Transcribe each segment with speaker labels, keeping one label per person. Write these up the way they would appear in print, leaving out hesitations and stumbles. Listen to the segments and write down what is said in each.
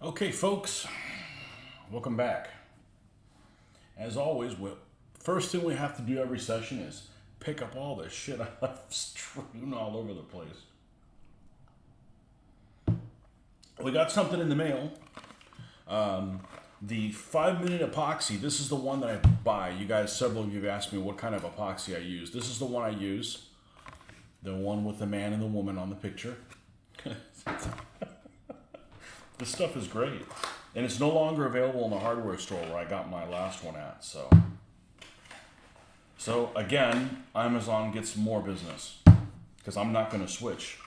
Speaker 1: Okay, folks, welcome back. As always, first thing we have to do every session is pick up all the shit I left strewn all over the place. We got something in the mail. The 5-minute epoxy. This is the one that I buy. You guys, several of you have asked me what kind of epoxy I use. This is the one I use. The one with the man and the woman on the picture. This stuff is great. And it's no longer available in the hardware store where I got my last one at. So again, Amazon gets more business because I'm not going to switch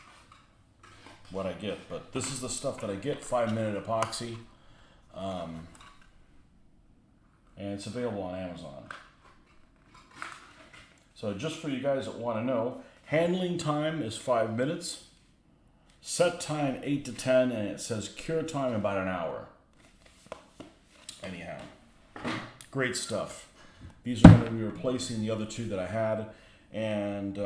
Speaker 1: what I get. But this is the stuff that I get, 5-minute epoxy. And it's available on Amazon. So just for you guys that want to know, handling time is 5 minutes. Set time 8 to 10, and it says cure time about an hour. Anyhow, great stuff. These are going to be replacing the other two that I had. And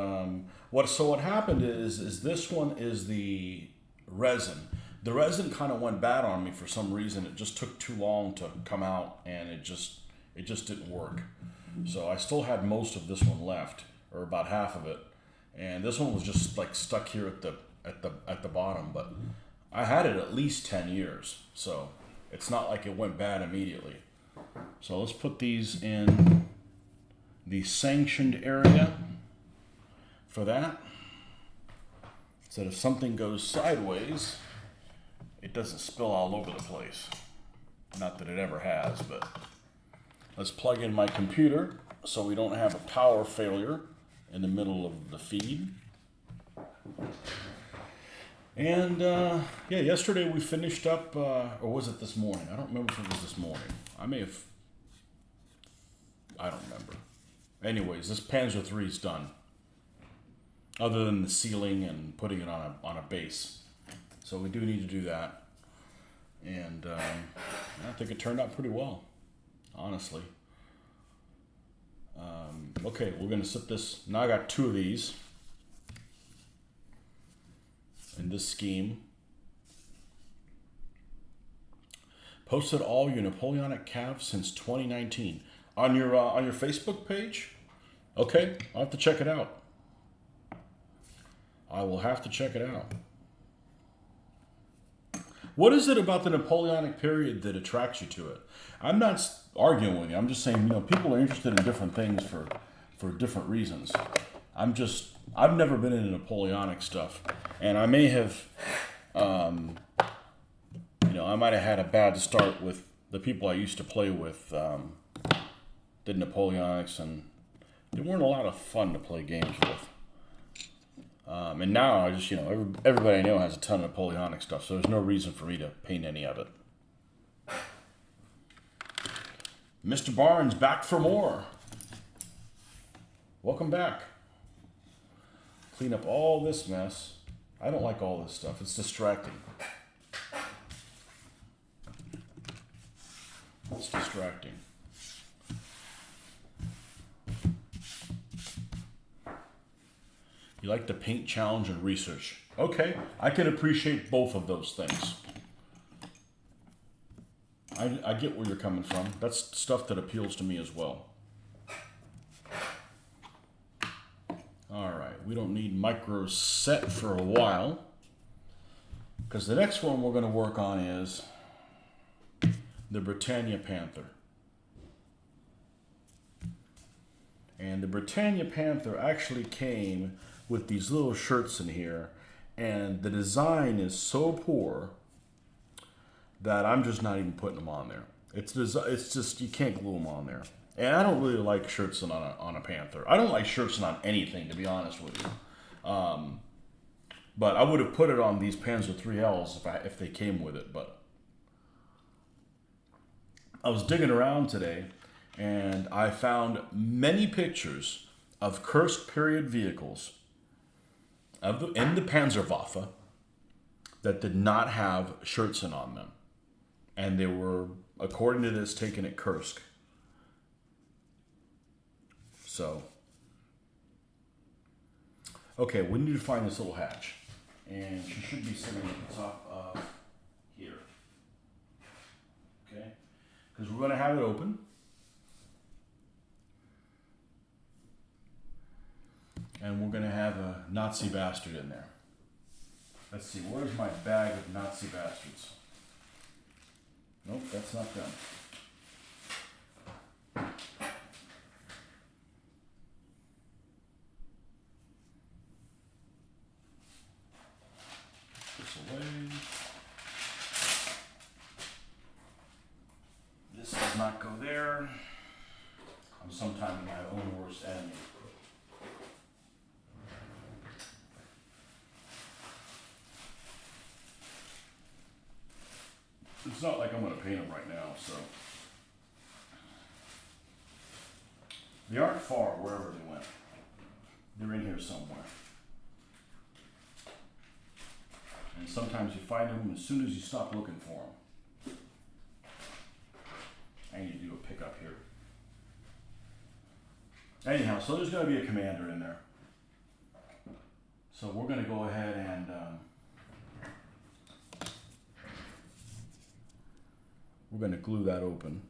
Speaker 1: what happened is this one is the resin. The resin kind of went bad on me for some reason. It just took too long to come out, and it just didn't work. So I still had most of this one left, or about half of it, and this one was just like stuck here at the bottom. But I had it at least 10 years, so it's not like it went bad immediately. So let's put these in the sanctioned area for that, so that if something goes sideways, it doesn't spill all over the place. Not that it ever has, but let's plug in my computer so we don't have a power failure in the middle of the feed. And yeah, yesterday we finished up, or was it this morning? I don't remember if it was this morning. I don't remember. Anyways, this Panzer III is done. Other than the sealing and putting it on a base. So we do need to do that. And I think it turned out pretty well, honestly. Okay, we're going to set this. Now I got 2 of these in this scheme. Posted all your Napoleonic calves since 2019 on your Facebook page. Okay, I'll have to check it out. I will have to check it out. What is it about the Napoleonic period that attracts you to it? I'm not arguing with you. I'm just saying, people are interested in different things for different reasons. I've never been into Napoleonic stuff, and I may have, I might have had a bad start with the people I used to play with, did Napoleonics, and they weren't a lot of fun to play games with. And now I just, everybody I know has a ton of Napoleonic stuff, so there's no reason for me to paint any of it. Mr. Barnes, back for more. Welcome back. Clean up all this mess. I don't like all this stuff. It's distracting. It's distracting. You like the paint challenge and research. Okay, I can appreciate both of those things. I get where you're coming from. That's stuff that appeals to me as well. All right, we don't need micros set for a while, because the next one we're going to work on is the Britannia Panther. And the Britannia Panther actually came with these little shirts in here, and the design is so poor that I'm just not even putting them on there. It's just, you can't glue them on there. And I don't really like shirts on a Panther. I don't like shirts on anything, to be honest with you. But I would have put it on these Panzer III's if they came with it. But I was digging around today, and I found many pictures of Kursk period vehicles in the Panzerwaffe that did not have Schürzen on them. And they were, according to this, taken at Kursk. So, okay, we need to find this little hatch. And she should be sitting at the top of here. because we're going to have it open. And we're going to have a Nazi bastard in there. Let's see, where's my bag of Nazi bastards? Nope, that's not them. This away. This does not go there. I'm sometimes my own worst enemy. It's not like I'm going to paint them right now, so. They aren't far, wherever they went. They're in here somewhere. And sometimes you find them as soon as you stop looking for them. And you do a pickup here. Anyhow, so there's going to be a commander in there. So we're going to go ahead and we're going to glue that open.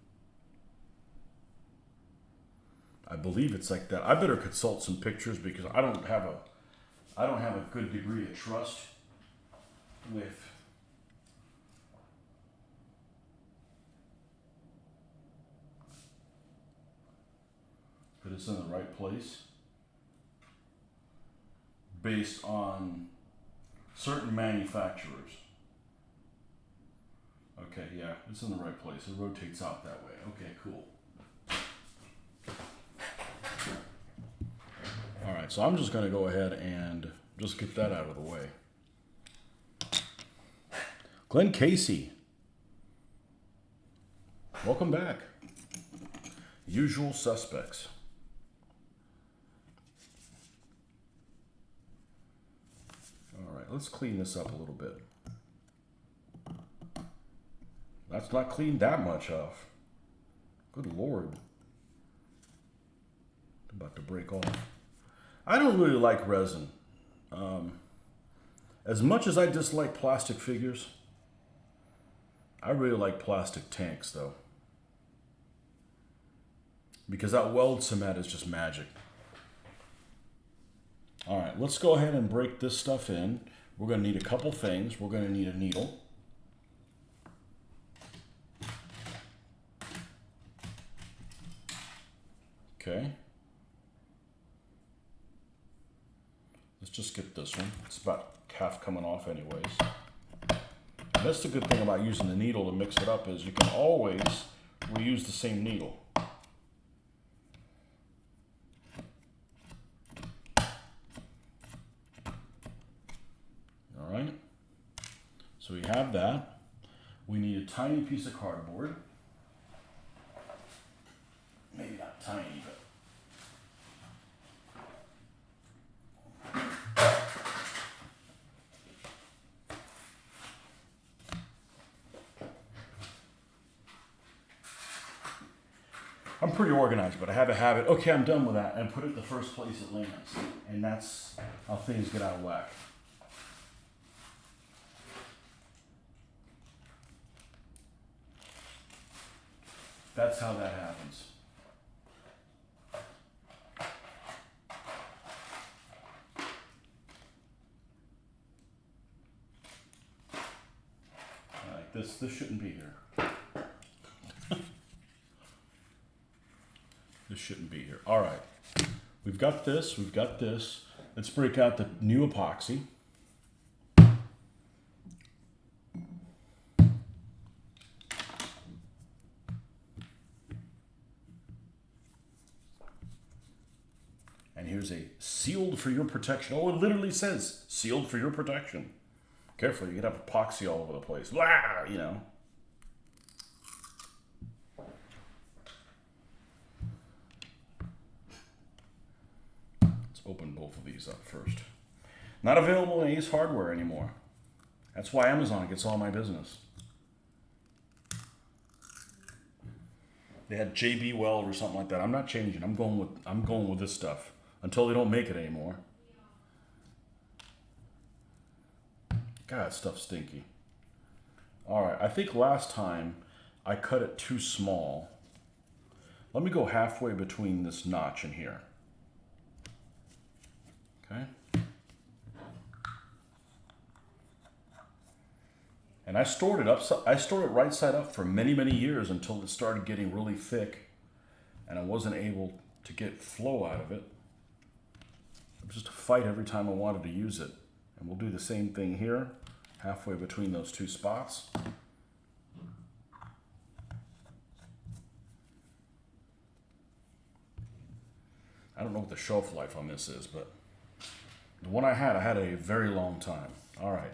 Speaker 1: I believe it's like that. I better consult some pictures because I don't have a good degree of trust with that it's in the right place based on certain manufacturers. Okay, yeah, it's in the right place. It rotates out that way. Okay, cool. All right, so I'm just going to go ahead and just get that out of the way. Glenn Casey, welcome back. Usual suspects. All right, let's clean this up a little bit. That's not cleaned that much off. Good Lord. I'm about to break off. I don't really like resin. As much as I dislike plastic figures, I really like plastic tanks though. Because that weld cement is just magic. All right, let's go ahead and break this stuff in. We're going to need a couple things. We're going to need a needle. Okay. Let's just get this one. It's about half coming off anyways. And that's the good thing about using the needle to mix it up is you can always reuse the same needle. All right. So we have that. We need a tiny piece of cardboard. Maybe not tiny, but I'm pretty organized, but I have a habit. Okay, I'm done with that, and put it the first place it lands, and that's how things get out of whack. That's how that happens. Like this shouldn't be here. This shouldn't be here. All right. We've got this. We've got this. Let's break out the new epoxy. And here's a sealed for your protection. Oh, it literally says sealed for your protection. Careful, you could have epoxy all over the place. Blah, you know. Let's open both of these up first. Not available in Ace Hardware anymore. That's why Amazon gets all my business. They had JB Weld or something like that. I'm not changing. I'm going with this stuff until they don't make it anymore. God, stuff's stinky. All right, I think last time I cut it too small. Let me go halfway between this notch and here. Okay. And I stored it right side up for many, many years until it started getting really thick and I wasn't able to get flow out of it. It was just a fight every time I wanted to use it. And we'll do the same thing here, halfway between those two spots. I don't know what the shelf life on this is, but the one I had a very long time. All right.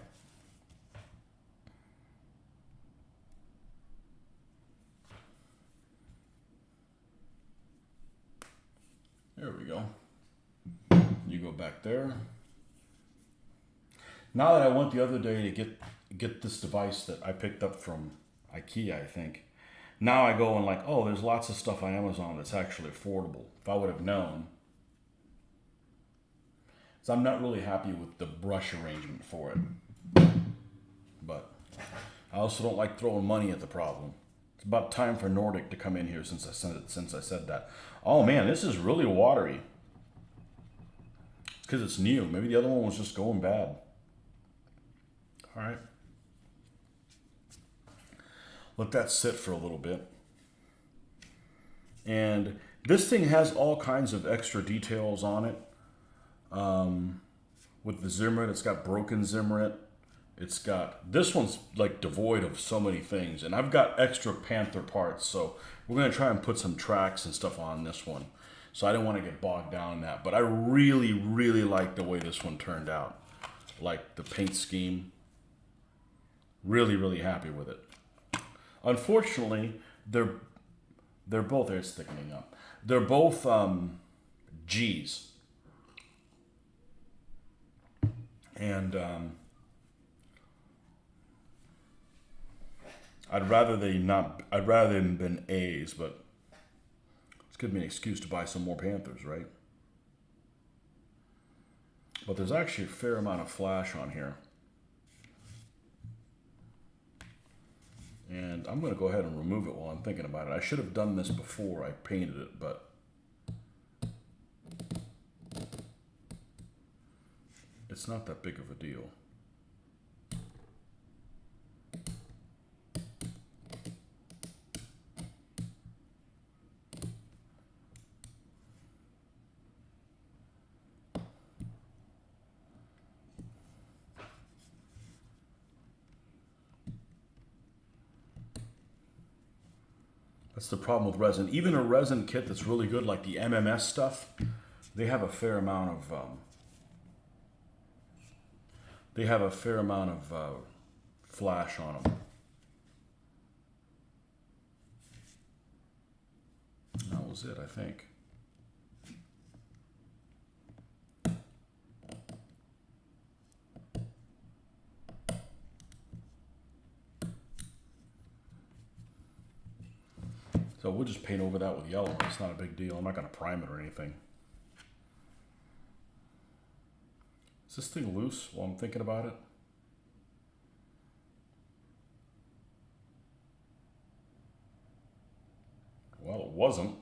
Speaker 1: There we go. You go back there. Now that I went the other day to get this device that I picked up from IKEA, I think. Now I go and like, oh, there's lots of stuff on Amazon that's actually affordable. If I would have known. So I'm not really happy with the brush arrangement for it. But I also don't like throwing money at the problem. It's about time for Nordic to come in here since I said that. Oh man, this is really watery. It's because it's new. Maybe the other one was just going bad. All right. Let that sit for a little bit. And this thing has all kinds of extra details on it. With the Zimmerit, it's got broken Zimmerit. It's got, this one's like devoid of so many things. And I've got extra Panther parts. So we're going to try and put some tracks and stuff on this one. So I don't want to get bogged down in that. But I really, really like the way this one turned out. Like the paint scheme. Really, really happy with it. Unfortunately, they're both, it's thickening up. They're both G's. And I'd rather them been A's, but it's giving me an excuse to buy some more Panthers, right? But there's actually a fair amount of flash on here. And I'm going to go ahead and remove it while I'm thinking about it. I should have done this before I painted it, but it's not that big of a deal. That's the problem with resin. Even a resin kit that's really good, like the MMS stuff, they have a fair amount of flash on them. That was it, I think. So we'll just paint over that with yellow. It's not a big deal. I'm not going to prime it or anything. Is this thing loose while I'm thinking about it? Well, it wasn't.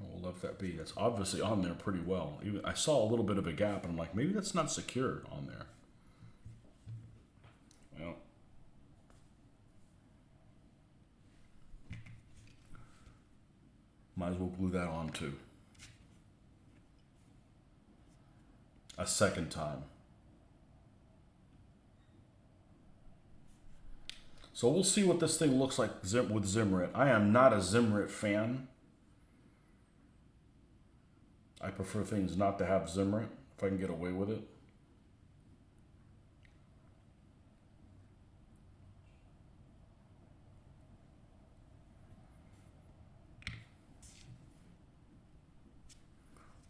Speaker 1: We'll let that be. That's obviously on there pretty well. Even I saw a little bit of a gap, and I'm like, maybe that's not secure on there. Well, might as well glue that on too. A second time. So we'll see what this thing looks like with Zimmerit. I am not a Zimmerit fan. I prefer things not to have Zimmerit if I can get away with it.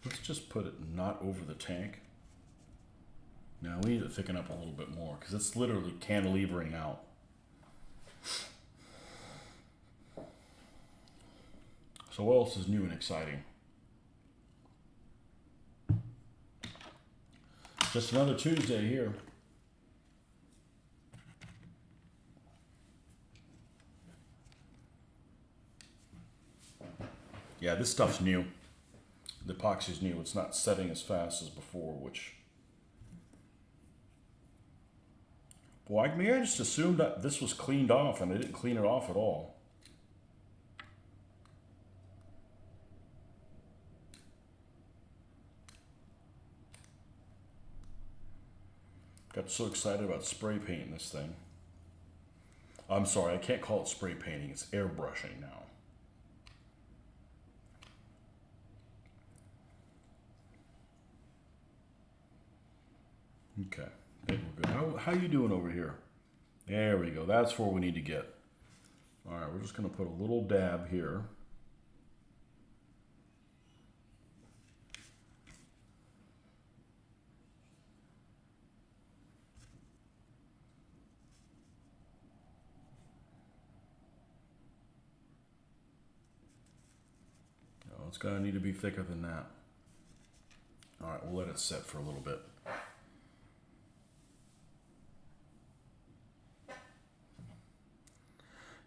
Speaker 1: Let's just put it not over the tank. Now we need to thicken up a little bit more because it's literally cantilevering out. So what else is new and exciting? Just another Tuesday here. Yeah, this stuff's new. The epoxy's new. It's not setting as fast as before, which... Boy, maybe I just assumed that this was cleaned off, and I didn't clean it off at all. Got so excited about spray painting this thing. I'm sorry, I can't call it spray painting. It's airbrushing now. Okay, I think we're good. How you doing over here? There we go. That's where we need to get. All right, we're just going to put a little dab here. Oh, it's going to need to be thicker than that. All right, we'll let it set for a little bit.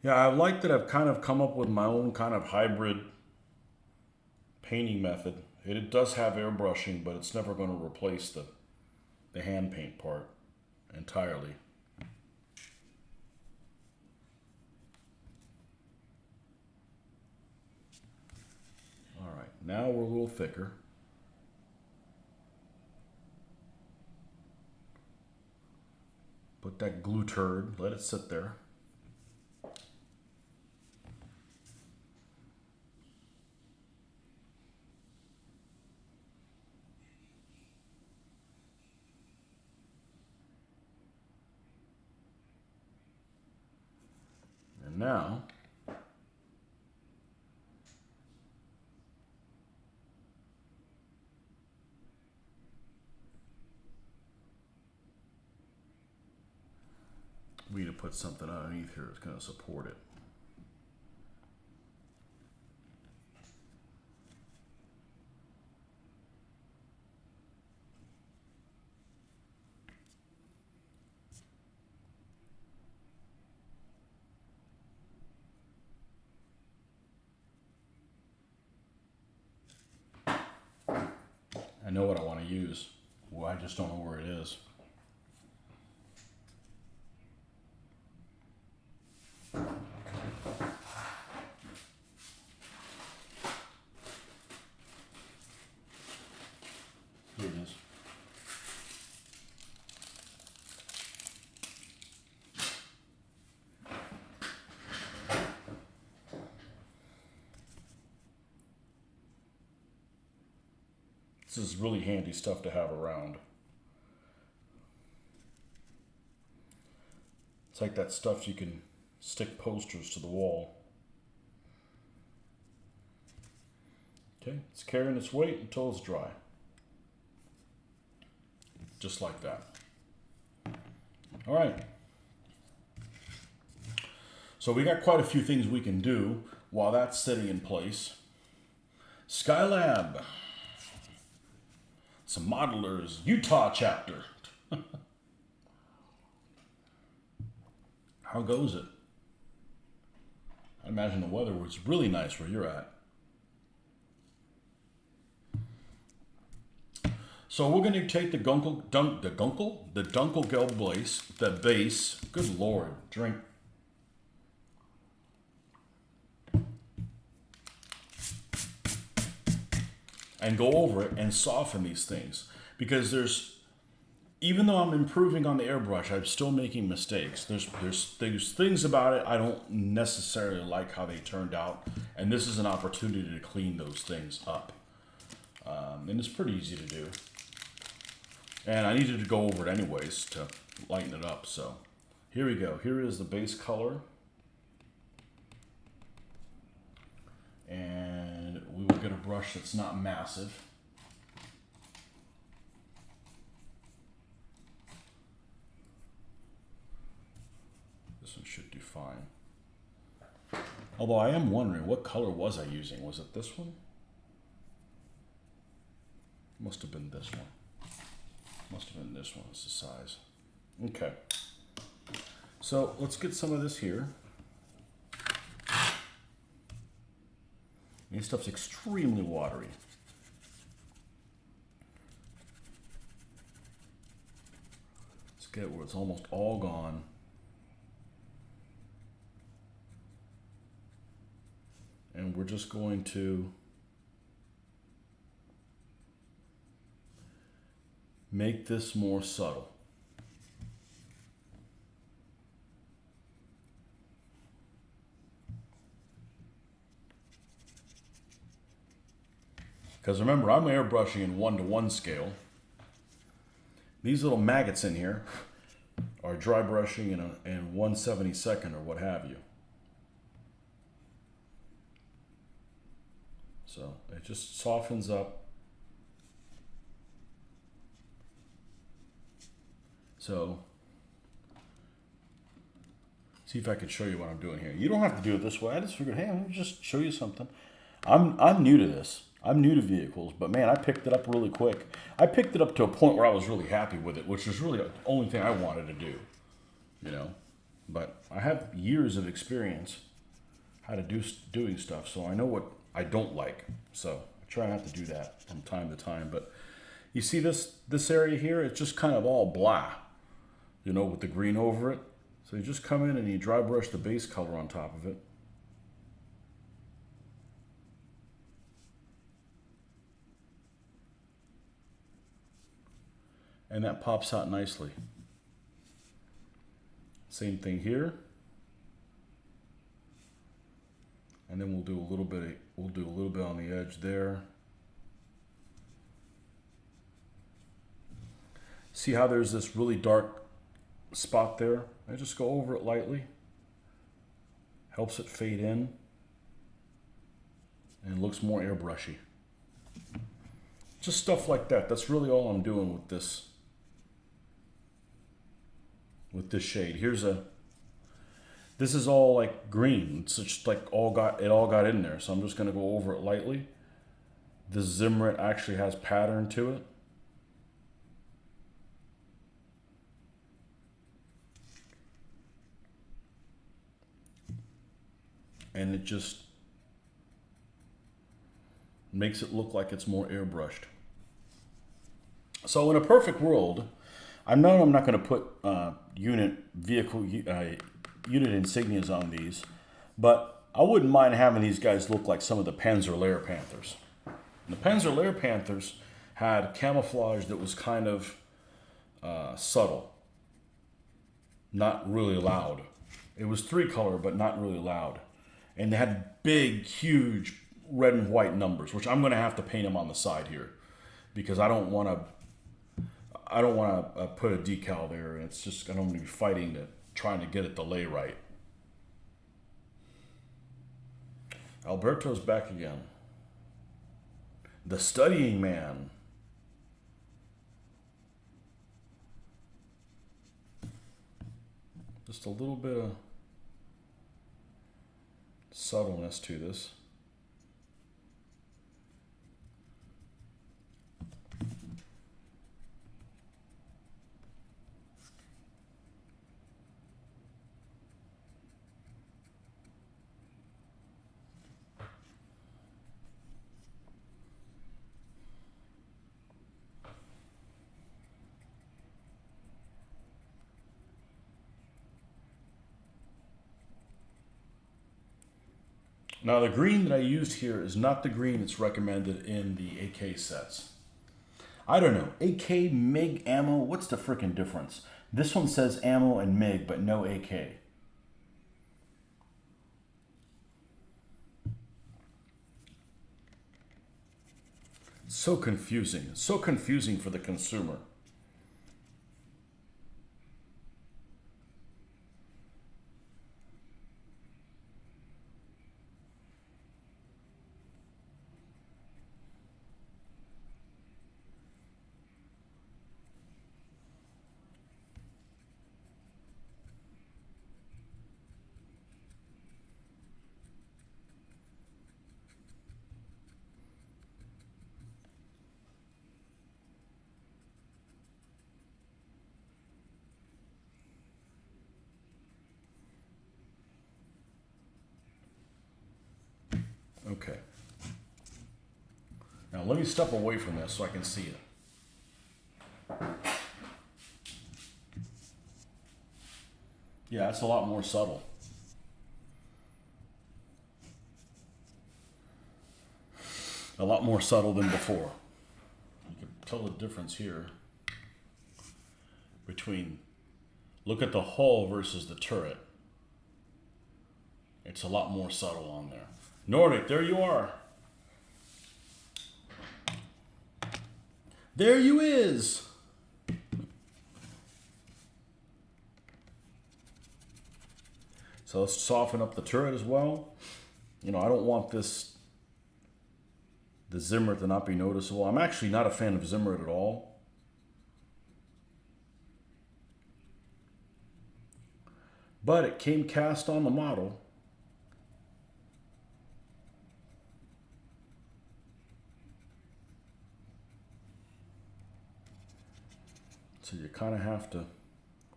Speaker 1: Yeah, I like that I've kind of come up with my own kind of hybrid painting method. It does have airbrushing, but it's never going to replace the hand paint part entirely. All right, now we're a little thicker. Put that glue turd, let it sit there. And now, we need to put something underneath here that's going to support it. I know what I want to use. Well, I just don't know where it is. Here it is. This is really handy stuff to have around. It's like that stuff you can stick posters to the wall. Okay, it's carrying its weight until it's dry. Just like that. All right. So we got quite a few things we can do while that's sitting in place. Skylab. Some modelers, Utah chapter. How goes it? I imagine the weather was really nice where you're at. So we're going to take the Dunkelgelb base. Good Lord, drink. And go over it and soften these things, because even though I'm improving on the airbrush, I'm still making mistakes. There's things about it I don't necessarily like how they turned out, and this is an opportunity to clean those things up. And it's pretty easy to do. And I needed to go over it anyways to lighten it up. So here we go. Here is the base color. And we will get a brush that's not massive. This one should do fine. Although I am wondering, what color was I using? Was it this one? Must have been this one. Must have been this one. It's the size. Okay. So let's get some of this here. This stuff's extremely watery. Let's get it where it's almost all gone. And we're just going to make this more subtle. Because remember, I'm airbrushing in 1:1 scale. These little maggots in here are dry brushing in 1/72 or what have you. So it just softens up. So see if I can show you what I'm doing here. You don't have to do it this way. I just figured, hey, let me just show you something. I'm new to this. I'm new to vehicles, but man, I picked it up really quick. I picked it up to a point where I was really happy with it, which was really the only thing I wanted to do, you know. But I have years of experience how to doing stuff, so I know what I don't like. So I try not to do that from time to time. But you see this area here, it's just kind of all blah, you know, with the green over it. So you just come in and you dry brush the base color on top of it. And that pops out nicely. Same thing here. And then we'll do a little bit on the edge there. See how there's this really dark spot there? I just go over it lightly. Helps it fade in. And it looks more airbrushy. Just stuff like that. That's really all I'm doing with this shade. This is all like green. It's just like it all got in there. So I'm just gonna go over it lightly. This Zimrit actually has pattern to it. And it just makes it look like it's more airbrushed. So in a perfect world, I know I'm not going to put unit insignias on these, but I wouldn't mind having these guys look like some of the PANTHER layer Panthers. And the PANTHER layer Panthers had camouflage that was kind of subtle, not really loud. It was 3-color, but not really loud. And they had big, huge red and white numbers, which I'm going to have to paint them on the side here because I don't want to put a decal there. And it's just, I don't want to be fighting trying to get it to lay right. Alberto's back again. The studying man. Just a little bit of subtleness to this. Now the green that I used here is not the green that's recommended in the AK sets. I don't know, AK, MIG, ammo, what's the frickin' difference? This one says ammo and MIG, but no AK. So confusing for the consumer. Okay. Now let me step away from this so I can see it. Yeah, it's a lot more subtle. A lot more subtle than before. You can tell the difference here between, look at the hull versus the turret. It's a lot more subtle on there. Nordic, there you are. There you is. So let's soften up the turret as well. You know, I don't want the Zimmerit to not be noticeable. I'm actually not a fan of Zimmerit at all. But it came cast on the model. So you kind of have to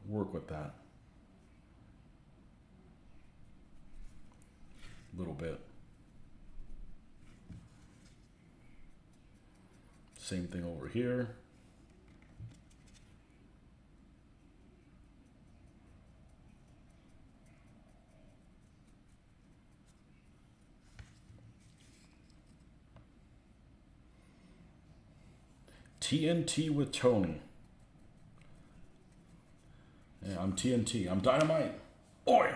Speaker 1: work with that a little bit. Same thing over here. TNT with Tony. Yeah, I'm TNT. I'm dynamite. Oi!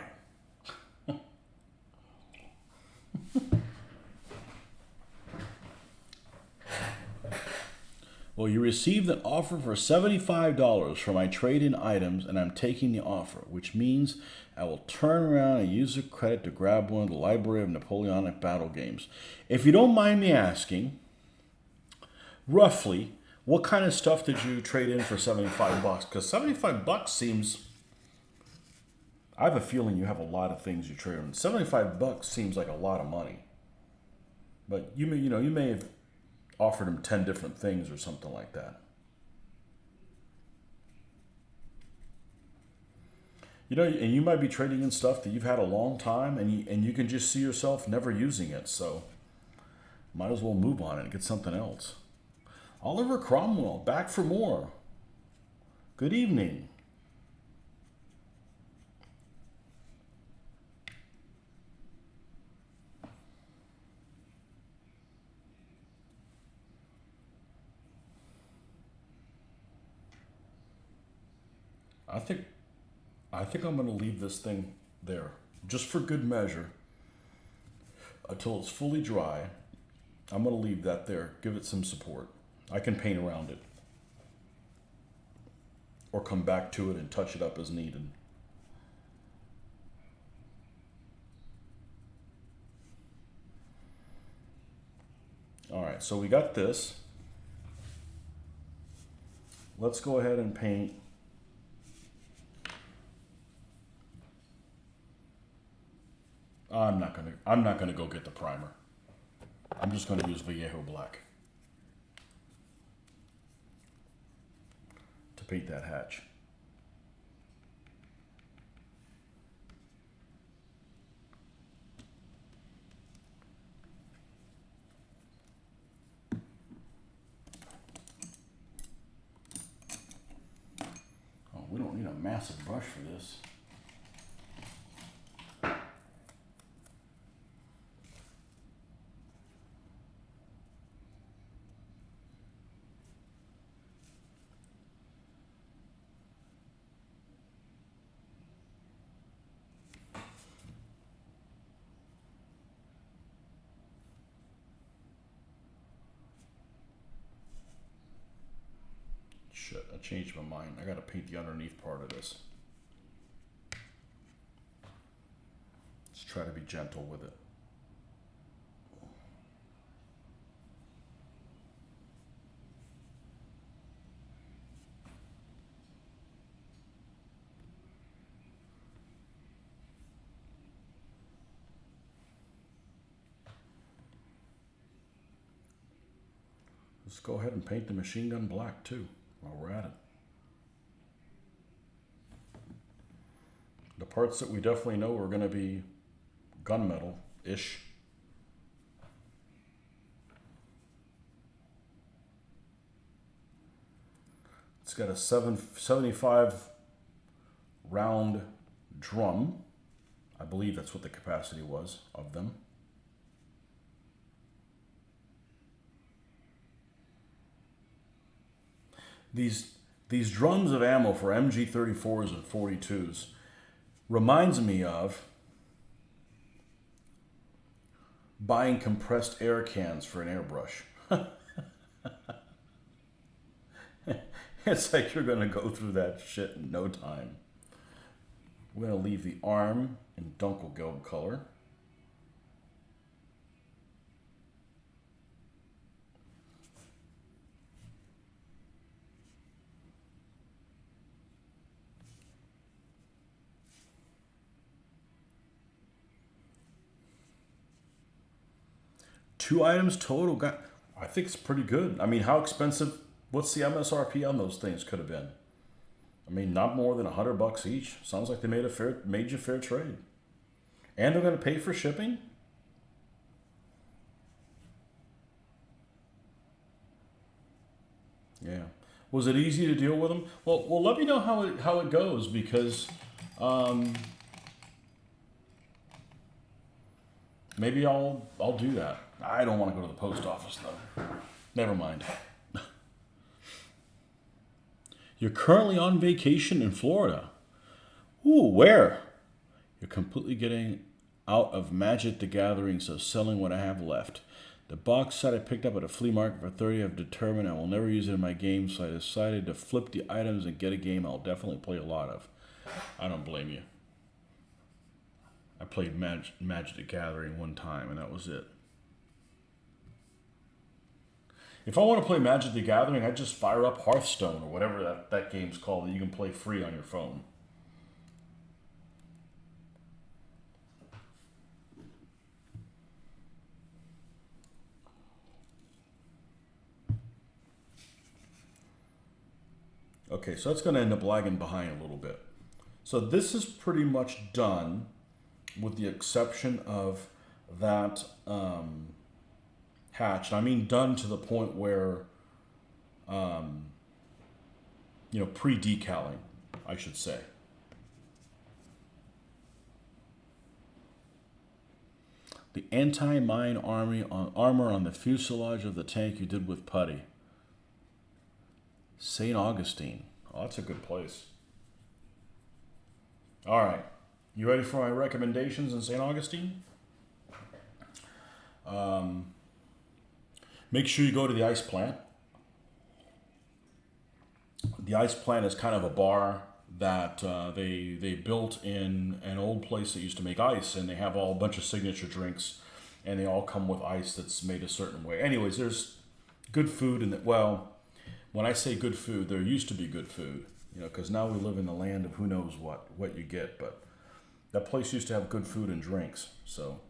Speaker 1: Well, you received an offer for $75 for my trade-in items, and I'm taking the offer, which means I will turn around and use the credit to grab one of the library of Napoleonic battle games. If you don't mind me asking, roughly, what kind of stuff did you trade in for $75? Because $75 seems, I have a feeling you have a lot of things you trade in. $75 seems like a lot of money. But you may have offered him 10 different things or something like that. You know, and you might be trading in stuff that you've had a long time, and you can just see yourself never using it. So might as well move on it and get something else. Oliver Cromwell, back for more. Good evening. I think I'm going to leave this thing there, just for good measure, until it's fully dry. I'm going to leave that there, give it some support. I can paint around it, or come back to it and touch it up as needed. All right, so we got this. Let's go ahead and paint. I'm not gonna go get the primer. I'm just gonna use Vallejo black to paint that hatch. Oh, we don't need a massive brush for this. Shit, I changed my mind. I gotta paint the underneath part of this. Let's try to be gentle with it. Let's go ahead and paint the machine gun black too, while we're at it. The parts that we definitely know are going to be gunmetal-ish. got a 75 round drum. I believe that's what the capacity was of them. These drums of ammo for MG34s and 42s reminds me of buying compressed air cans for an airbrush. It's like you're going to go through that shit in no time. We're going to leave the arm in Dunkelgelb color. Two items total. I think it's pretty good. I mean, how expensive? What's the MSRP on those things could have been? I mean, not more than $100 each. Sounds like they made you fair trade. And they're going to pay for shipping? Yeah. Was it easy to deal with them? Well, let me know how it goes, because maybe I'll do that. I don't want to go to the post office though. Never mind. You're currently on vacation in Florida. Ooh, where? You're completely getting out of Magic the Gathering, so selling what I have left. The box set I picked up at a flea market for $30 I've determined I will never use it in my game, so I decided to flip the items and get a game I'll definitely play a lot of. I don't blame you. I played Magic the Gathering one time, and that was it. If I want to play Magic the Gathering, I just fire up Hearthstone or whatever that game's called that you can play free on your phone. Okay, so that's going to end up lagging behind a little bit. So this is pretty much done, with the exception of that hatch. I mean, done to the point where, pre-decaling, I should say. The anti-mine armor on the fuselage of the tank you did with putty. St. Augustine. Oh, that's a good place. All right. You ready for my recommendations in St. Augustine? Make sure you go to the ice plant. The ice plant is kind of a bar that they built in an old place that used to make ice, and they have a bunch of signature drinks, and they all come with ice that's made a certain way. Anyways, there's good food in well, when I say good food, there used to be good food, because now we live in the land of who knows what you get, but that place used to have good food and drinks, so.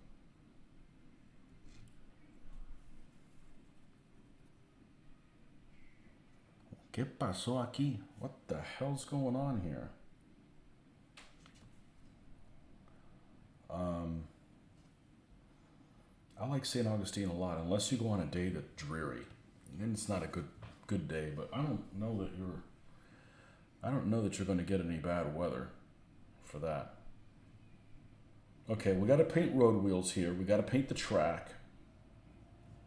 Speaker 1: ¿Qué pasó aquí? What the hell's going on here? I like St. Augustine a lot, unless you go on a day that's dreary. Then it's not a good day, but I don't know that you're going to get any bad weather for that. Okay, we got to paint road wheels here. We got to paint the track.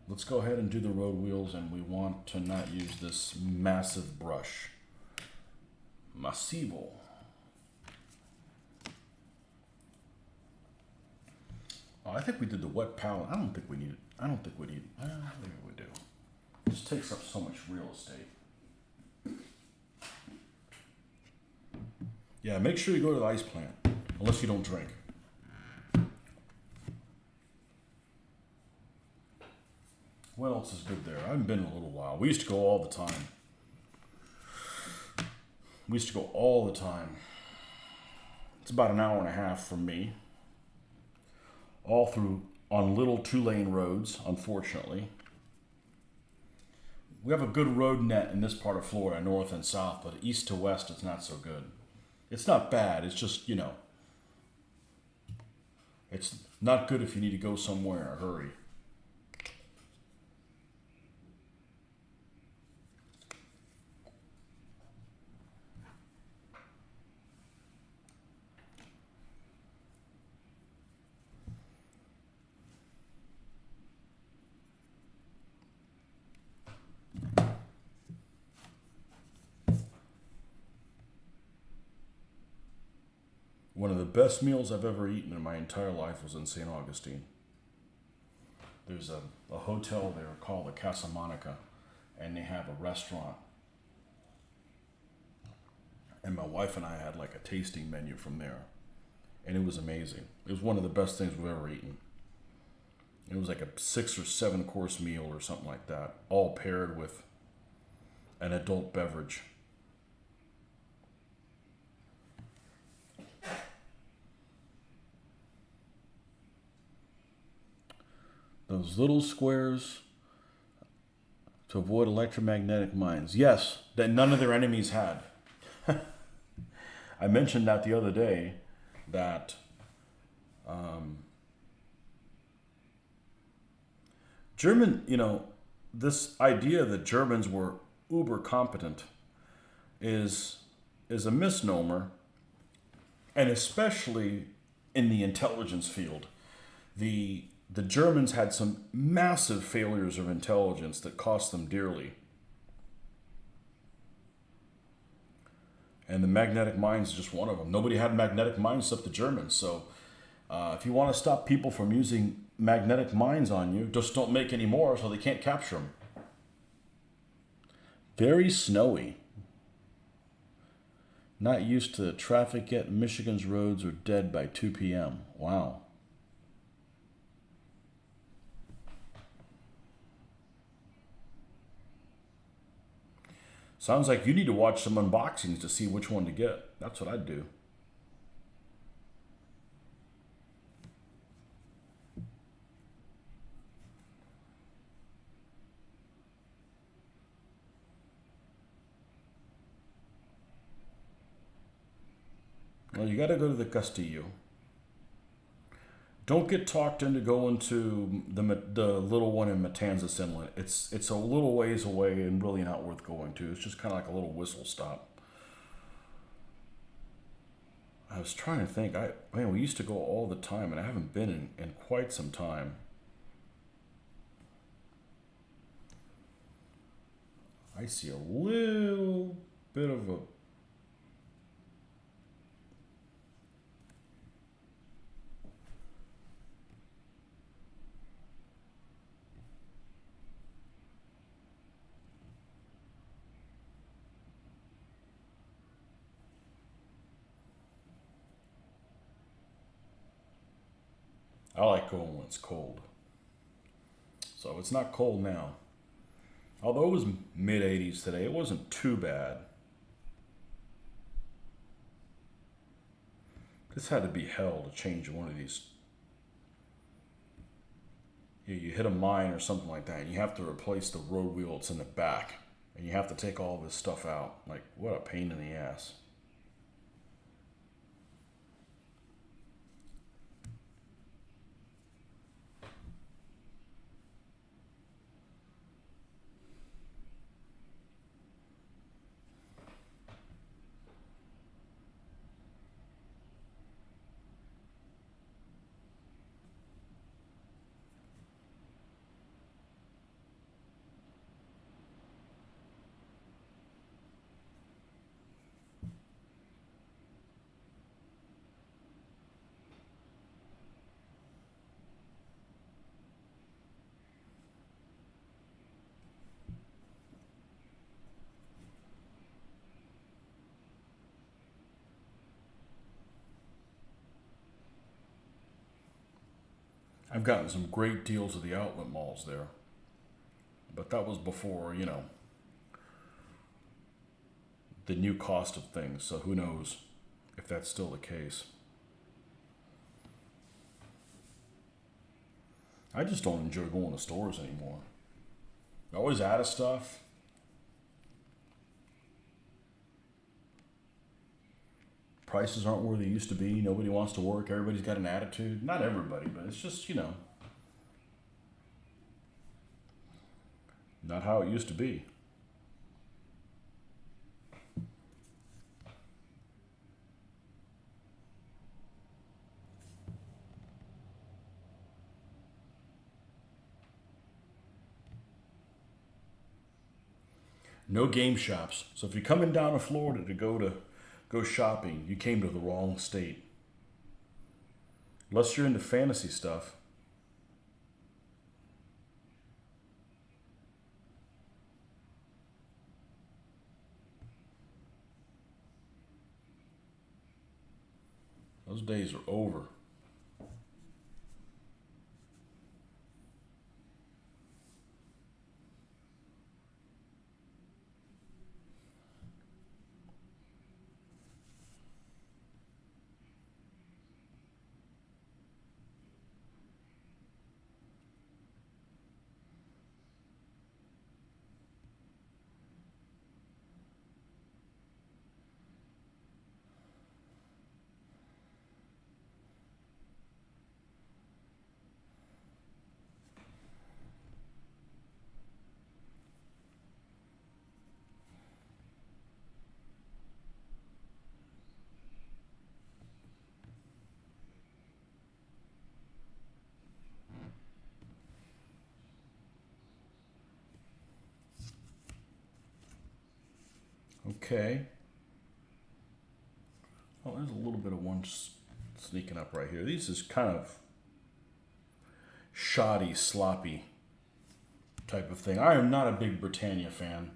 Speaker 1: Let's go ahead and do the road wheels, and we want to not use this massive brush. Massivo. Oh, I think we did the wet palette. I don't think we need it. Maybe we do. It just takes up so much real estate. Yeah, make sure you go to the ice plant, unless you don't drink. What else is good there? I haven't been in a little while. We used to go all the time. It's about an hour and a half from me. All through on little 2-lane roads, unfortunately. We have a good road net in this part of Florida, north and south, but east to west, it's not so good. It's not bad. It's just, it's not good if you need to go somewhere in a hurry. One of the best meals I've ever eaten in my entire life was in St. Augustine. There's a hotel there called the Casa Monica, and they have a restaurant. And my wife and I had like a tasting menu from there. And it was amazing. It was one of the best things we've ever eaten. It was like a 6 or 7 course meal or something like that, all paired with an adult beverage. Those little squares to avoid electromagnetic mines. Yes, that none of their enemies had. I mentioned that the other day, that German, this idea that Germans were uber competent is a misnomer, and especially in the intelligence field. The Germans had some massive failures of intelligence that cost them dearly. And the magnetic mines is just one of them. Nobody had magnetic mines except the Germans. So if you want to stop people from using magnetic mines on you, just don't make any more so they can't capture them. Very snowy. Not used to traffic yet. Michigan's roads are dead by 2 p.m. Wow. Sounds like you need to watch some unboxings to see which one to get. That's what I'd do. Well, you got to go to the Castillo. Don't get talked into going to the little one in Matanzas Inlet. It's a little ways away and really not worth going to. It's just kind of like a little whistle stop. I was trying to think. We used to go all the time, and I haven't been in quite some time. I see a little bit of a... I like going when it's cold. So it's not cold now. Although it was mid-80s today, it wasn't too bad. This had to be hell to change one of these. You hit a mine or something like that, and you have to replace the road wheel that's in the back. And you have to take all this stuff out. Like, what a pain in the ass. I've gotten some great deals at the outlet malls there. But that was before, the new cost of things. So who knows if that's still the case. I just don't enjoy going to stores anymore. They're always out of stuff. Prices aren't where they used to be. Nobody wants to work. Everybody's got an attitude. Not everybody, but it's just, not how it used to be. No game shops. So if you're coming down to Florida to go shopping, you came to the wrong state. Unless you're into fantasy stuff. Those days are over. Okay. Oh, there's a little bit of one sneaking up right here. These is kind of shoddy, sloppy type of thing. I am not a big Britannia fan.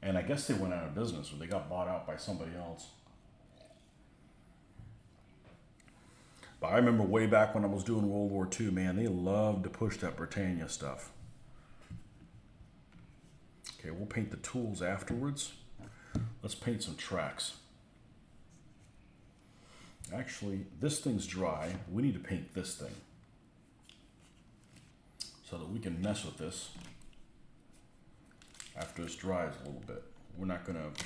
Speaker 1: And I guess they went out of business or they got bought out by somebody else. But I remember way back when I was doing World War II, man, they loved to push that Britannia stuff. Okay, we'll paint the tools afterwards. Let's paint some tracks. Actually, this thing's dry. We need to paint this thing so that we can mess with this after this dries a little bit. We're not going to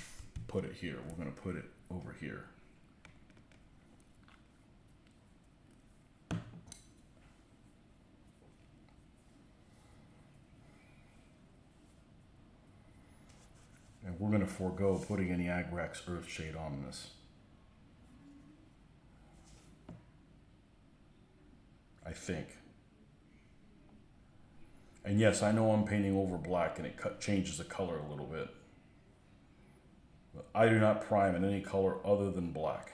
Speaker 1: put it here. We're going to put it over here. And we're going to forego putting any Agrax Earthshade on this. I think. And yes, I know I'm painting over black and it changes the color a little bit. But I do not prime in any color other than black.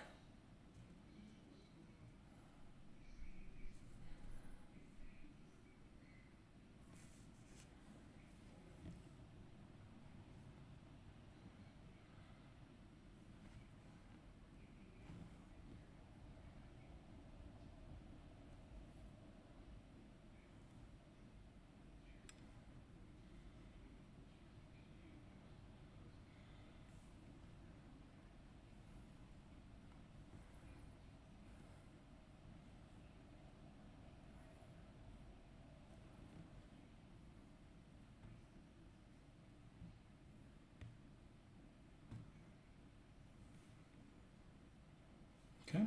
Speaker 1: Okay.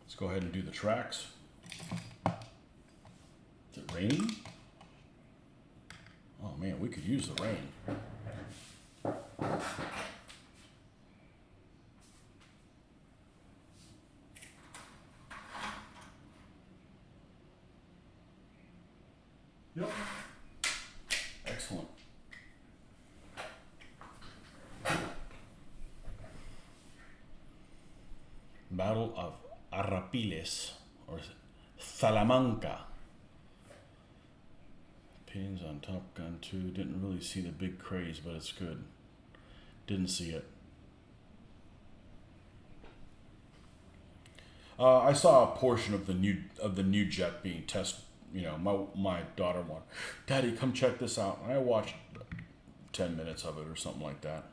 Speaker 1: Let's go ahead and do the tracks. Is it raining? Oh man, we could use the rain. Yep. Excellent. Battle of Arapiles, or Salamanca. Pins on Top Gun 2. Didn't really see the big craze, but it's good. Didn't see it. I saw a portion of the new jet being tested. You know, my daughter wanted, Daddy, come check this out. And I watched 10 minutes of it or something like that.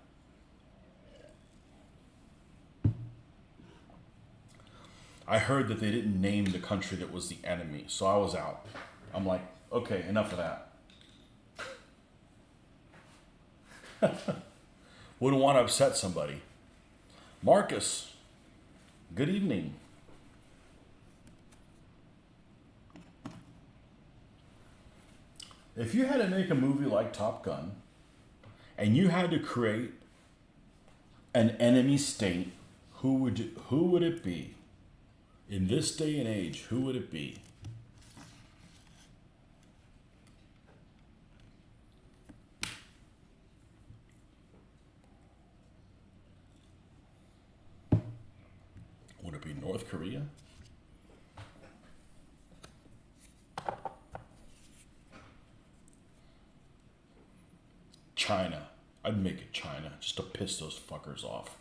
Speaker 1: I heard that they didn't name the country that was the enemy, so I was out. I'm like, okay, enough of that. Wouldn't want to upset somebody. Marcus, good evening. If you had to make a movie like Top Gun, and you had to create an enemy state, who would it be? In this day and age, who would it be? be North Korea? China. I'd make it China just to piss those fuckers off.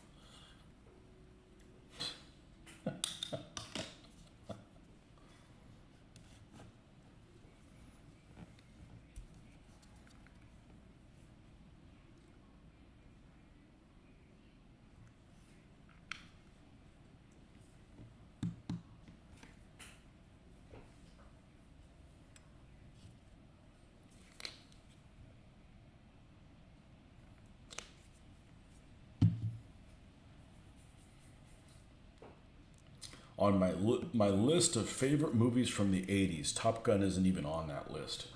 Speaker 1: On my list of favorite movies from the 80s, Top Gun isn't even on that list.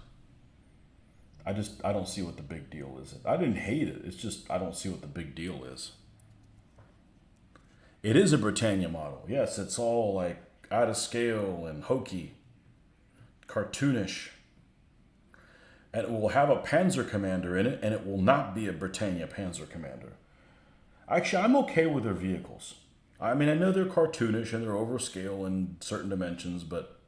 Speaker 1: I don't see what the big deal is. I didn't hate it. It's just I don't see what the big deal is. It is a Britannia model. Yes, it's all like out of scale and hokey, cartoonish. And it will have a Panzer Commander in it, and it will not be a Britannia Panzer Commander. Actually, I'm okay with their vehicles. I mean, I know they're cartoonish and they're overscale in certain dimensions, but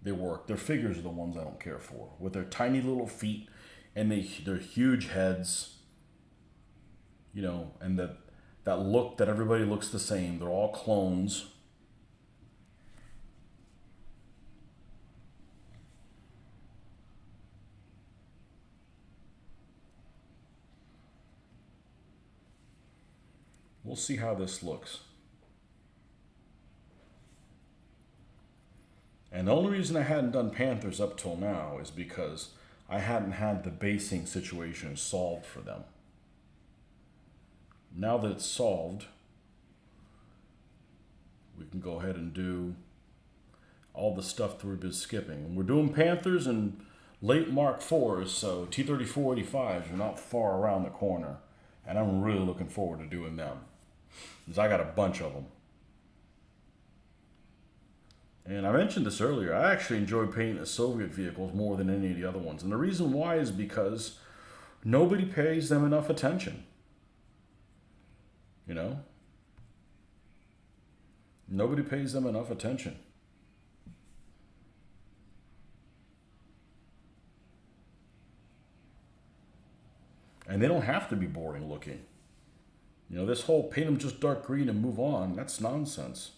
Speaker 1: they work. Their figures are the ones I don't care for. With their tiny little feet and their huge heads, you know, and that look that everybody looks the same. They're all clones. We'll see how this looks. And the only reason I hadn't done Panthers up till now is because I hadn't had the basing situation solved for them. Now that it's solved, we can go ahead and do all the stuff that we've been skipping. And we're doing Panthers and late Mark IVs, so T-34-85s are not far around the corner. And I'm really looking forward to doing them, because I got a bunch of them. And I mentioned this earlier, I actually enjoy painting the Soviet vehicles more than any of the other ones. And the reason why is because nobody pays them enough attention. You know? Nobody pays them enough attention. And they don't have to be boring looking. You know, this whole paint them just dark green and move on, that's nonsense.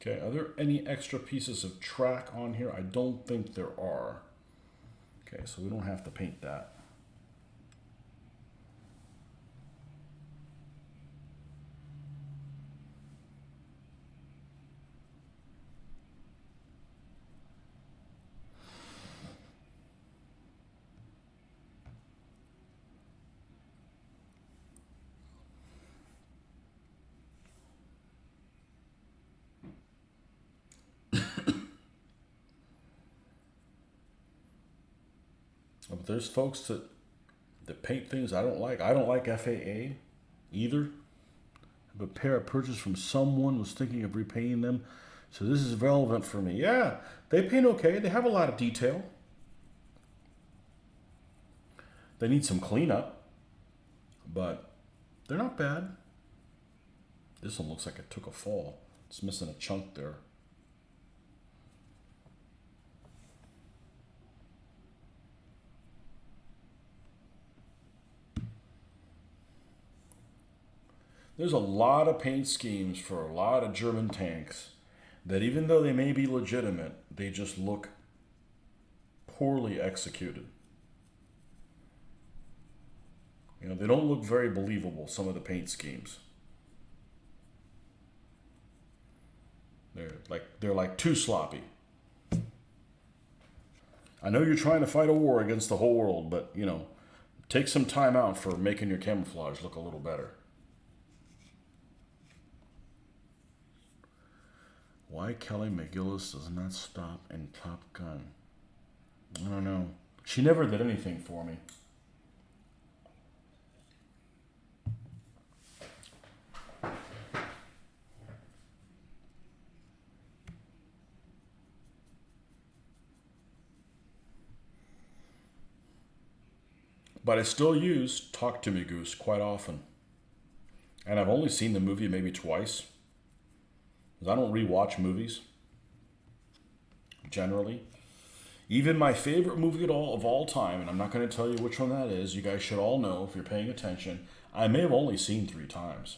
Speaker 1: Okay, are there any extra pieces of track on here? I don't think there are. Okay, so we don't have to paint that. But there's folks that paint things I don't like. I don't like FAA either. I have a pair I purchased from someone, was thinking of repainting them. So this is relevant for me. Yeah, they paint okay. They have a lot of detail. They need some cleanup, but they're not bad. This one looks like it took a fall. It's missing a chunk there. There's a lot of paint schemes for a lot of German tanks that, even though they may be legitimate, they just look poorly executed. You know, they don't look very believable, some of the paint schemes. They're like too sloppy. I know you're trying to fight a war against the whole world, but, you know, take some time out for making your camouflage look a little better. Why Kelly McGillis does not stop in Top Gun? I don't know. She never did anything for me. But I still use Talk to Me Goose quite often. And I've only seen the movie maybe twice. Because I don't rewatch movies. Generally. Even my favorite movie of all time, and I'm not going to tell you which one that is. You guys should all know if you're paying attention. I may have only seen 3 times.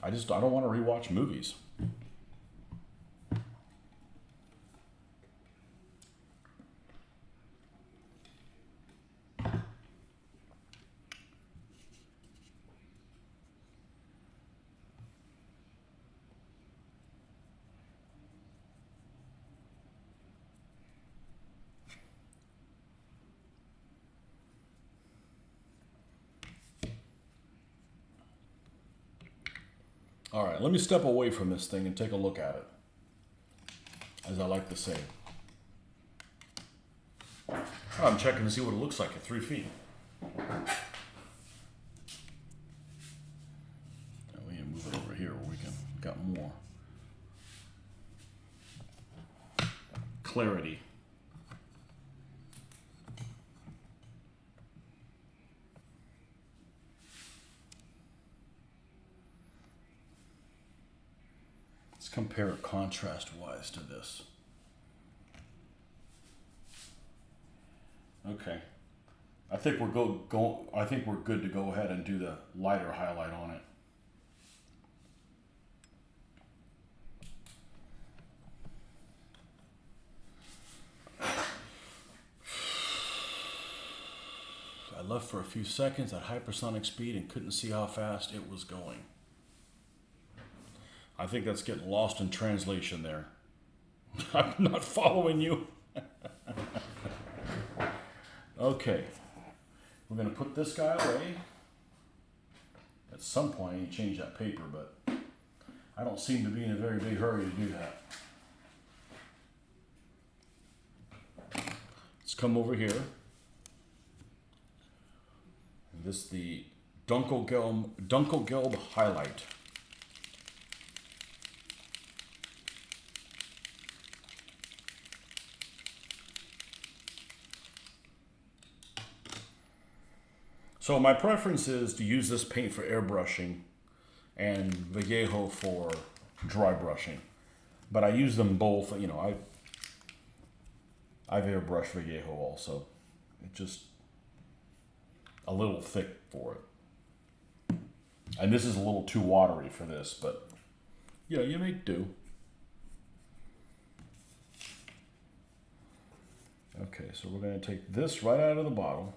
Speaker 1: I don't want to rewatch movies. All right, let me step away from this thing and take a look at it, as I like to say. I'm checking to see what it looks like at 3 feet. Now we can move it over here where we got more clarity. Let's compare it contrast-wise to this. Okay, I think we're I think we're good to go ahead and do the lighter highlight on it. I left for a few seconds at hypersonic speed and couldn't see how fast it was going. I think that's getting lost in translation there. I'm not following you. Okay, we're going to put this guy away. At some point, I need to change that paper, but I don't seem to be in a very big hurry to do that. Let's come over here. This is the Dunkelgelb highlight. So my preference is to use this paint for airbrushing and Vallejo for dry brushing. But I use them both, you know, I've airbrushed Vallejo also. It's just a little thick for it. And this is a little too watery for this, but yeah, you make do. Okay, so we're going to take this right out of the bottle.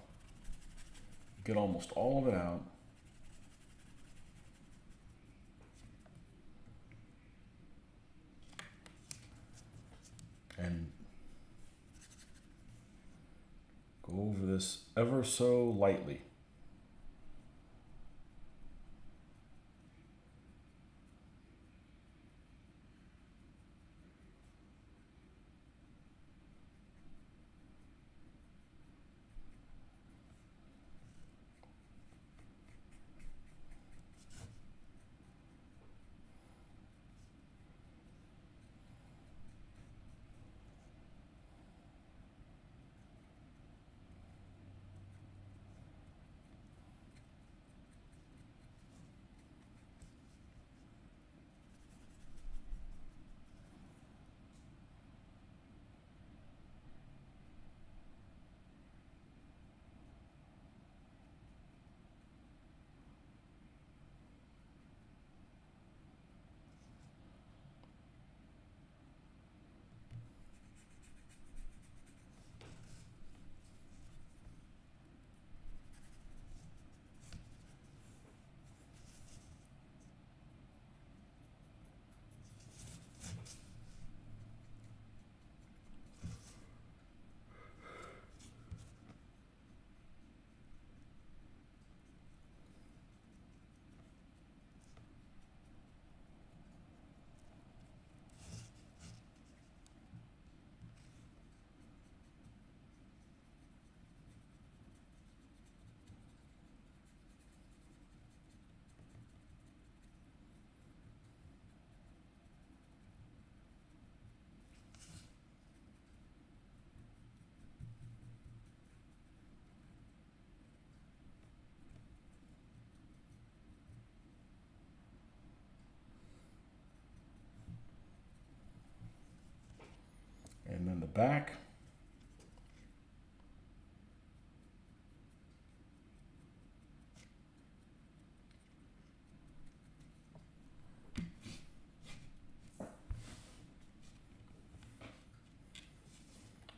Speaker 1: Get almost all of it out. And go over this ever so lightly. back.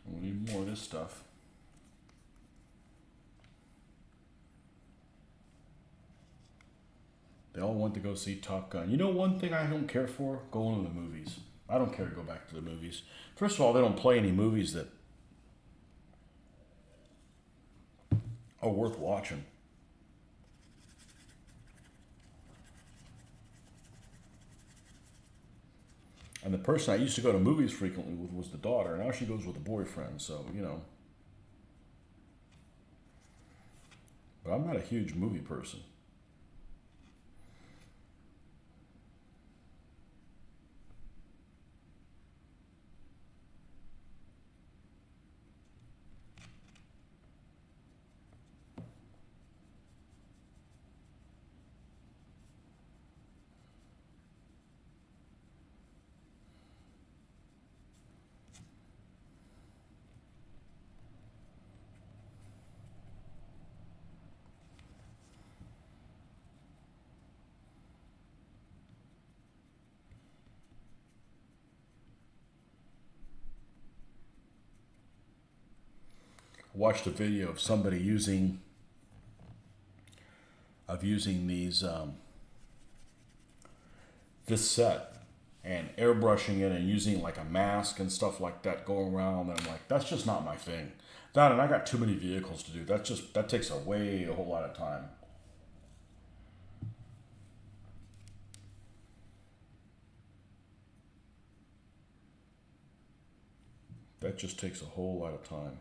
Speaker 1: We need more of this stuff. They all went to go see Top Gun. You know one thing I don't care for? Going to the movies. I don't care to go back to the movies. First of all, they don't play any movies that are worth watching. And the person I used to go to movies frequently with was the daughter. Now she goes with the boyfriend, so, you know. But I'm not a huge movie person. Watched a video of somebody using these this set and airbrushing it and using like a mask and stuff like that going around, and I'm like, that's just not my thing. That, and I got too many vehicles to do. That takes a whole lot of time. That just takes a whole lot of time.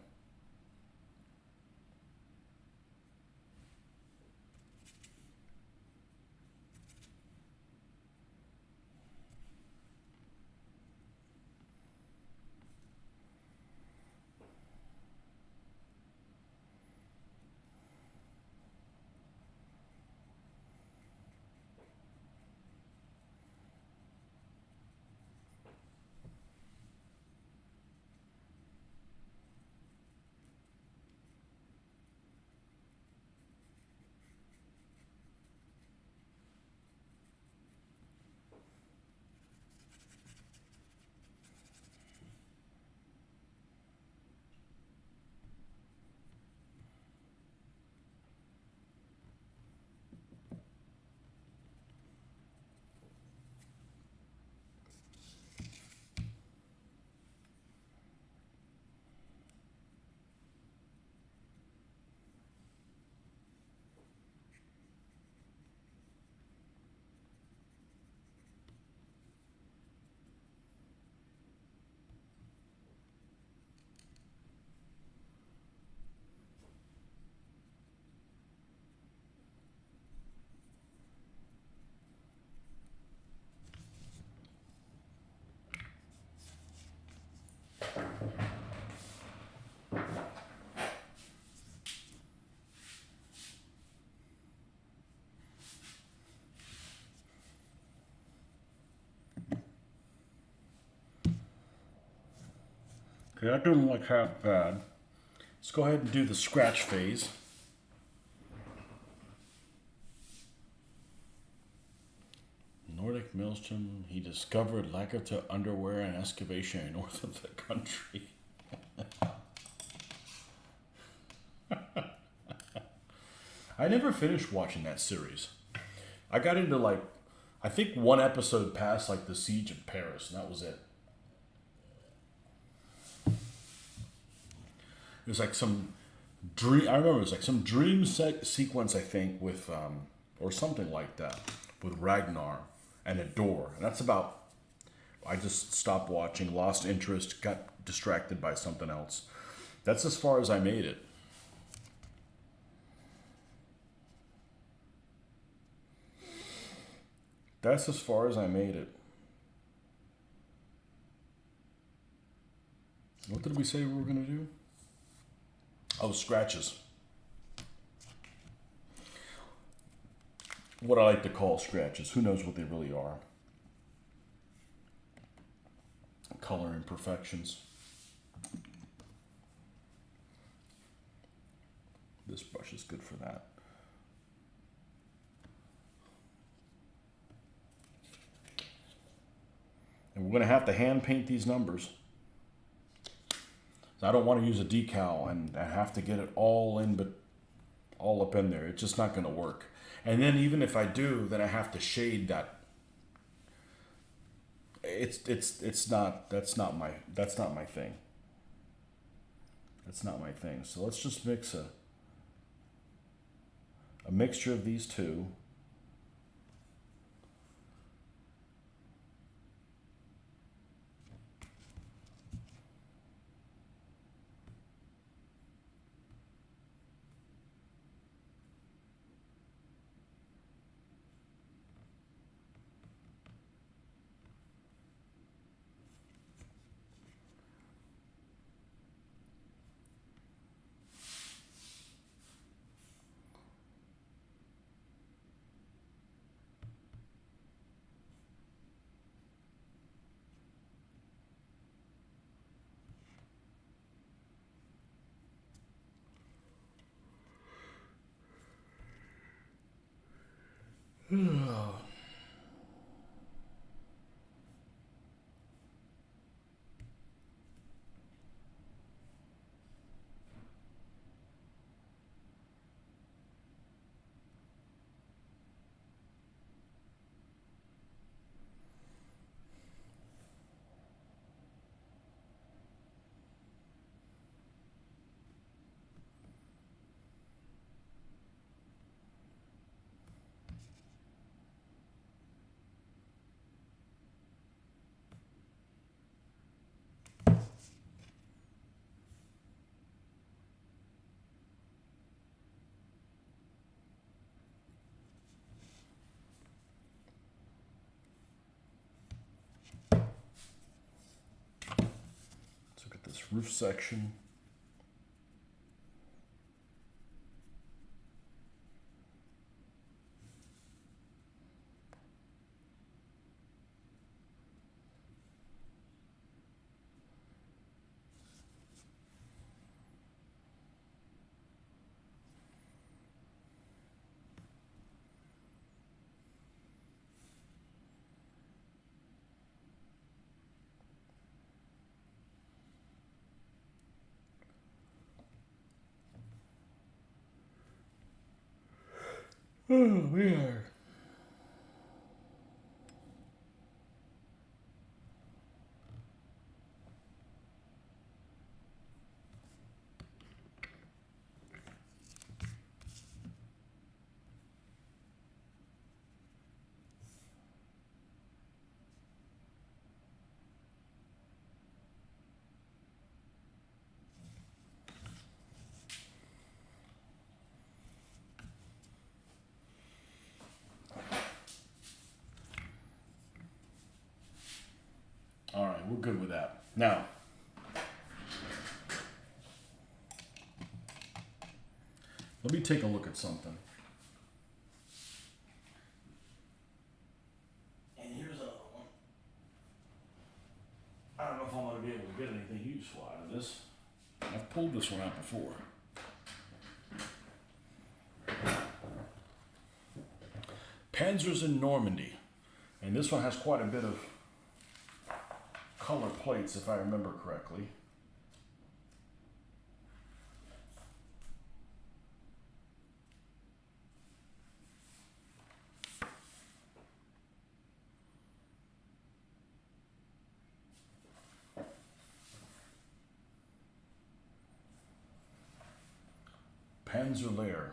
Speaker 1: Okay, that doesn't look half bad. Let's go ahead and do the scratch phase. Nordic Maelstrom, he discovered lack of underwear and excavation in north of the country. I never finished watching that series. I got into I think one episode past the Siege of Paris, and that was it. It was like some dream. I remember it was like some dream sequence, I think, with or something like that, with Ragnar and a door. And that's about. I just stopped watching, lost interest, got distracted by something else. That's as far as I made it. That's as far as I made it. What did we say we were going to do? Oh, scratches. What I like to call scratches. Who knows what they really are? Color imperfections. This brush is good for that. And we're going to have to hand paint these numbers. I don't want to use a decal and I have to get it all in, but all up in there. It's just not going to work. And then even if I do, then I have to shade that. That's not my thing. That's not my thing. So let's just mix a mixture of these two. This roof section. Oh, weird. All right, we're good with that. Now, let me take a look at something. And here's another one. I don't know if I'm going to be able to get anything useful out of this. I've pulled this one out before. Panthers in Normandy. And this one has quite a bit of color plates, if I remember correctly. Panzer layer.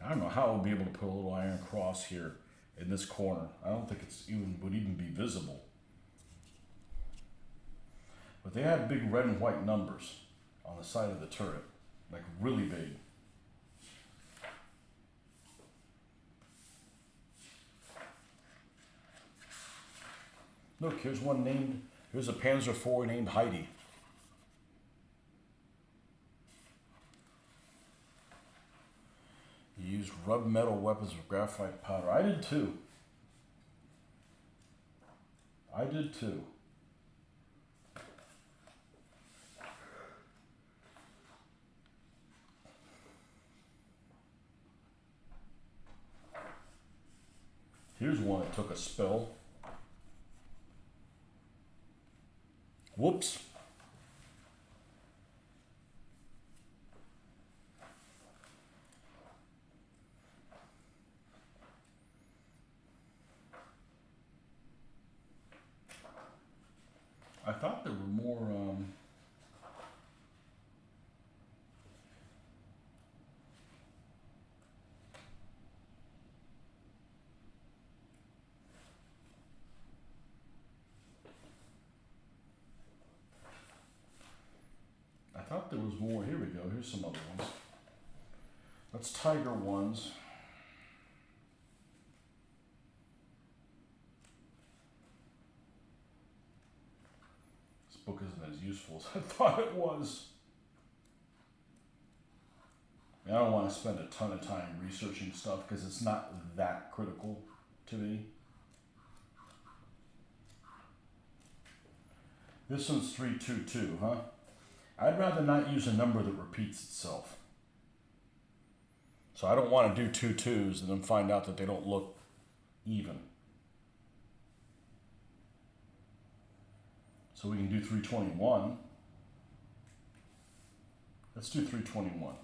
Speaker 1: I don't know how I'll be able to put a little iron cross here in this corner. I don't think it's would even be visible. But they had big red and white numbers on the side of the turret, like really big. Look, here's one named, here's a Panzer IV named Heidi. He used rubbed metal weapons with graphite powder. I did too. I did too. Here's one that took a spill. Whoops. I thought there were more, I thought there was more. Here we go. Here's some other ones. That's tiger ones. This book isn't as useful as I thought it was. I don't want to spend a ton of time researching stuff because it's not that critical to me. This one's 322, huh? I'd rather not use a number that repeats itself. So I don't want to do 2 2s and then find out that they don't look even. So we can do 321. Let's do 321.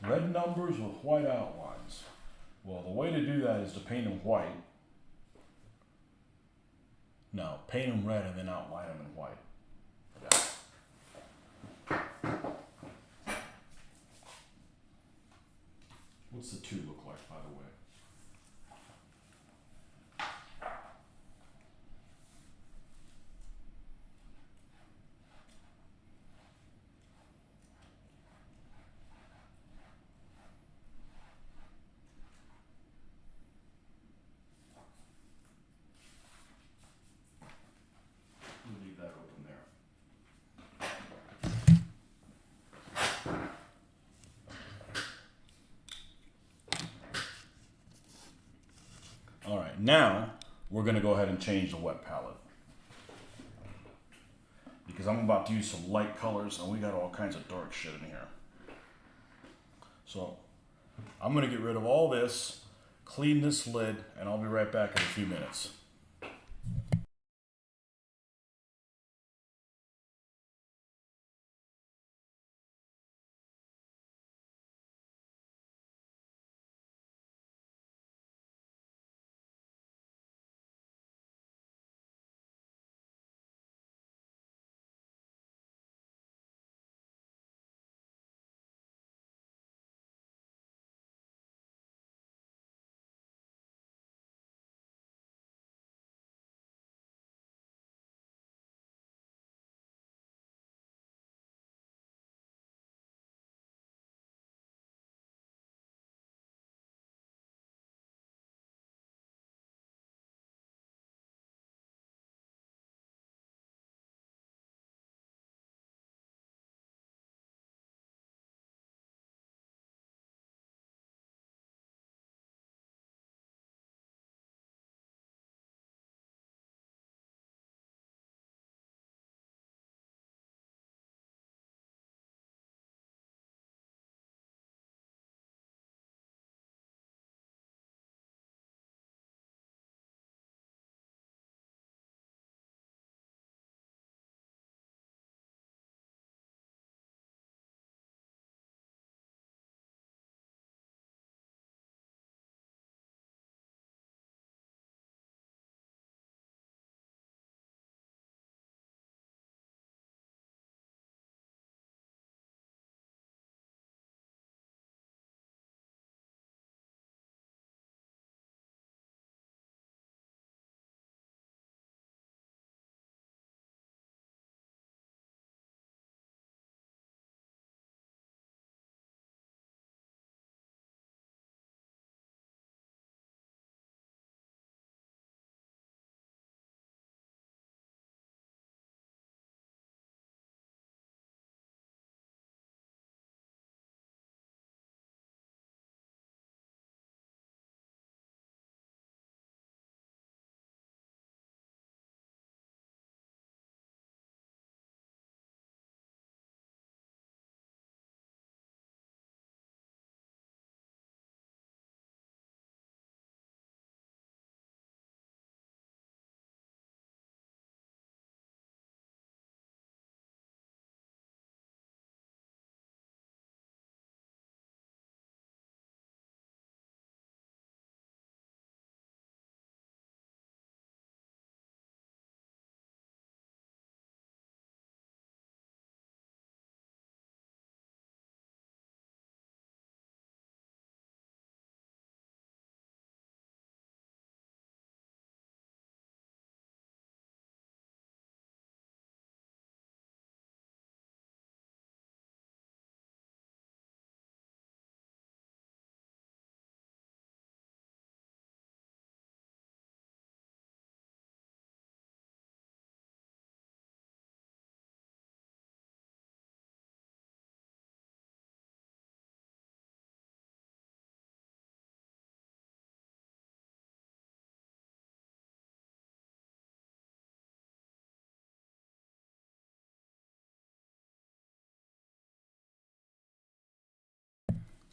Speaker 1: Red numbers with white outlines. Well, the way to do that is to paint them white. No, paint them red and then outline them in white. Yeah. What's the 2 look like, by the way? Leave that open there. All right, now we're going to go ahead and change the wet palette because I'm about to use some light colors and we got all kinds of dark shit in here. So I'm going to get rid of all this, clean this lid, and I'll be right back in a few minutes.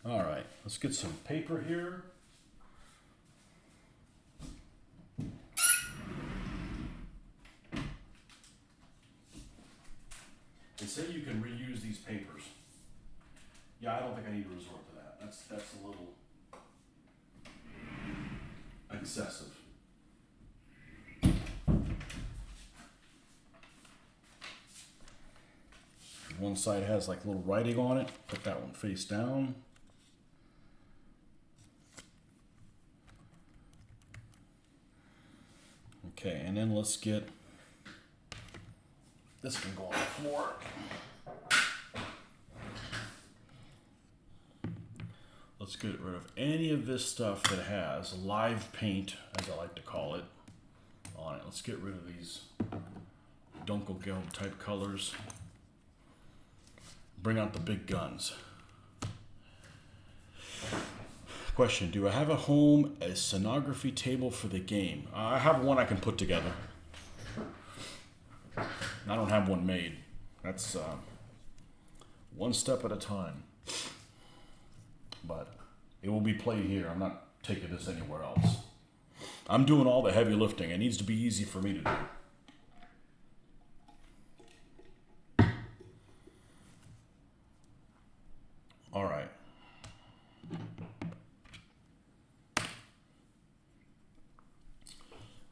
Speaker 1: All right, let's get some paper here. They say you can reuse these papers. Yeah, I don't think I need to resort to that. That's a little excessive. One side has like little writing on it. Put that one face down. Okay, and then let's get this can go on the floor. Let's get rid of any of this stuff that has live paint, as I like to call it, on it. Let's get rid of these Dunkelgelb type colors. Bring out the big guns. Question, do I have at home a scenography table for the game? I have one I can put together. I don't have one made. That's one step at a time. But it will be played here. I'm not taking this anywhere else. I'm doing all the heavy lifting. It needs to be easy for me to do. All right.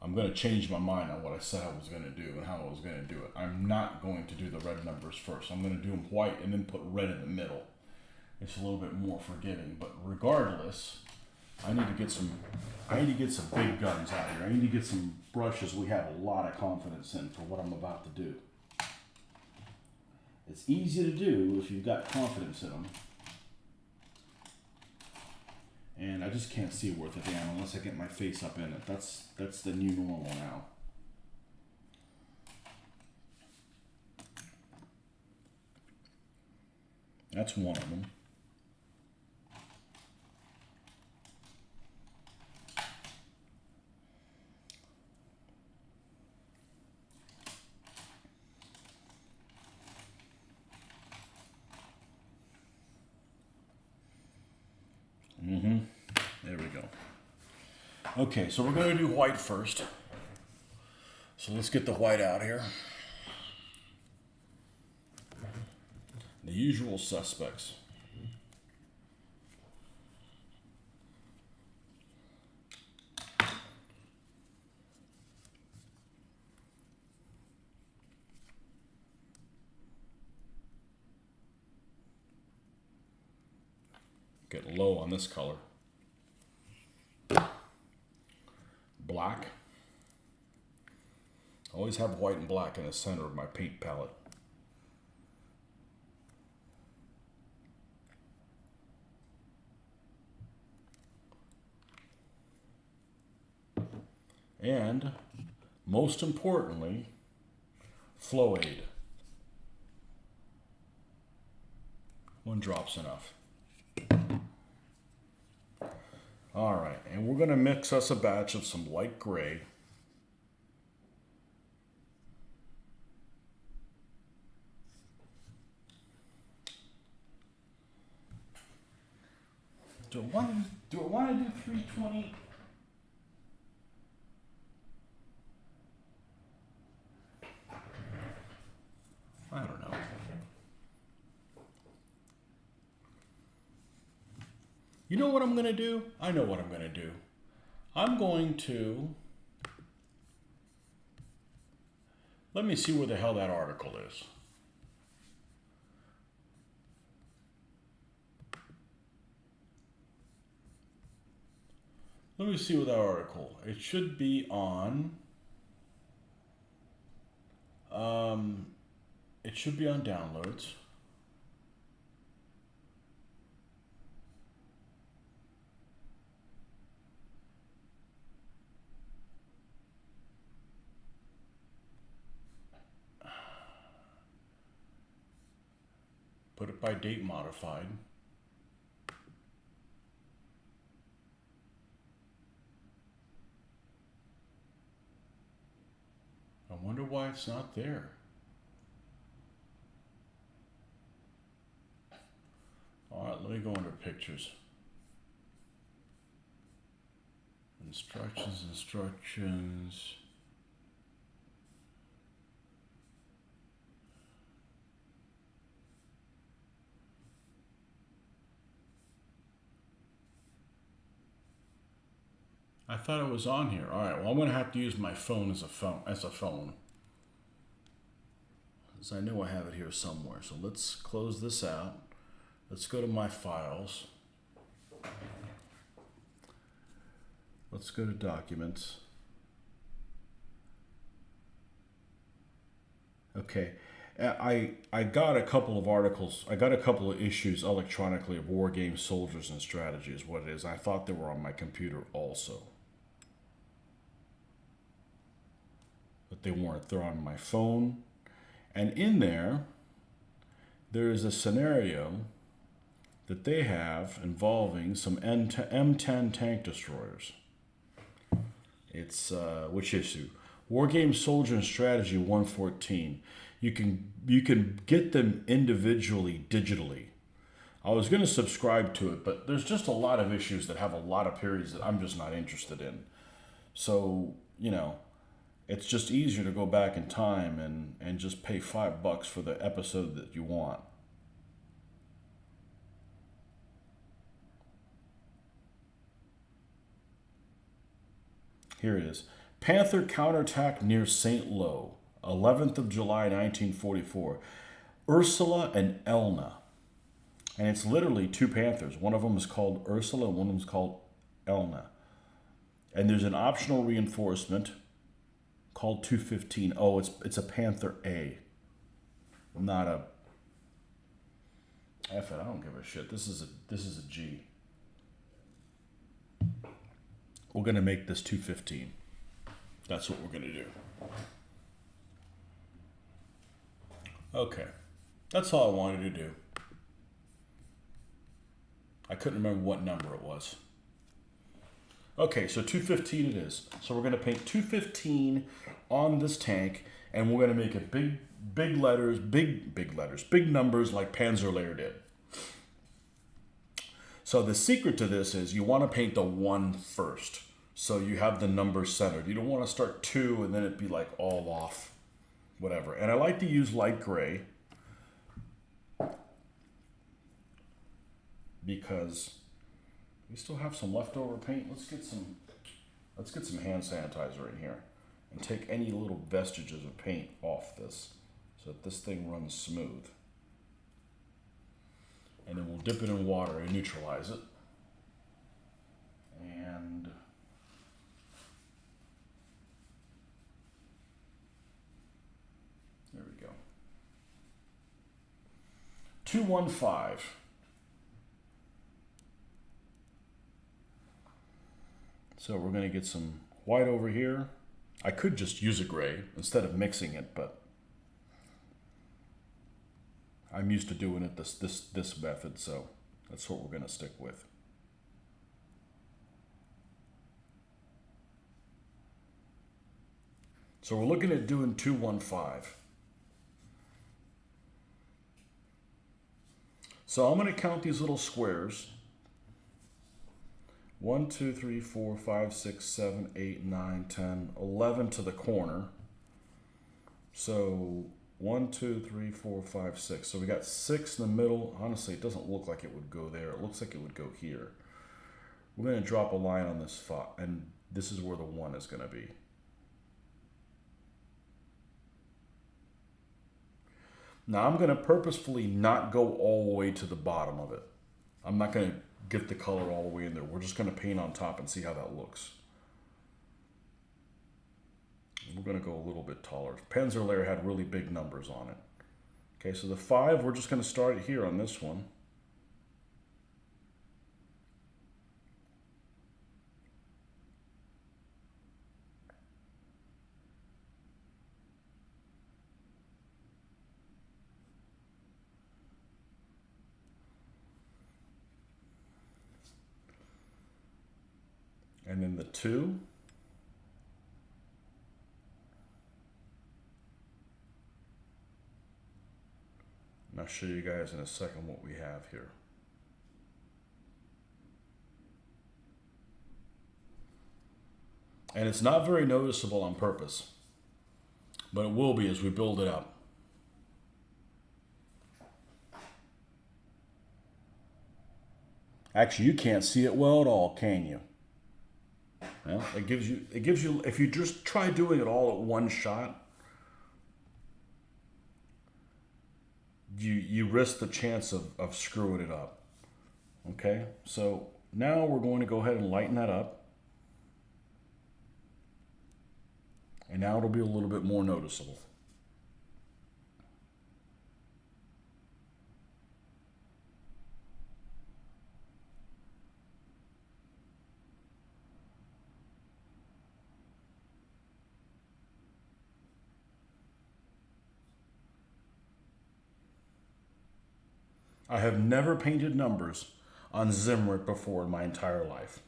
Speaker 1: I'm going to change my mind on what I said I was going to do and how I was going to do it. I'm not going to do the red numbers first. I'm going to do them white and then put red in the middle. It's a little bit more forgiving, but regardless, I need to get some big guns out here. I need to get some brushes we have a lot of confidence in for what I'm about to do. It's easy to do if you've got confidence in them. And I just can't see worth a damn unless I get my face up in it. That's the new normal now. That's one of them. There we go. Okay, so we're going to do white first. So let's get the white out here. The usual suspects. Get low on this color. Black. I always have white and black in the center of my paint palette. And most importantly, flow aid. One drop's enough. All right, and we're going to mix us a batch of some light gray. Do I want to do 320? I don't know. You know what I'm going to do? I know what I'm going to do. I'm going to... Let me see where the hell that article is. Let me see what that article. It should be on... it should be on downloads. Put it by date modified. I wonder why it's not there. All right, let me go under pictures. Instructions. I thought it was on here. All right, well, I'm going to have to use my phone as a phone. Because I know I have it here somewhere. So let's close this out. Let's go to my files. Let's go to documents. Okay. I got a couple of articles. I got a couple of issues electronically of War Games, Soldiers, and Strategy is what it is. I thought they were on my computer also. But they weren't. They're on my phone. And in there is a scenario that they have involving some M10 tank destroyers. It's, which issue? War Games, Soldier, and Strategy 114. You can get them individually, digitally. I was going to subscribe to it, but there's just a lot of issues that have a lot of periods that I'm just not interested in. So, you know, it's just easier to go back in time and just pay $5 for the episode that you want. Here it is. Panther counterattack near St. Lo, 11th of July, 1944. Ursula and Elna. And it's literally two Panthers. One of them is called Ursula, and one of them is called Elna. And there's an optional reinforcement called 215. Oh, it's a Panther A. Not a... F it, I don't give a shit. This is a G. We're going to make this 215. That's what we're going to do. Okay. That's all I wanted to do. I couldn't remember what number it was. Okay, so 215 it is. So we're going to paint 215 on this tank, and we're going to make it big letters, big numbers like Panzerlehr did. So the secret to this is you want to paint the 1 first. So you have the numbers centered. You don't want to start 2 and then it'd be like all off, whatever. And I like to use light gray because we still have some leftover paint. Let's get some hand sanitizer in here and take any little vestiges of paint off this so that this thing runs smooth. And then we'll dip it in water and neutralize it. And there we go. 215. So we're going to get some white over here. I could just use a gray instead of mixing it, but I'm used to doing it this method, so that's what we're going to stick with. So we're looking at doing 215. So I'm going to count these little squares. 1, 2, 3, 4, 5, 6, 7, 8, 9, 10, 11 to the corner. So 1, 2, 3, 4, 5, 6. So we got 6 in the middle. Honestly, it doesn't look like it would go there. It looks like it would go here. We're going to drop a line on this spot, and this is where the 1 is going to be. Now I'm going to purposefully not go all the way to the bottom of it. I'm not going to get the color all the way in there. We're just going to paint on top and see how that looks. We're going to go a little bit taller. Panzerlehr had really big numbers on it. Okay, so the 5, we're just going to start it here on this one. And then the 2. And I'll show you guys in a second what we have here. And it's not very noticeable on purpose, but it will be as we build it up. Actually, you can't see it well at all, can you? Well, it gives you, if you just try doing it all at one shot, you risk the chance of screwing it up. Okay, so now we're going to go ahead and lighten that up. And now it'll be a little bit more noticeable. I have never painted numbers on Zimrit before in my entire life.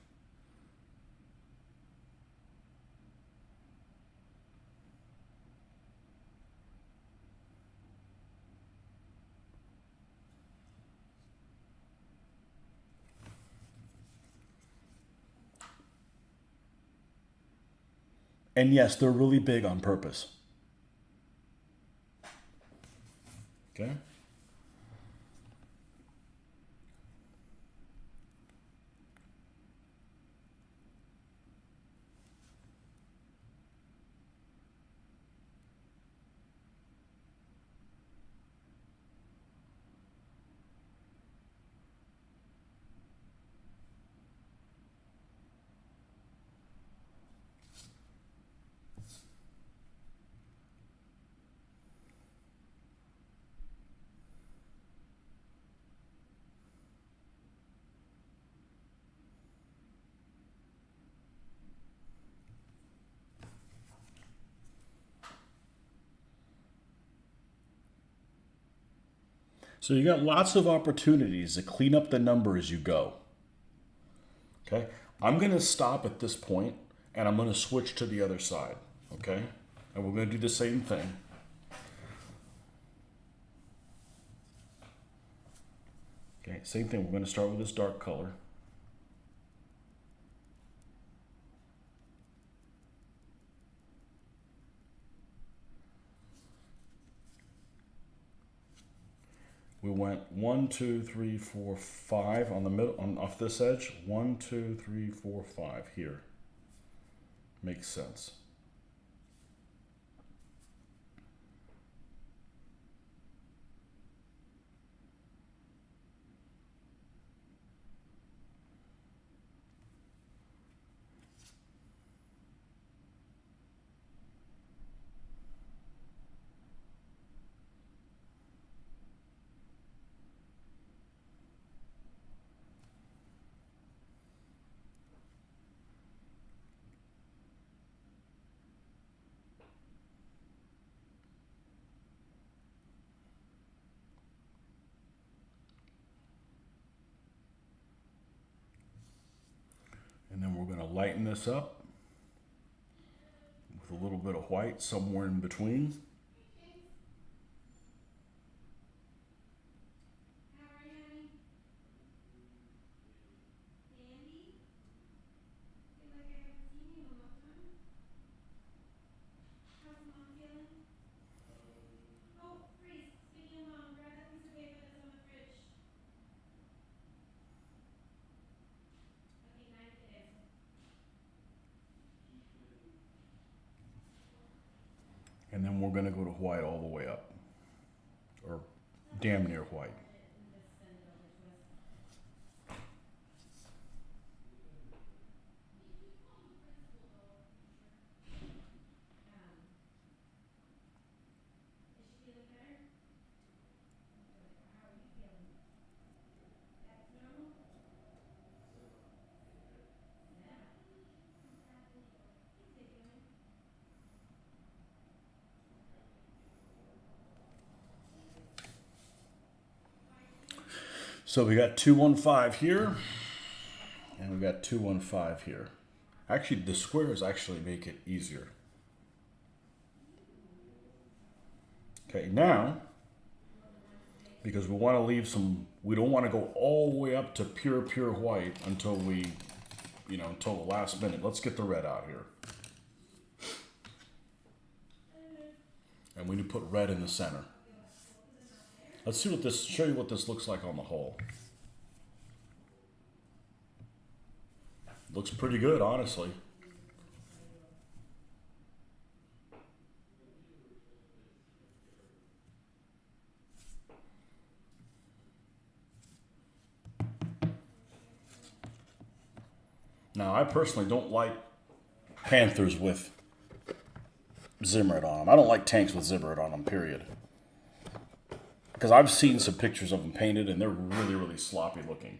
Speaker 1: And yes, they're really big on purpose. Okay? So you got lots of opportunities to clean up the number as you go. Okay? I'm going to stop at this point and I'm going to switch to the other side. Okay? And we're going to do the same thing. Okay, same thing. We're going to start with this dark color. We went 1, 2, 3, 4, 5 on the middle, off this edge. 1, 2, 3, 4, 5 here. Makes sense. And then we're going to lighten this up with a little bit of white somewhere in between. And then we're going to go to white all the way up, or damn near white. So we got 215 here, and we got 215 here. Actually, the squares actually make it easier. Okay, now, because we want to leave some, we don't want to go all the way up to pure white until we, until the last minute. Let's get the red out here. And we need to put red in the center. Let's see what this, show you what this looks like on the whole. Looks pretty good, honestly. Now, I personally don't like Panthers with Zimmerit on them. I don't like tanks with Zimmerit on them, period. Because I've seen some pictures of them painted, and they're really, really sloppy looking.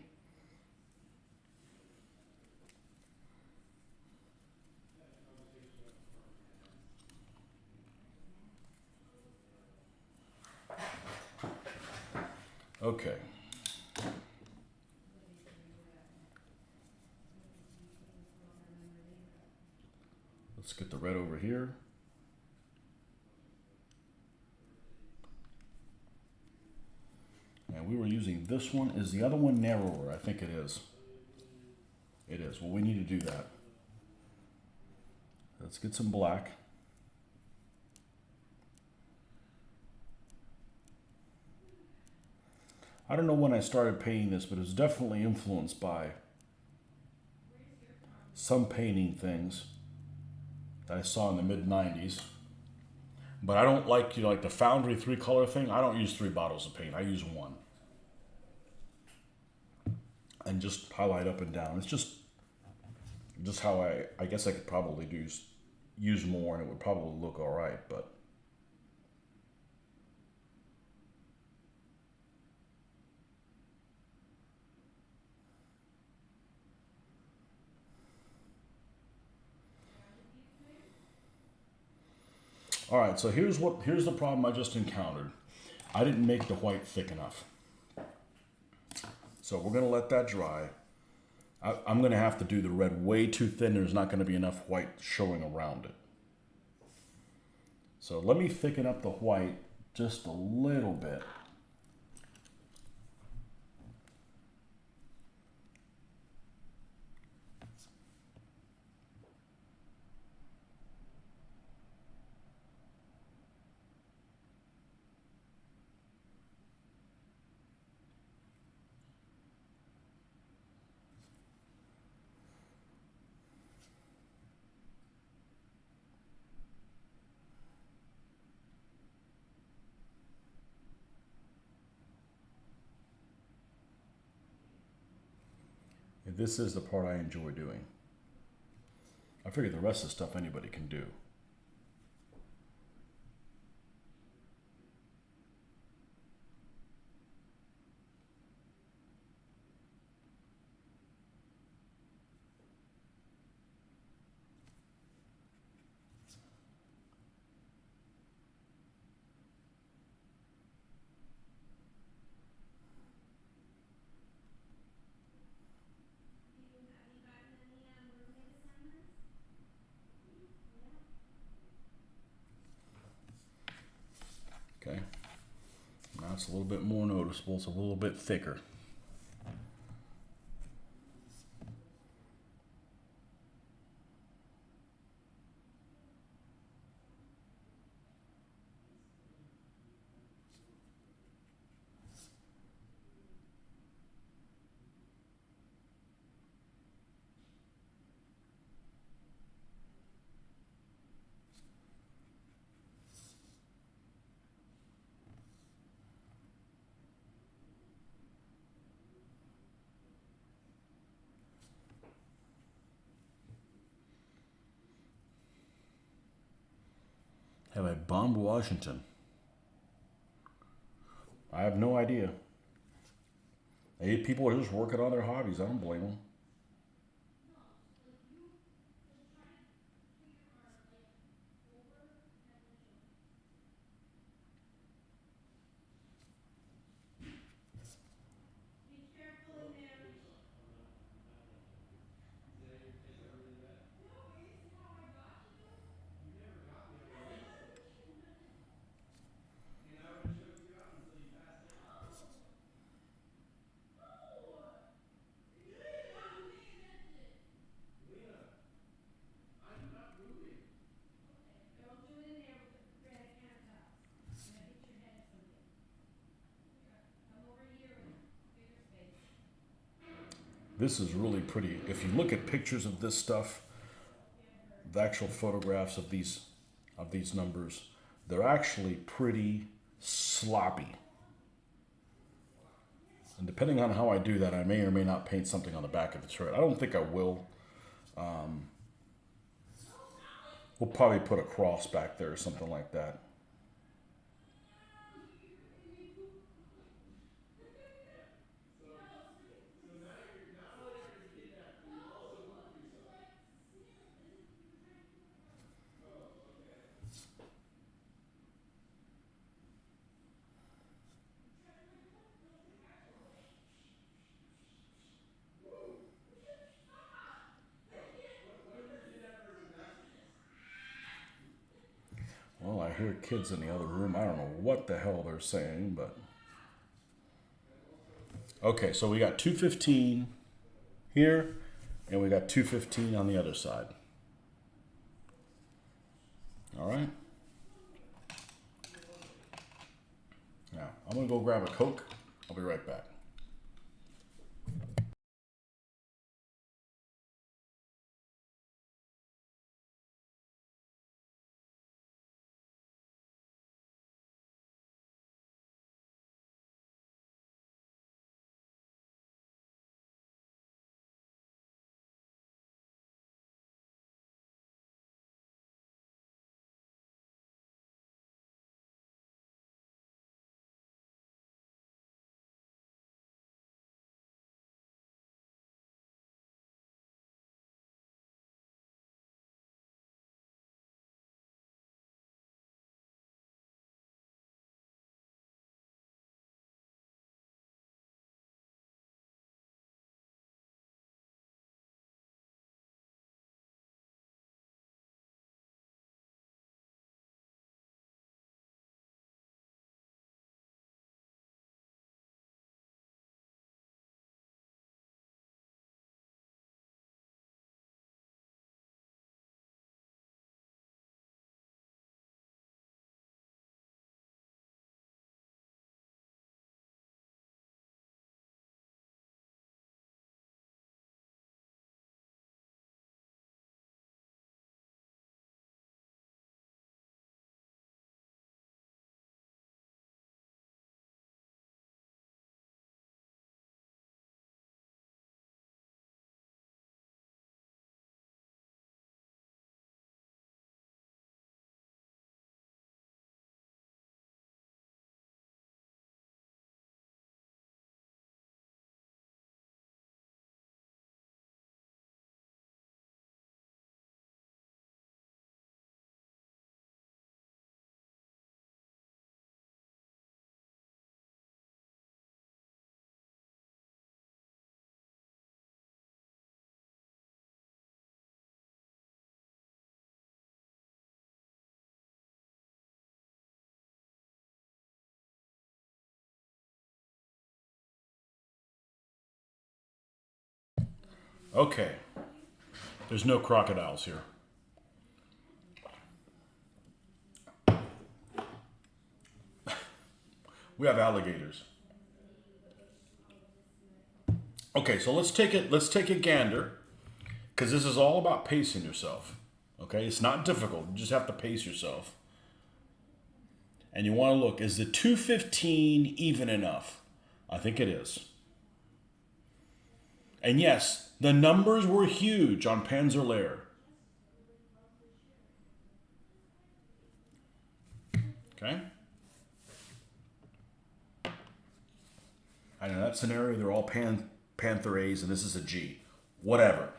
Speaker 1: Okay. Let's get the red over here. And we were using this one. Is the other one narrower? I think it is. It is. Well, we need to do that. Let's get some black. I don't know when I started painting this, but it was definitely influenced by some painting things that I saw in the mid-90s. But I don't like, like the Foundry 3-color thing. I don't use 3 bottles of paint. I use 1. And just highlight up and down. It's just how I guess I could probably use more, and it would probably look all right, but all right. So here's the problem I just encountered. I didn't make the white thick enough. So we're gonna let that dry. I'm gonna have to do the red way too thin. There's not gonna be enough white showing around it. So let me thicken up the white just a little bit. And this is the part I enjoy doing. I figure the rest of the stuff anybody can do. Okay. Now it's a little bit more noticeable. It's a little bit thicker. Have I bombed Washington? I have no idea. Hey, people are just working on their hobbies. I don't blame them. This is really pretty. If you look at pictures of this stuff, the actual photographs of these numbers, they're actually pretty sloppy. And depending on how I do that, I may or may not paint something on the back of the turret. I don't think I will. We'll probably put a cross back there or something like that. Well, I hear kids in the other room. I don't know what the hell they're saying, but... Okay, so we got 215 here, and we got 215 on the other side. All right. Now, I'm going to go grab a Coke. I'll be right back. Okay. There's no crocodiles here. We have alligators. Okay, so let's take a gander, because this is all about pacing yourself. Okay, it's not difficult. You just have to pace yourself. And you want to look, is the 215 even enough? I think it is. And yes, the numbers were huge on Panzer Lehr. Okay? I know that scenario, they're all Panther A's and this is a G. Whatever.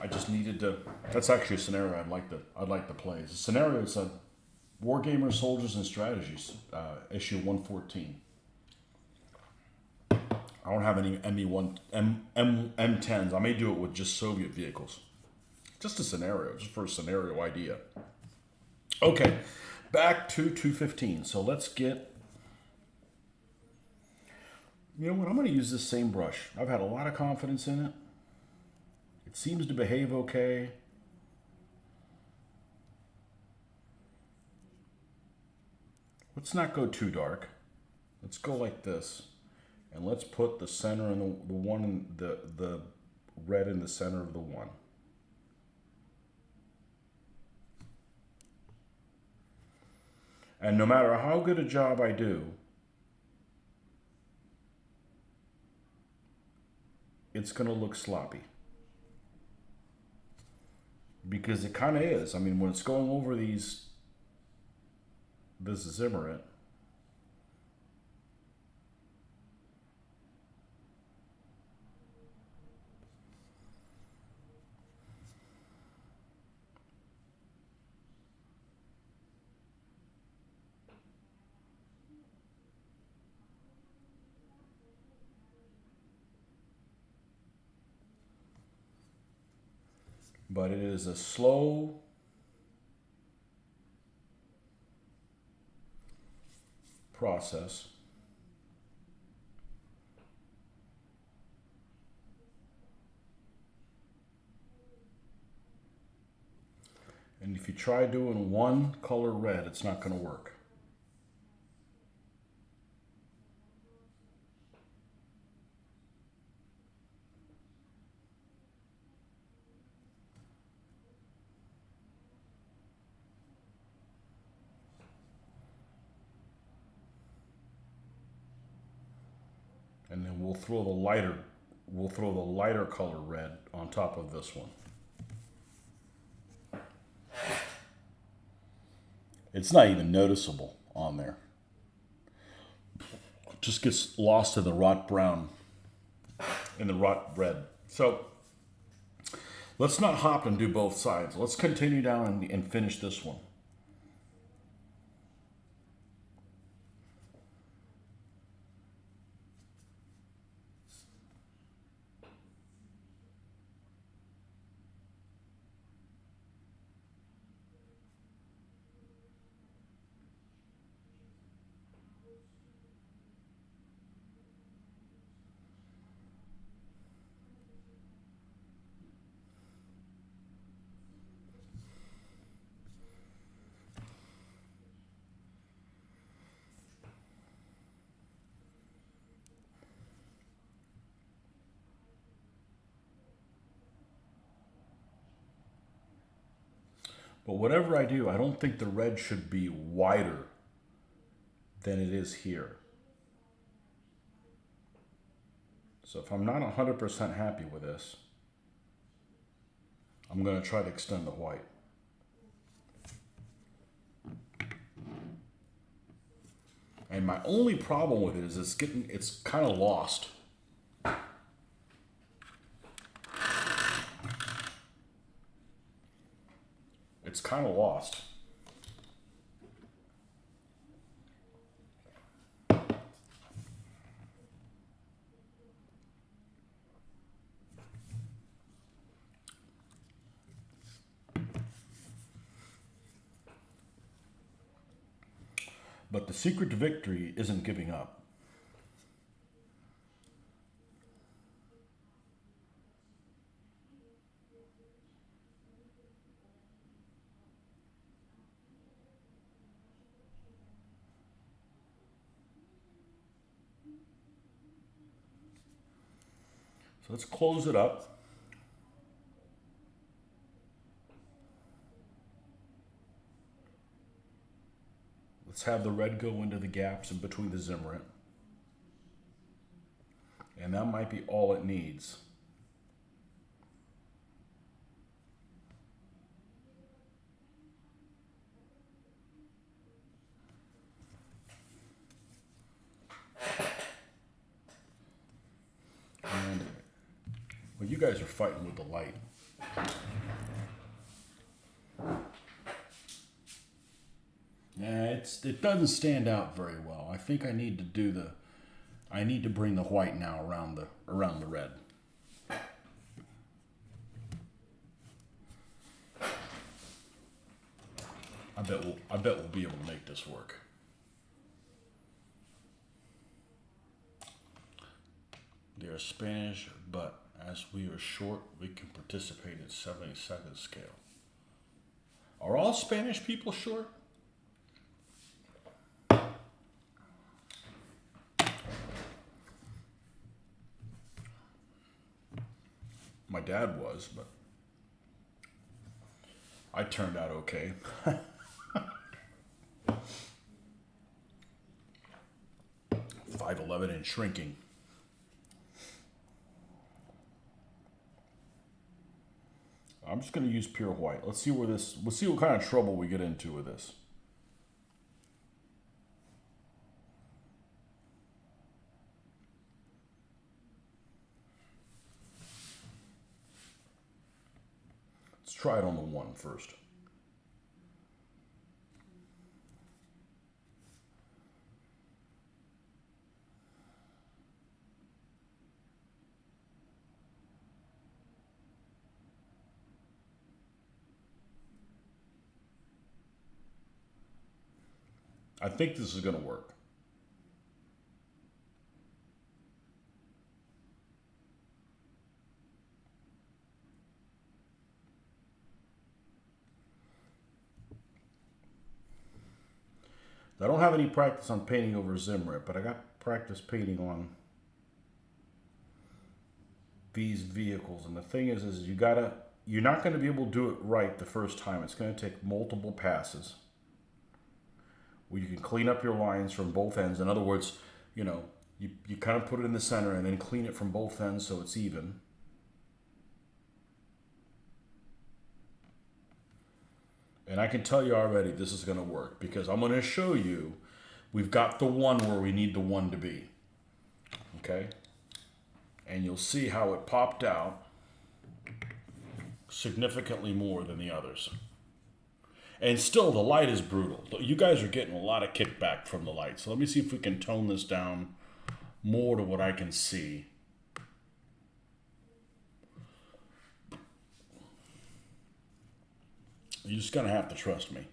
Speaker 1: I just needed to... That's actually a scenario I'd like to play. It's a scenario, it's a Wargamers, Soldiers, and Strategies, issue 114. I don't have any M10s. I may do it with just Soviet vehicles. Just a scenario, just for a scenario idea. Okay, back to 215. So let's get... You know what? I'm going to use this same brush. I've had a lot of confidence in it. It seems to behave okay. Let's not go too dark. Let's go like this. And let's put the center and the one in the red in the center of the one. And no matter how good a job I do, it's going to look sloppy. Because it kind of is. I mean, when it's going over this Zimmerant, but it is a slow process. And if you try doing one color red, it's not going to work. And then we'll throw the lighter color red on top of this one. It's not even noticeable on there. It just gets lost in the wrought brown and the wrought red. So let's not hop and do both sides. Let's continue down and finish this one. But whatever I do, I don't think the red should be wider than it is here. So if I'm not 100% happy with this, I'm going to try to extend the white. And my only problem with it is it's kind of lost. It's kind of lost. But the secret to victory isn't giving up. So let's close it up. Let's have the red go into the gaps in between the Zimmerant. And that might be all it needs. And, well, you guys are fighting with the light. It doesn't stand out very well. I think I need to bring the white now around the red. I bet we'll be able to make this work. They are Spanish, but as we are short, we can participate in 72nd scale. Are all Spanish people short? My dad was, but I turned out okay. 5'11" and shrinking. I'm just going to use pure white. Let's see what kind of trouble we get into with this. Let's try it on the 1 first. I think this is going to work. I don't have any practice on painting over Zimrit, but I got practice painting on these vehicles. And the thing is you're not going to be able to do it right the first time. It's going to take multiple passes where you can clean up your lines from both ends. In other words, you kind of put it in the center and then clean it from both ends so it's even. And I can tell you already this is going to work because I'm going to show you we've got the 1 where we need the 1 to be. Okay? And you'll see how it popped out significantly more than the others. And still, the light is brutal. You guys are getting a lot of kickback from the light. So let me see if we can tone this down more to what I can see. You're just going to have to trust me.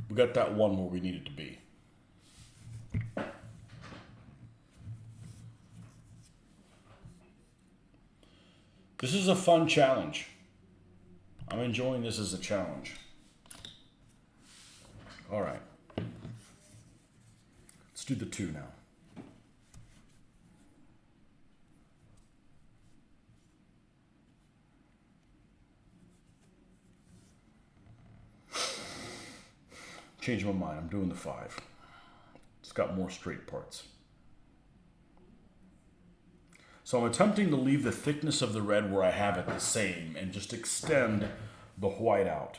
Speaker 1: We got that 1 where we need it to be. This is a fun challenge. I'm enjoying this as a challenge. All right. Let's do the 2 now. Change my mind. I'm doing the 5. It's got more straight parts. So I'm attempting to leave the thickness of the red where I have it the same and just extend the white out.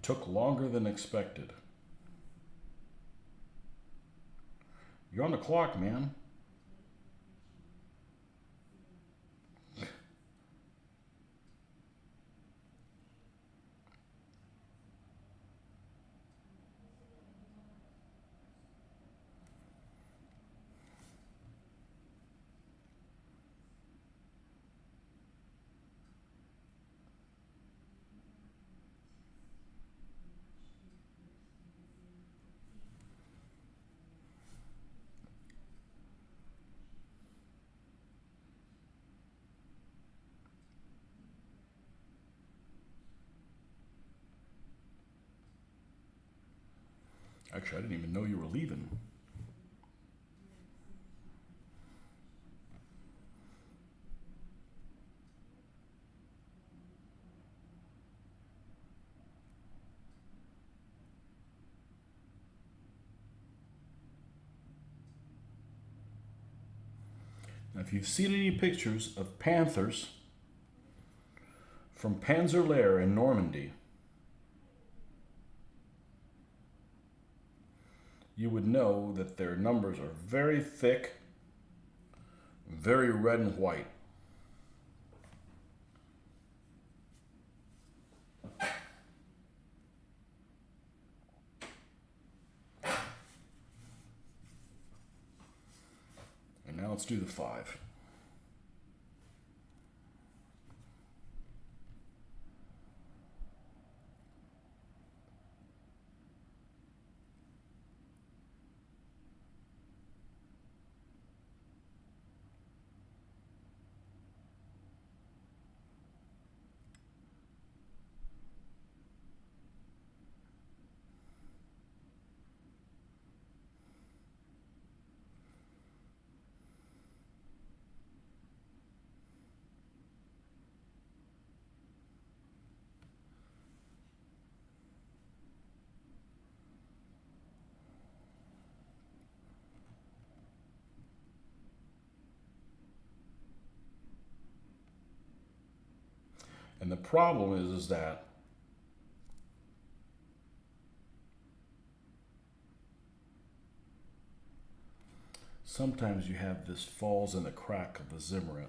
Speaker 1: Took longer than expected. You're on the clock, man. Actually, I didn't even know you were leaving. Now, if you've seen any pictures of panthers from Panzer in Normandy, you would know that their numbers are very thick, very red and white. And now let's do the 5. And the problem is that sometimes you have this falls in the crack of the Zimmerant.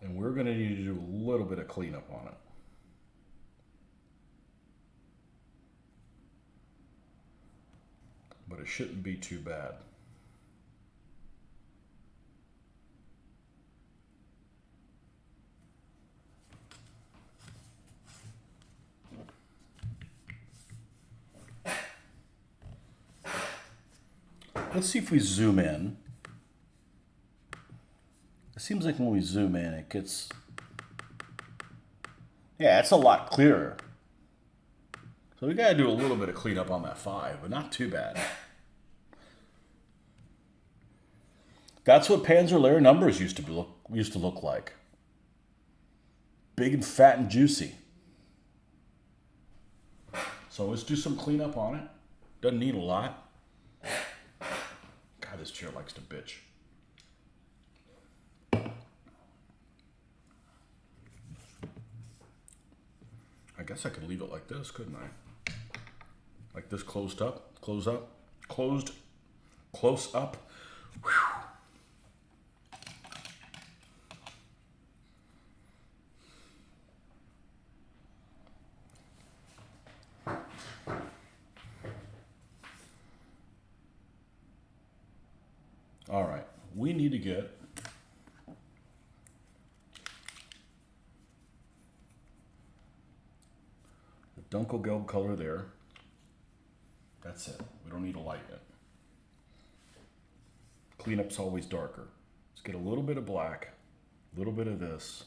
Speaker 1: And we're going to need to do a little bit of cleanup on it. But it shouldn't be too bad. Let's see if we zoom in. It seems like when we zoom in, it gets... Yeah, it's a lot clearer. So we got to do a little bit of cleanup on that 5, but not too bad. That's what Panzer numbers used to look like. Big and fat and juicy. So let's do some cleanup on it. Doesn't need a lot. God, this chair likes to bitch. I guess I could leave it like this, couldn't I? Like this, closed up, close up, closed, close up. Whew. All right, we need to get the Dunkelgelb color there. That's it. We don't need to lighten it. Cleanup's always darker. Let's get a little bit of black, a little bit of this.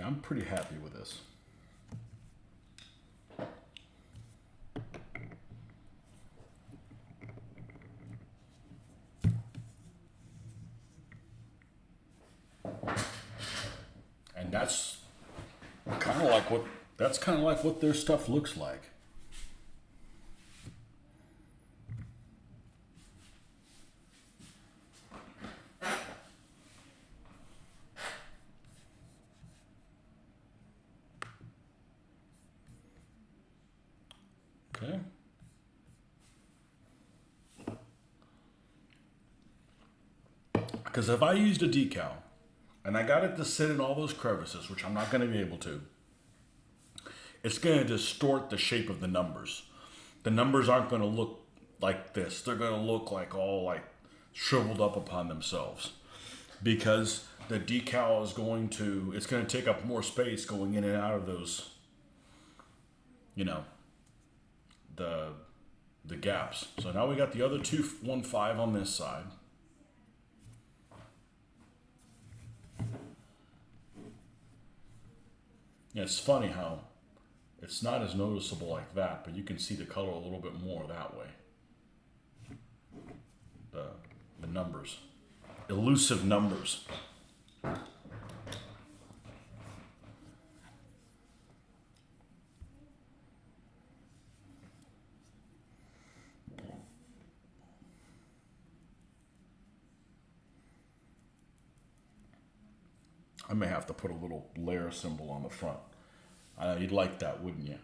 Speaker 1: Yeah, I'm pretty happy with this. And that's kind of like what their stuff looks like. Okay. Because if I used a decal and I got it to sit in all those crevices, which I'm not going to be able to, it's going to distort the shape of the numbers. The numbers aren't going to look like this. They're going to look like all like shriveled up upon themselves, because the decal is it's going to take up more space going in and out of those, you know, the gaps. So now we got the other 215 on this side. Yeah, it's funny how it's not as noticeable like that, but you can see the color a little bit more that way. The numbers. Elusive numbers. I may have to put a little layer symbol on the front. You'd like that, wouldn't you?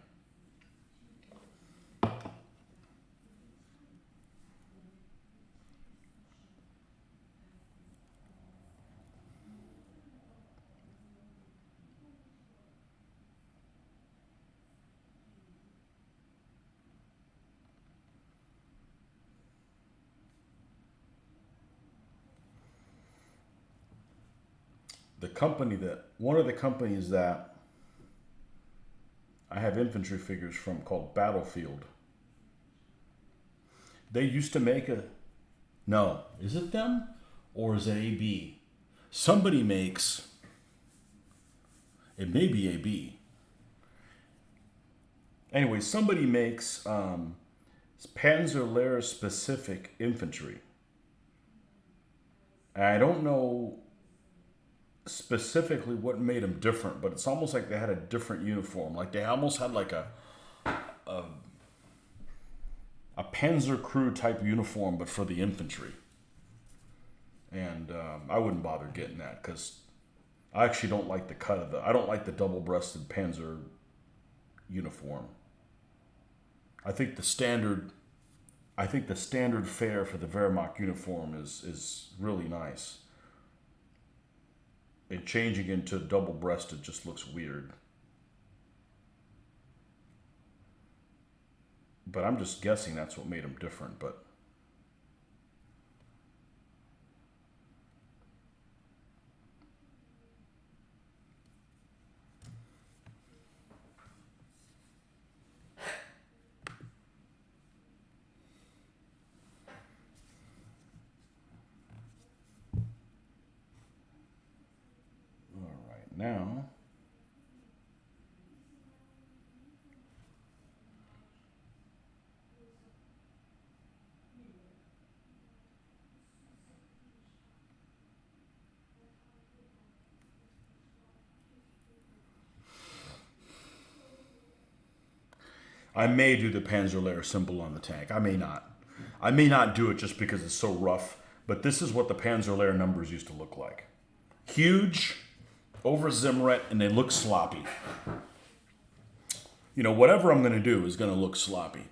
Speaker 1: One of the companies that I have infantry figures from, called Battlefield. They used to make no, is it them? Or is it AB? Somebody makes, it may be AB. Anyway, somebody makes Panzer specific infantry. And I don't know specifically what made them different, but it's almost like they had a different uniform. Like they almost had like a Panzer crew type uniform, but for the infantry. And I wouldn't bother getting that because I actually don't like the cut of I don't like the double-breasted Panzer uniform. I think the standard fare for the Wehrmacht uniform is really nice. And changing into double-breasted just looks weird. But I'm just guessing that's what made them different, but all right, now I may do the Panzer symbol on the tank. I may not. I may not do it just because it's so rough, but this is what the Panzer numbers used to look like. Huge, over Zimmerit, and they look sloppy. You know, whatever I'm going to do is going to look sloppy.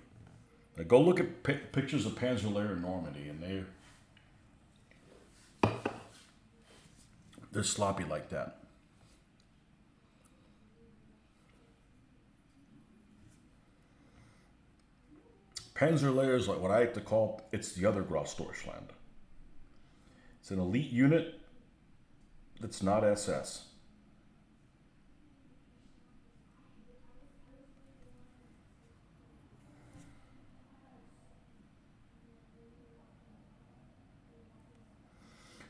Speaker 1: Like, go look at pictures of Panzer in Normandy, and they're sloppy like that. Panzer is like what I like to call, it's the other Grossdeutschland. It's an elite unit that's not SS.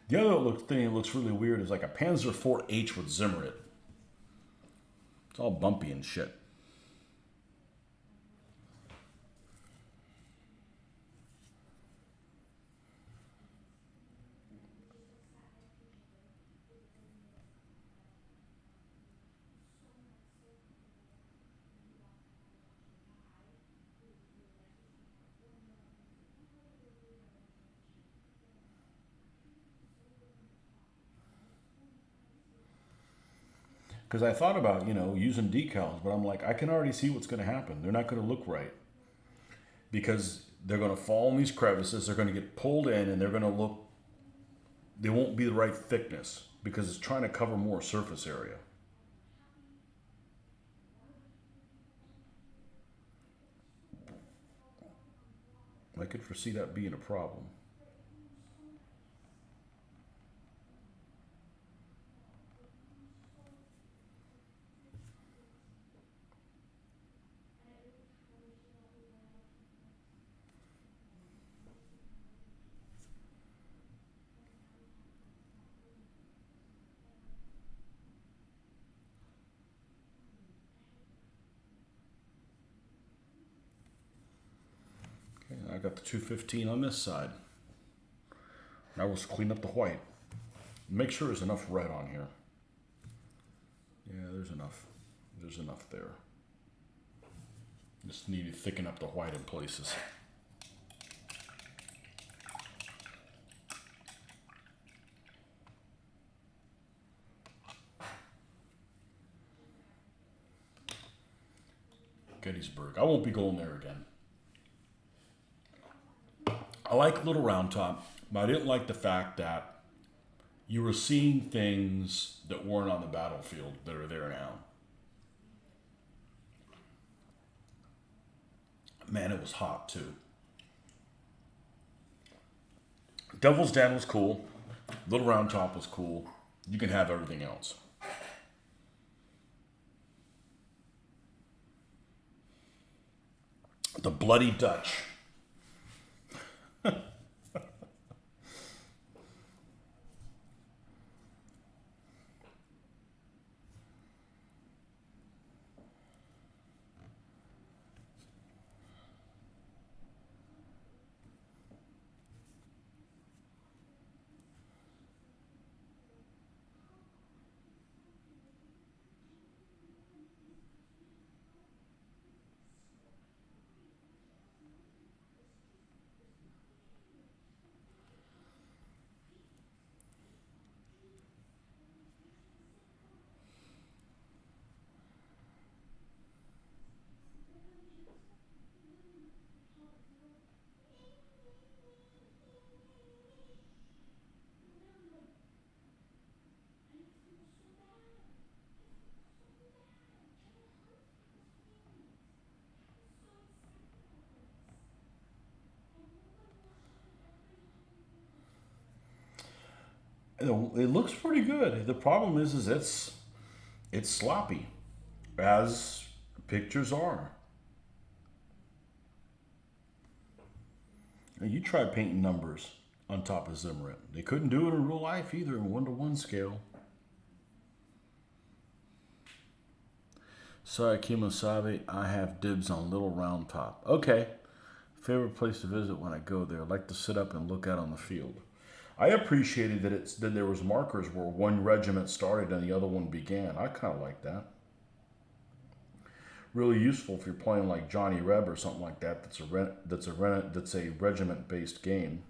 Speaker 1: The other thing that looks really weird is like a Panzer IV H with Zimmerit. all bumpy and shit. Because I thought about, using decals, but I'm like, I can already see what's going to happen. They're not going to look right because they're going to fall in these crevices. They're going to get pulled in, and they won't be the right thickness because it's trying to cover more surface area. I could foresee that being a problem. Okay, I got the 215 on this side. Now let's clean up the white. Make sure there's enough red on here. Yeah, there's enough. There's enough there. Just need to thicken up the white in places. Gettysburg. I won't be going there again. I like Little Round Top, but I didn't like the fact that you were seeing things that weren't on the battlefield that are there now. Man, it was hot too. Devil's Den was cool. Little Round Top was cool. You can have everything else. The Bloody Dutch. It looks pretty good. The problem is it's sloppy, as pictures are. Now, you try painting numbers on top of Zimmerit. They couldn't do it in real life either in 1:1 scale. Sorry, Kimosabe, I have dibs on Little Round Top. Okay. Favorite place to visit when I go there. I like to sit up and look out on the field. I appreciated that there was markers where one regiment started and the other one began. I kind of like that. Really useful if you're playing like Johnny Reb or something like that. That's a regiment-based game.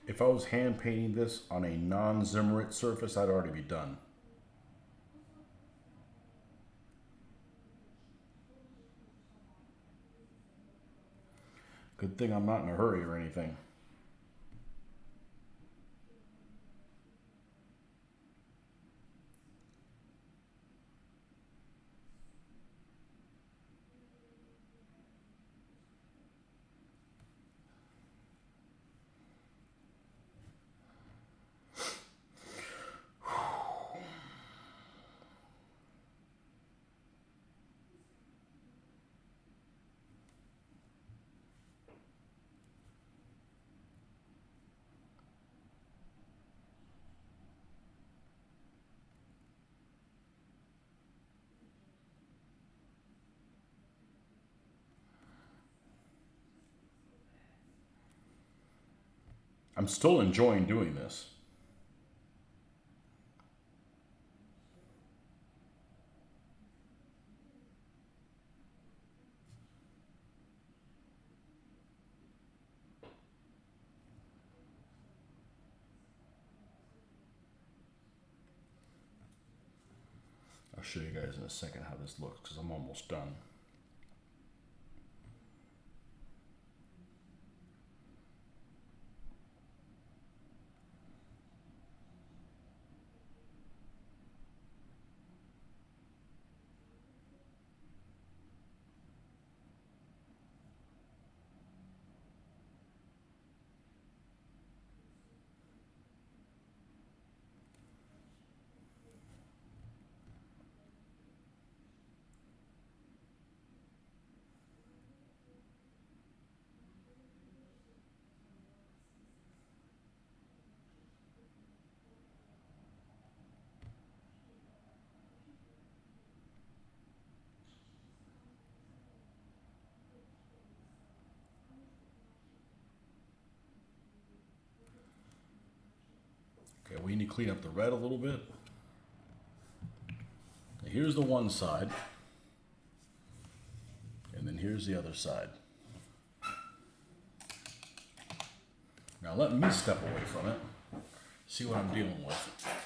Speaker 1: If I was hand painting this on a non-Zimmerit surface, I'd already be done. Good thing I'm not in a hurry or anything. I'm still enjoying doing this. I'll show you guys in a second how this looks because I'm almost done. Okay, we need to clean up the red a little bit. Here's the one side, and then here's the other side. Now let me step away from it, see what I'm dealing with.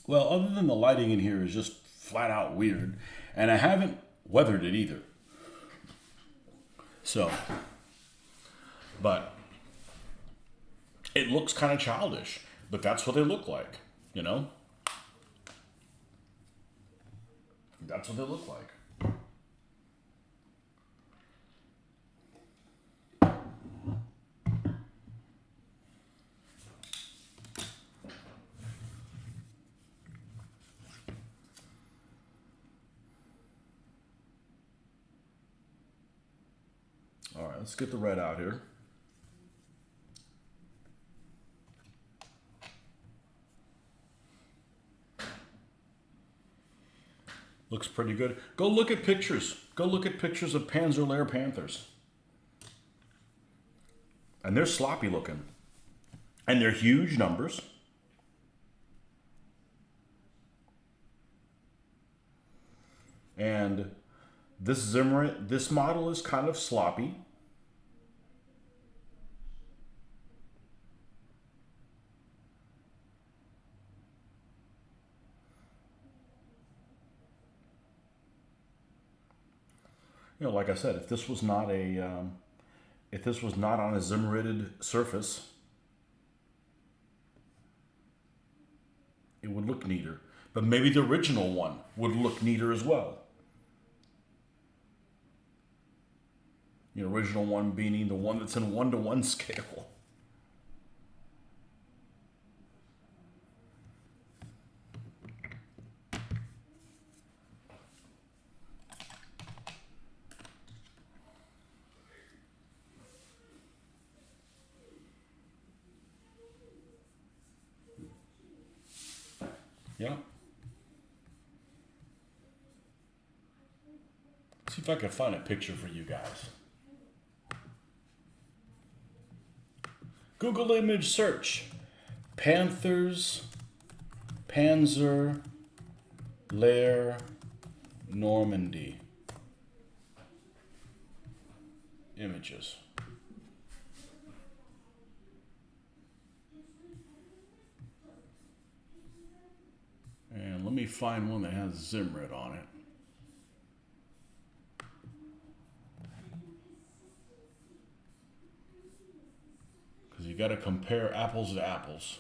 Speaker 1: Well, other than the lighting in here is just flat out weird, and I haven't weathered it either. So, but it looks kind of childish, but that's what they look like, you know? That's what they look like. All right, let's get the red out here. Looks pretty good. Go look at pictures. Go look at pictures of Panzer Lair Panthers. And they're sloppy looking. And they're huge numbers. And this Zimmerit, this model is kind of sloppy. You know, like I said, if this was not a, if this was not on a Zimmerited surface, it would look neater. But maybe the original one would look neater as well. The original one meaning the one that's in 1:1 scale. Yeah. See if I can find a picture for you guys. Google image search. Panthers, Panzer, Lair, Normandy. images. And let me find one that has Zimrit on it. Because you got to compare apples to apples.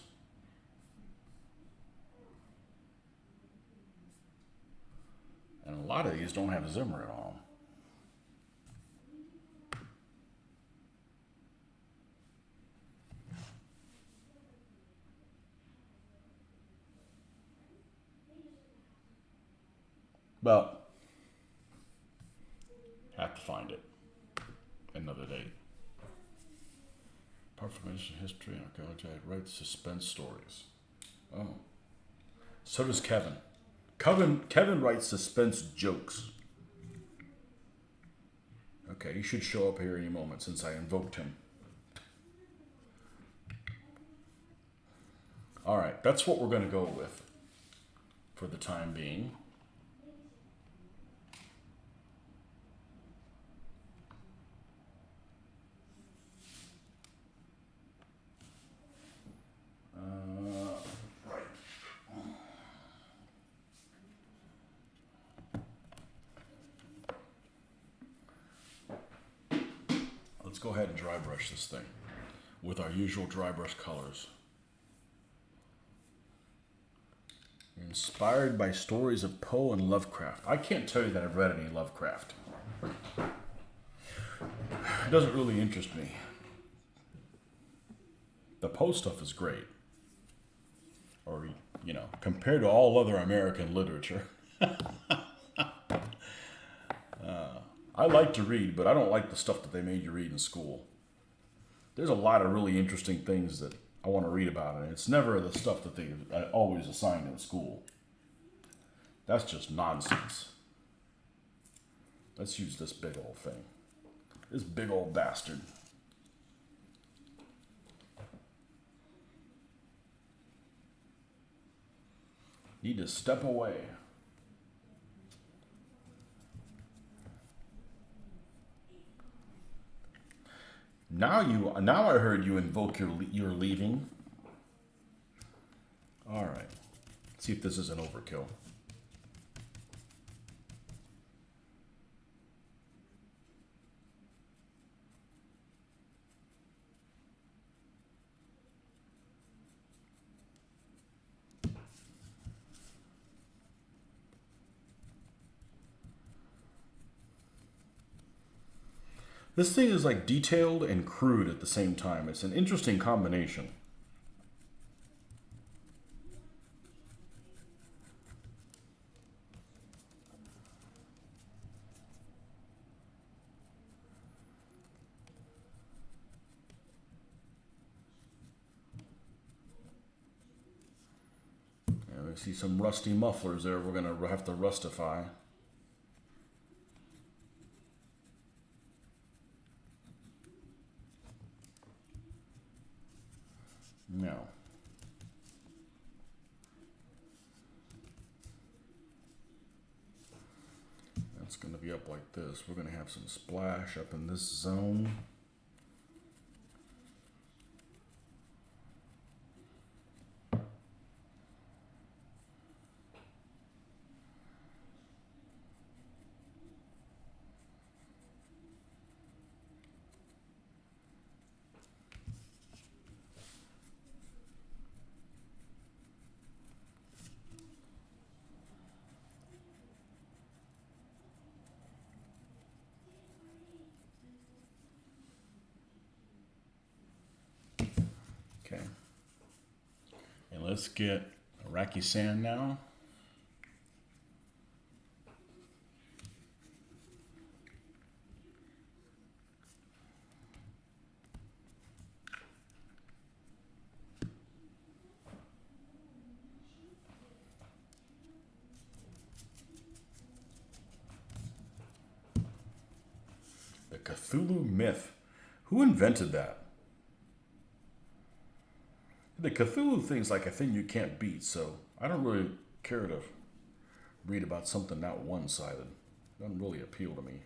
Speaker 1: And a lot of these don't have Zimrit on them. But have to find it another day. Apart from ancient history, archaeology, I write suspense stories. Oh. So does Kevin. Kevin writes suspense jokes. Okay, he should show up here any moment since I invoked him. All right, that's what we're going to go with for the time being. Right. Let's go ahead and dry brush this thing with our usual dry brush colors. Inspired by stories of Poe and Lovecraft. I can't tell you that I've read any Lovecraft. It doesn't really interest me. The Poe stuff is great. Or, you know, compared to all other American literature. I like to read, but I don't like the stuff that they made you read in school. There's a lot of really interesting things that I want to read about it. It's never the stuff that they always assign in school. That's just nonsense. Let's use this big old thing. This big old bastard. Need to step away. Now I heard you invoke your leaving. All right. See if this is an overkill. This thing is like detailed and crude at the same time. It's an interesting combination. And we see some rusty mufflers there we're going to have to rustify. No. That's going to be up like this. We're going to have some splash up in this zone. Okay. And let's get Iraqi sand now. The Cthulhu myth. Who invented that? The Cthulhu thing's like a thing you can't beat, so I don't really care to read about something not one-sided. Doesn't really appeal to me.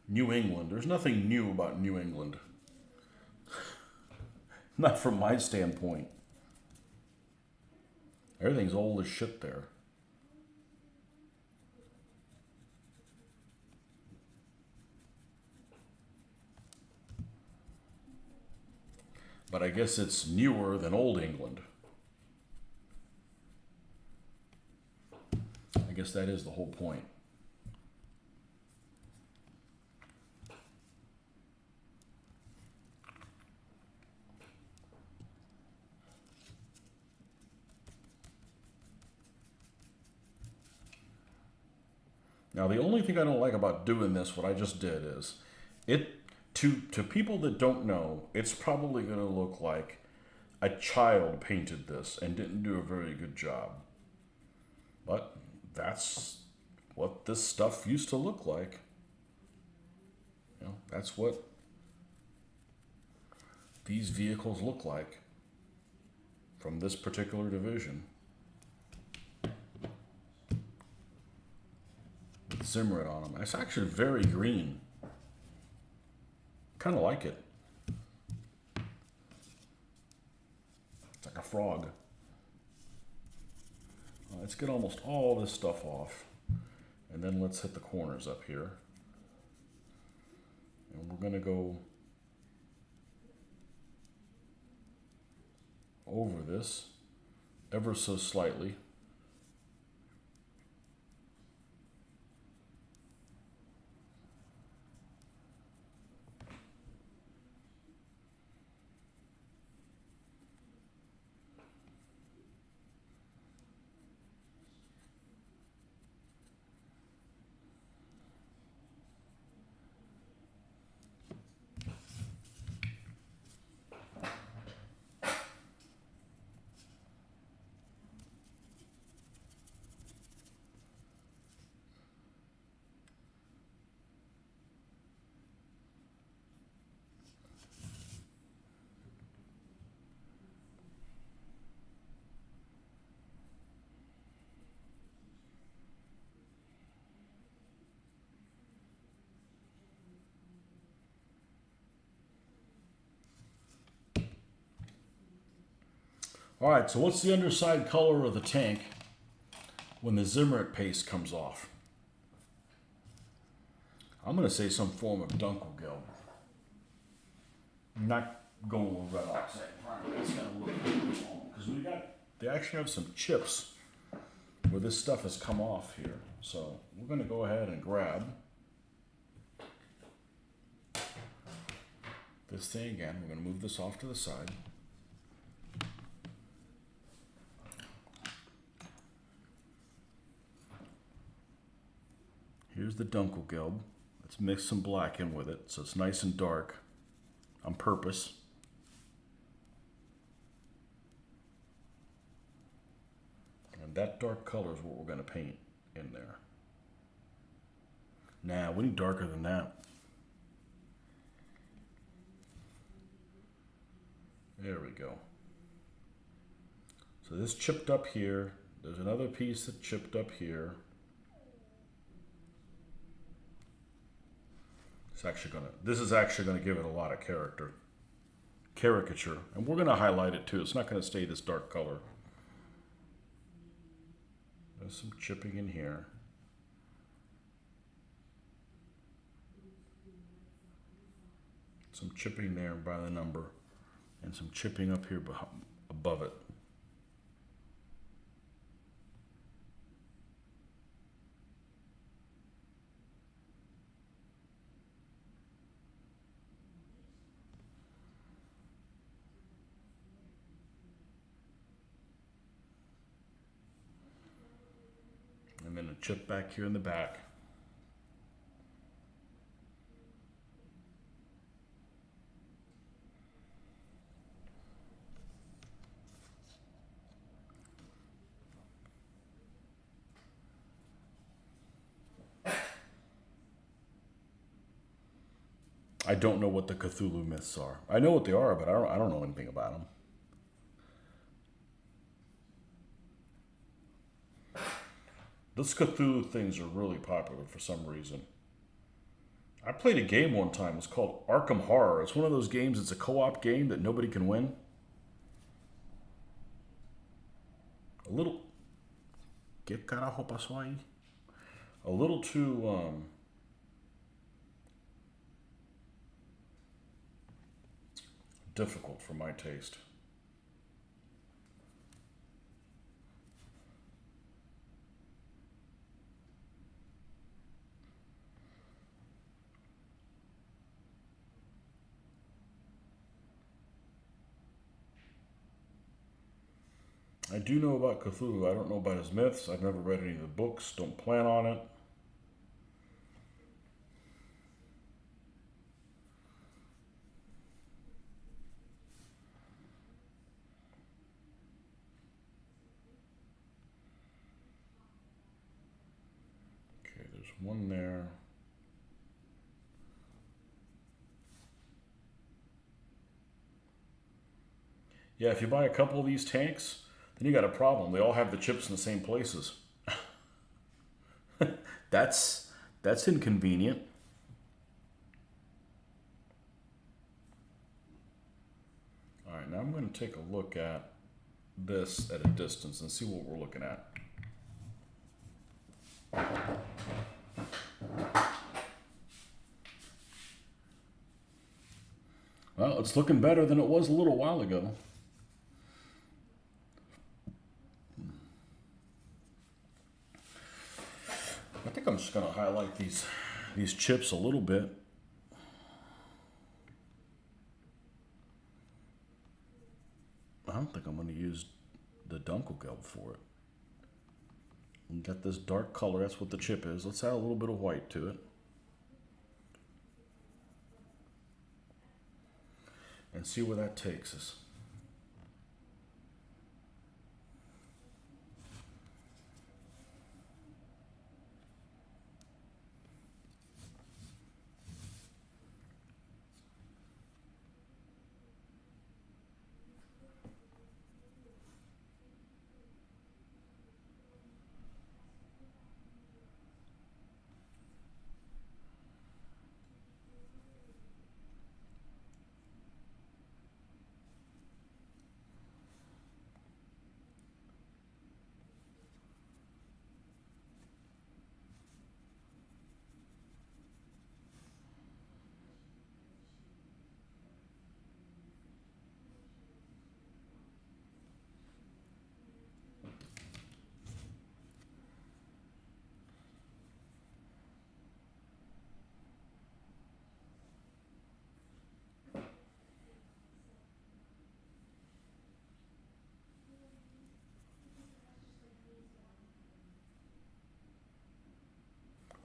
Speaker 1: New England. There's nothing new about New England. Not from my standpoint. Everything's old as shit there. But I guess it's newer than Old England. I guess that is the whole point. Now, the only thing I don't like about doing this, what I just did, is to people that don't know, it's probably going to look like a child painted this and didn't do a very good job. But that's what this stuff used to look like. You know, that's what these vehicles look like from this particular division. With Zimmerit on them. It's actually very green. Kind of like it. It's like a frog. Let's get almost all this stuff off. And then let's hit the corners up here. And we're going to go over this ever so slightly. All right, so what's the underside color of the tank when the Zimmerit paste comes off? I'm going to say some form of Dunkelgelb. I'm not going with red oxide primer. It's going to look really wrong because they actually have some chips where this stuff has come off here. So we're going to go ahead and grab this thing again. We're going to move this off to the side. Here's the Dunkelgelb. Let's mix some black in with it so it's nice and dark on purpose. And that dark color is what we're going to paint in there. Nah, we need darker than that. There we go. So this chipped up here. There's another piece that chipped up here. This is actually gonna give it a lot of caricature, and we're gonna highlight it too. It's not gonna stay this dark color. There's some chipping in here. Some chipping there by the number, and some chipping up here above it. And then a chip back here in the back. I don't know what the Cthulhu myths are. I know what they are, but I don't know anything about them. Those Cthulhu things are really popular for some reason. I played a game one time. It's called Arkham Horror. It's one of those games. It's a co-op game that nobody can win. A little. Que carajo pasó ahí? A little too difficult for my taste. I do know about Cthulhu. I don't know about his myths. I've never read any of the books. Don't plan on it. Okay, there's one there. Yeah, if you buy a couple of these tanks, then you got a problem. They all have the chips in the same places. That's inconvenient. All right, now I'm going to take a look at this at a distance and see what we're looking at. Well, it's looking better than it was a little while ago. I think I'm just going to highlight these chips a little bit. I don't think I'm going to use the Dunkelgelb for it. We got this dark color. That's what the chip is. Let's add a little bit of white to it. And see where that takes us.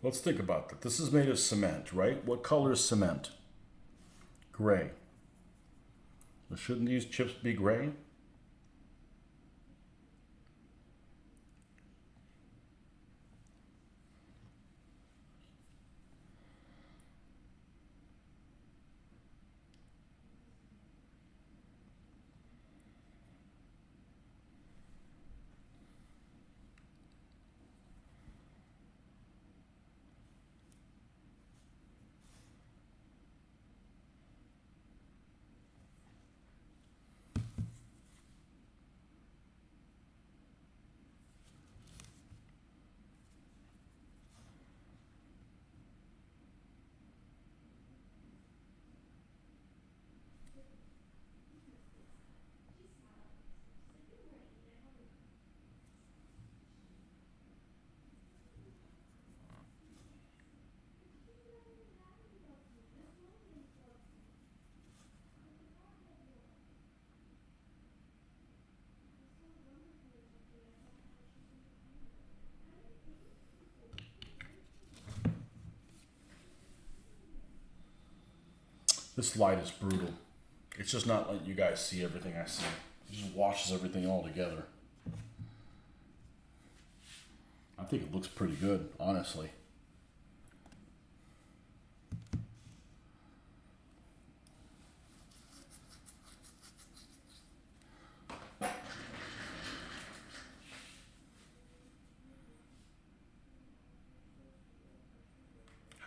Speaker 1: Let's think about that. This is made of cement, right? What color is cement? Gray. Well, shouldn't these chips be gray? This light is brutal. It's just not letting you guys see everything I see. It just washes everything all together. I think it looks pretty good, honestly.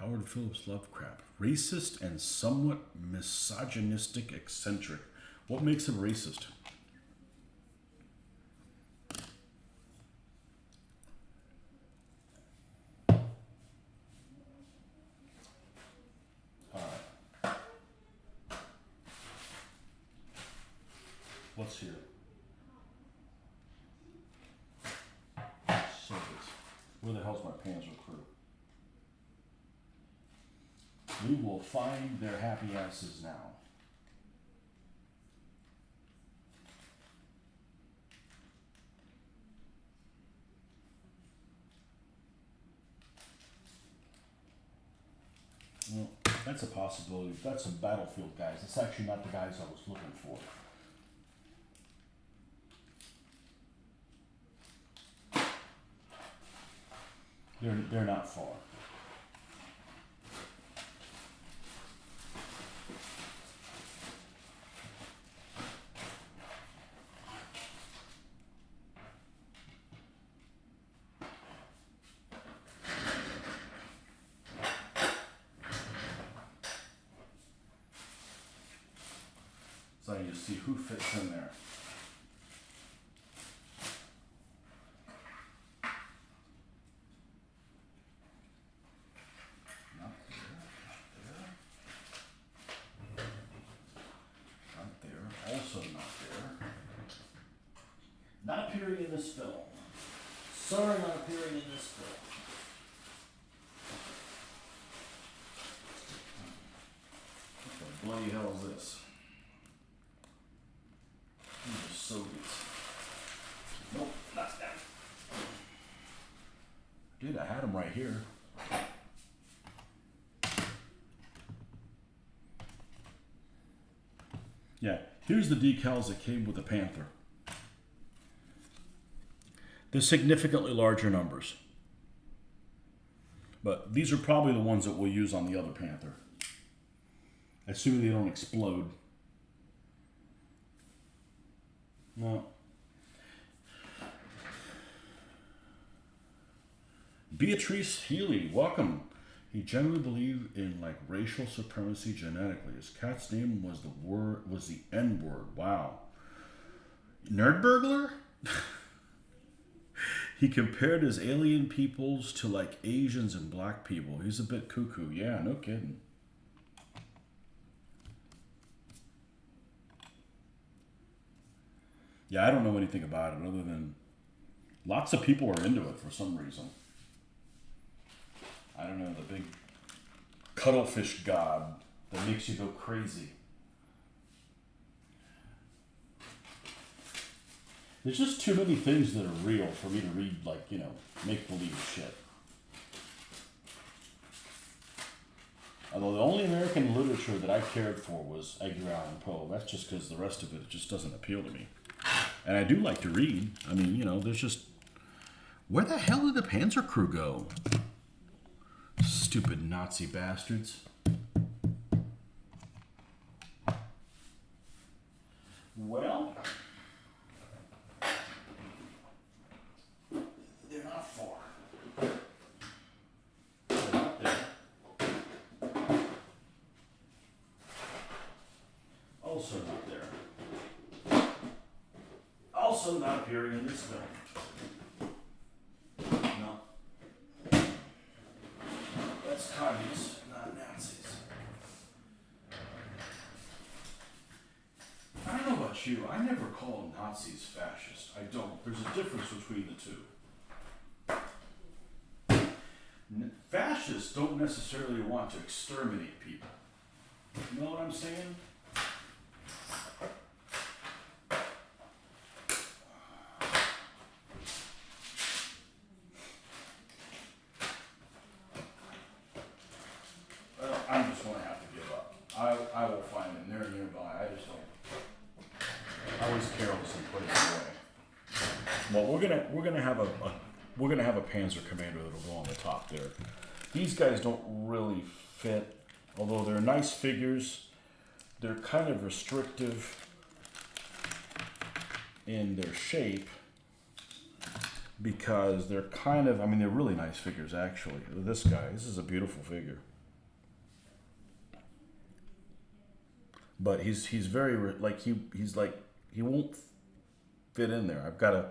Speaker 1: Howard Phillips Lovecraft. Racist and somewhat misogynistic eccentric. What makes him racist? What's here? Soviets. Where the hell's my Panzer crew? We will find their happy asses now. Well, that's a possibility. That's some battlefield guys. It's actually not the guys I was looking for. They're not far. So you see who fits in there. Not appearing in this film. Sorry, not appearing in this film. What the bloody hell is this? These are Soviets. Nope, not them. Dude, I had them right here. Yeah, here's the decals that came with the Panther. They're significantly larger numbers. But these are probably the ones that we'll use on the other Panther. Assuming they don't explode. No. Beatrice Healy, welcome. He generally believed in like racial supremacy genetically. His cat's name was the N-word. Wow. Nerd burglar? He compared his alien peoples to like Asians and black people. He's a bit cuckoo. Yeah, no kidding. Yeah, I don't know anything about it other than lots of people are into it for some reason. I don't know, the big cuttlefish god that makes you go crazy. There's just too many things that are real for me to read, like, you know, make-believe shit. Although the only American literature that I cared for was Edgar Allan Poe. That's just because the rest of it just doesn't appeal to me. And I do like to read. I mean, you know, there's just... Where the hell did the Panzer crew go? Stupid Nazi bastards. Well... They're not far. They're not there. Also not there. Also not appearing in this film. No. That's communists, not Nazis. I don't know about you. I never call Nazis fascist. I don't. There's a difference between the two. Fascists don't necessarily want to exterminate people. You know what I'm saying? Well, I'm just going to have to give up. I will find them. They're nearby. I just don't. I always careless and put it away. Well, we're gonna have a Panzer Commander that'll go on the top there. These guys don't really fit, although they're nice figures. They're kind of restrictive in their shape because they're kind of, I mean, they're really nice figures actually. This guy, this is a beautiful figure. but he's very like he's like he won't fit in there. I've got to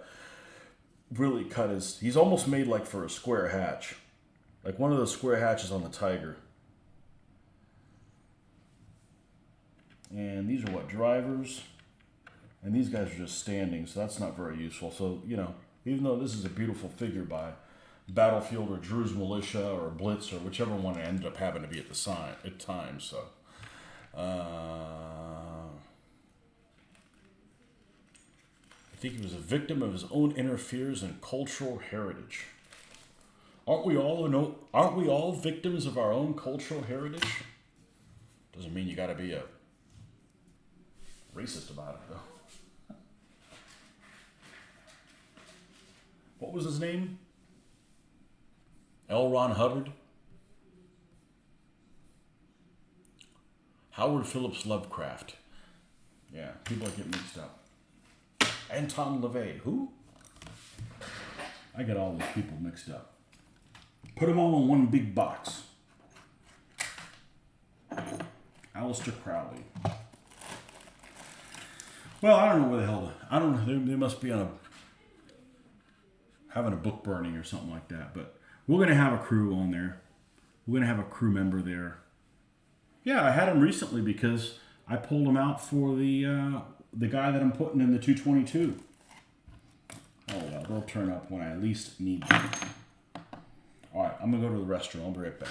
Speaker 1: really cut his. He's almost made like for a square hatch, like one of those square hatches on the Tiger. And these are what, drivers, and these guys are just standing, so that's not very useful. So you know, even though this is a beautiful figure by Battlefield or Drew's Militia or Blitz or whichever one I ended up having to be at the sign at times. So. I think he was a victim of his own interference in cultural heritage. Aren't we all victims of our own cultural heritage? Doesn't mean you got to be a racist about it, though. What was his name? L. Ron Hubbard? Howard Phillips Lovecraft. Yeah, people get mixed up. Anton LaVey. Who? I get all these people mixed up. Put them all in one big box. Aleister Crowley. Well, I don't know where the hell. I don't know. They must be on having a book burning or something like that. But we're gonna have a crew on there. We're gonna have a crew member there. Yeah, I had him recently because I pulled him out for the guy that I'm putting in the 222. Oh well, they'll turn up when I least need them. All right, I'm gonna go to the restroom. I'll be right back.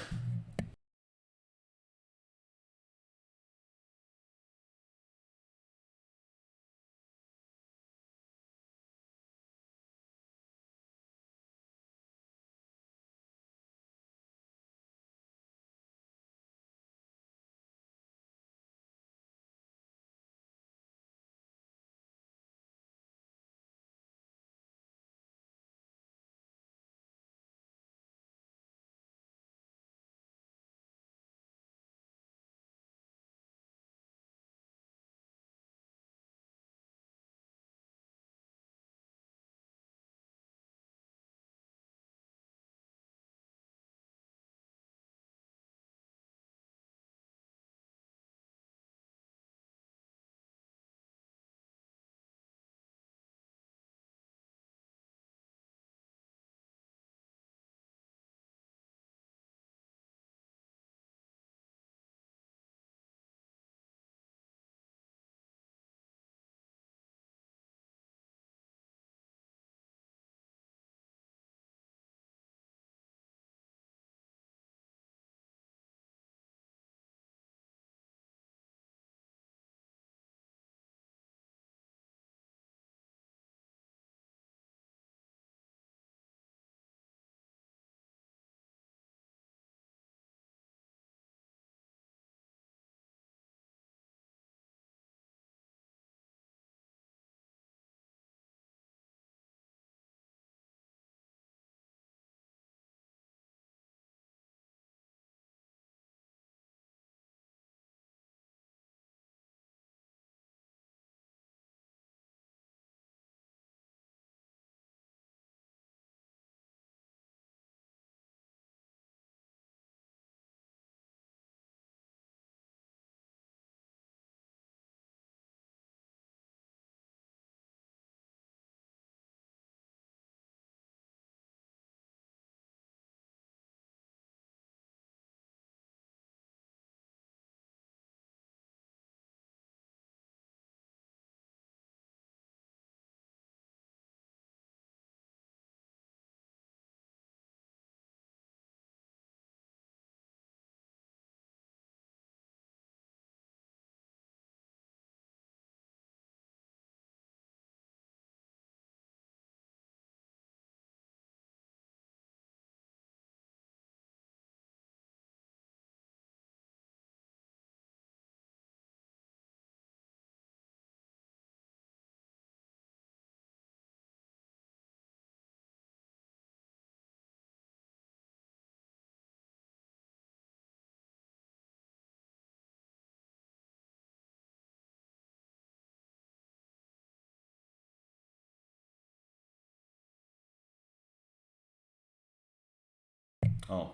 Speaker 1: Oh,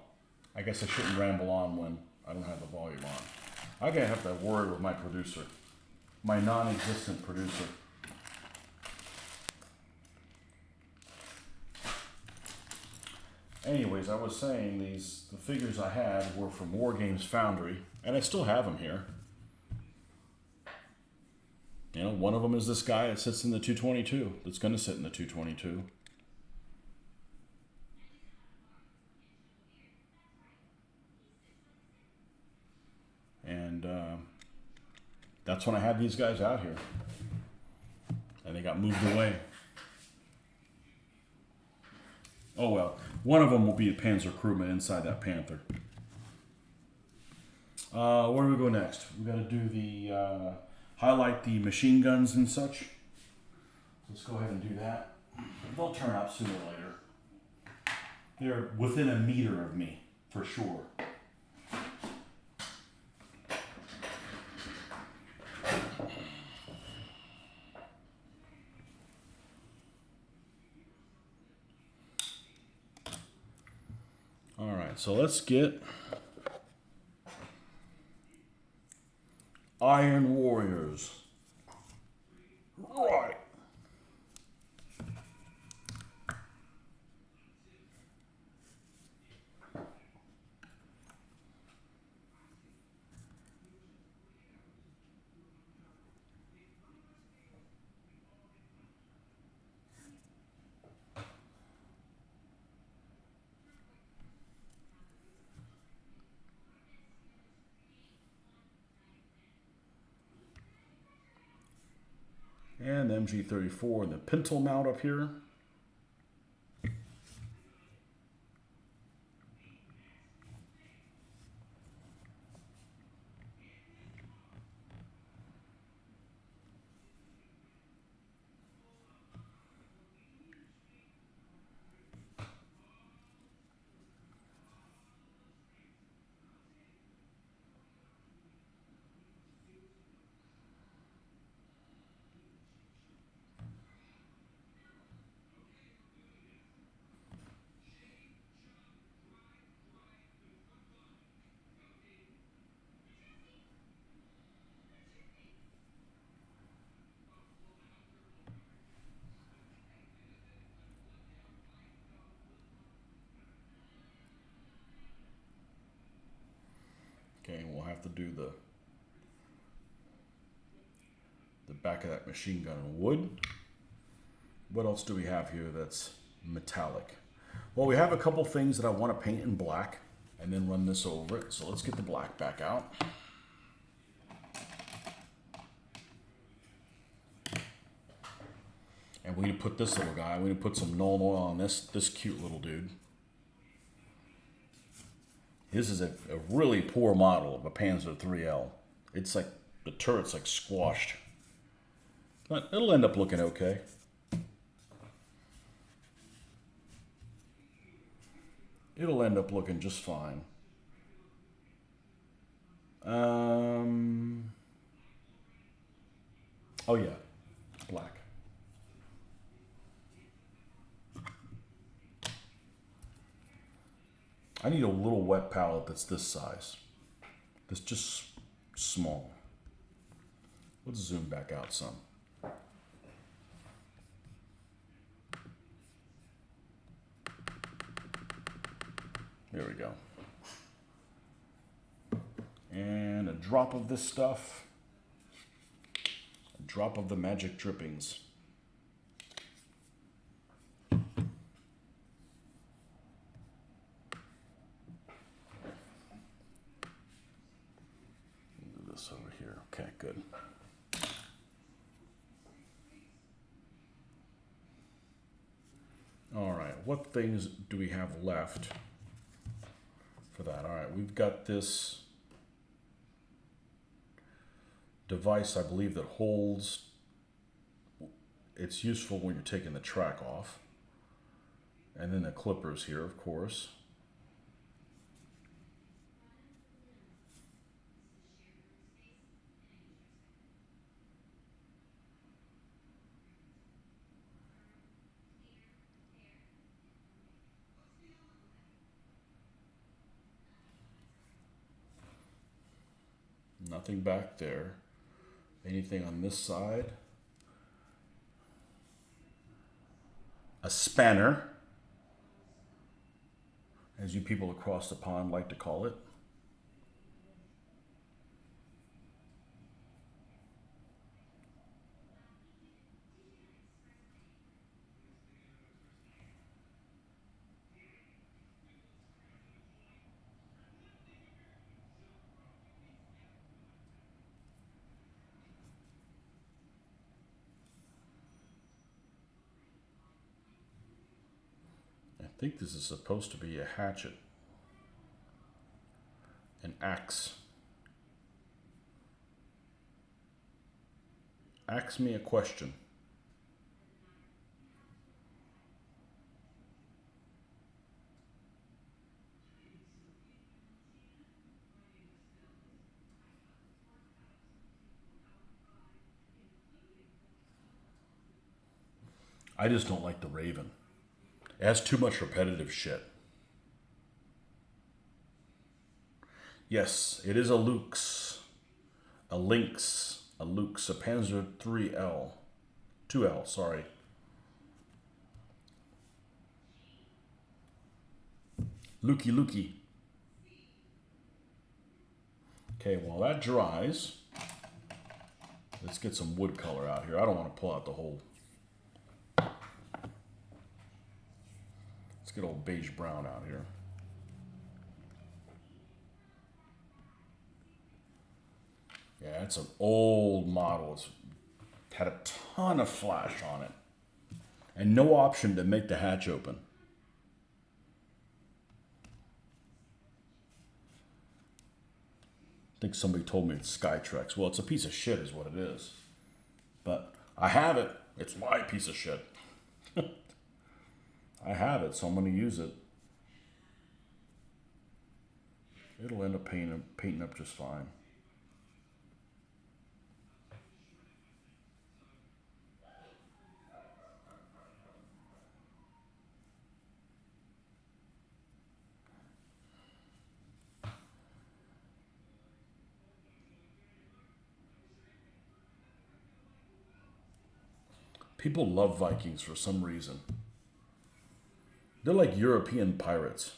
Speaker 1: I guess I shouldn't ramble on when I don't have the volume on. I gotta have that word with my producer, my non-existent producer. Anyways, I was saying the figures I had were from War Games Foundry, and I still have them here. You know, one of them is this guy that sits in the 222. That's going to sit in the 222. And that's when I had these guys out here, and they got moved away. Oh well, one of them will be a Panzer crewman inside that Panther. Where do we go next? We got to do the highlight the machine guns and such. Let's go ahead and do that. They'll turn up sooner or later. They're within a meter of me, for sure. All right, so let's get Iron Warriors. Right. And the MG34 and the pintle mount up here. Okay, we'll have to do the back of that machine gun in wood. What else do we have here that's metallic? Well, we have a couple things that I want to paint in black and then run this over it. So let's get the black back out. And we need to put this little guy, we need to put some Nuln Oil on this cute little dude. This is a really poor model of a Panzer 3L. It's like, the turret's like squashed. But it'll end up looking okay. It'll end up looking just fine. Oh yeah, black. I need a little wet palette that's this size. That's just small. Let's zoom back out some. There we go. And a drop of this stuff. A drop of the magic drippings. This over here. Okay, good. All right, what things do we have left for that? All right, we've got this device, I believe, that holds. It's useful when you're taking the track off. And then the clippers here, of course. Nothing back there. Anything on this side? A spanner, as you people across the pond like to call it. I think this is supposed to be a hatchet. An axe. Ask me a question. I just don't like the Raven. It has too much repetitive shit. Yes, it is a Lux. A Lynx. A Lux. A Panzer 3L. 2L, sorry. Lukey Lukey. Okay, while that dries, let's get some wood color out here. I don't want to pull out the whole. Let's get old beige brown out here. Yeah, it's an old model. It's had a ton of flash on it. And no option to make the hatch open. I think somebody told me it's Skytrex. Well, it's a piece of shit is what it is. But I have it. It's my piece of shit. I have it, so I'm going to use it. It'll end up painting up just fine. People love Vikings for some reason. They're like European pirates.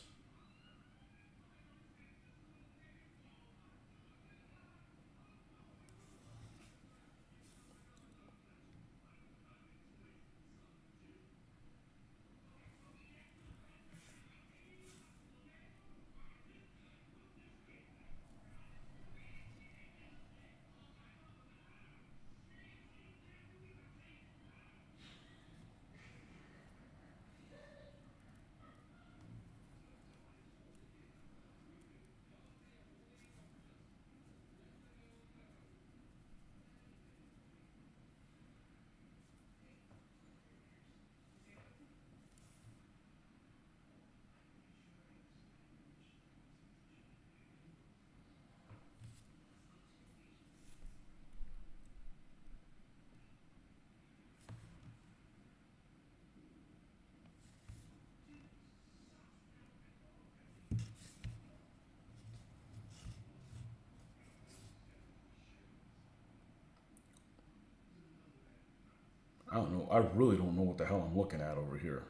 Speaker 1: I don't know. I really don't know what the hell I'm looking at over here.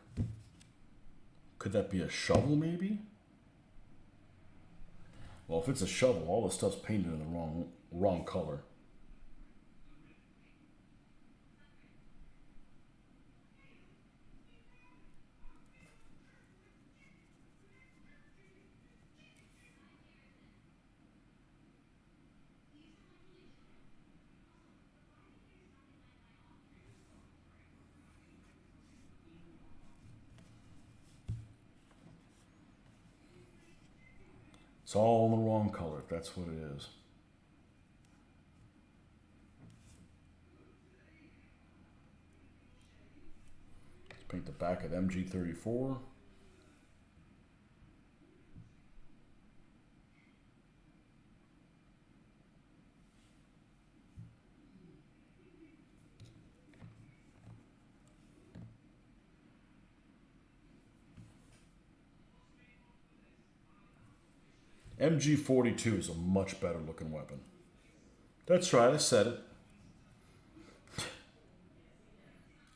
Speaker 1: Could that be a shovel, maybe? Well, if it's a shovel, all the stuff's painted in the wrong color. It's all in the wrong color, if that's what it is. Let's paint the back of MG34. MG42 is a much better looking weapon. That's right, I said it.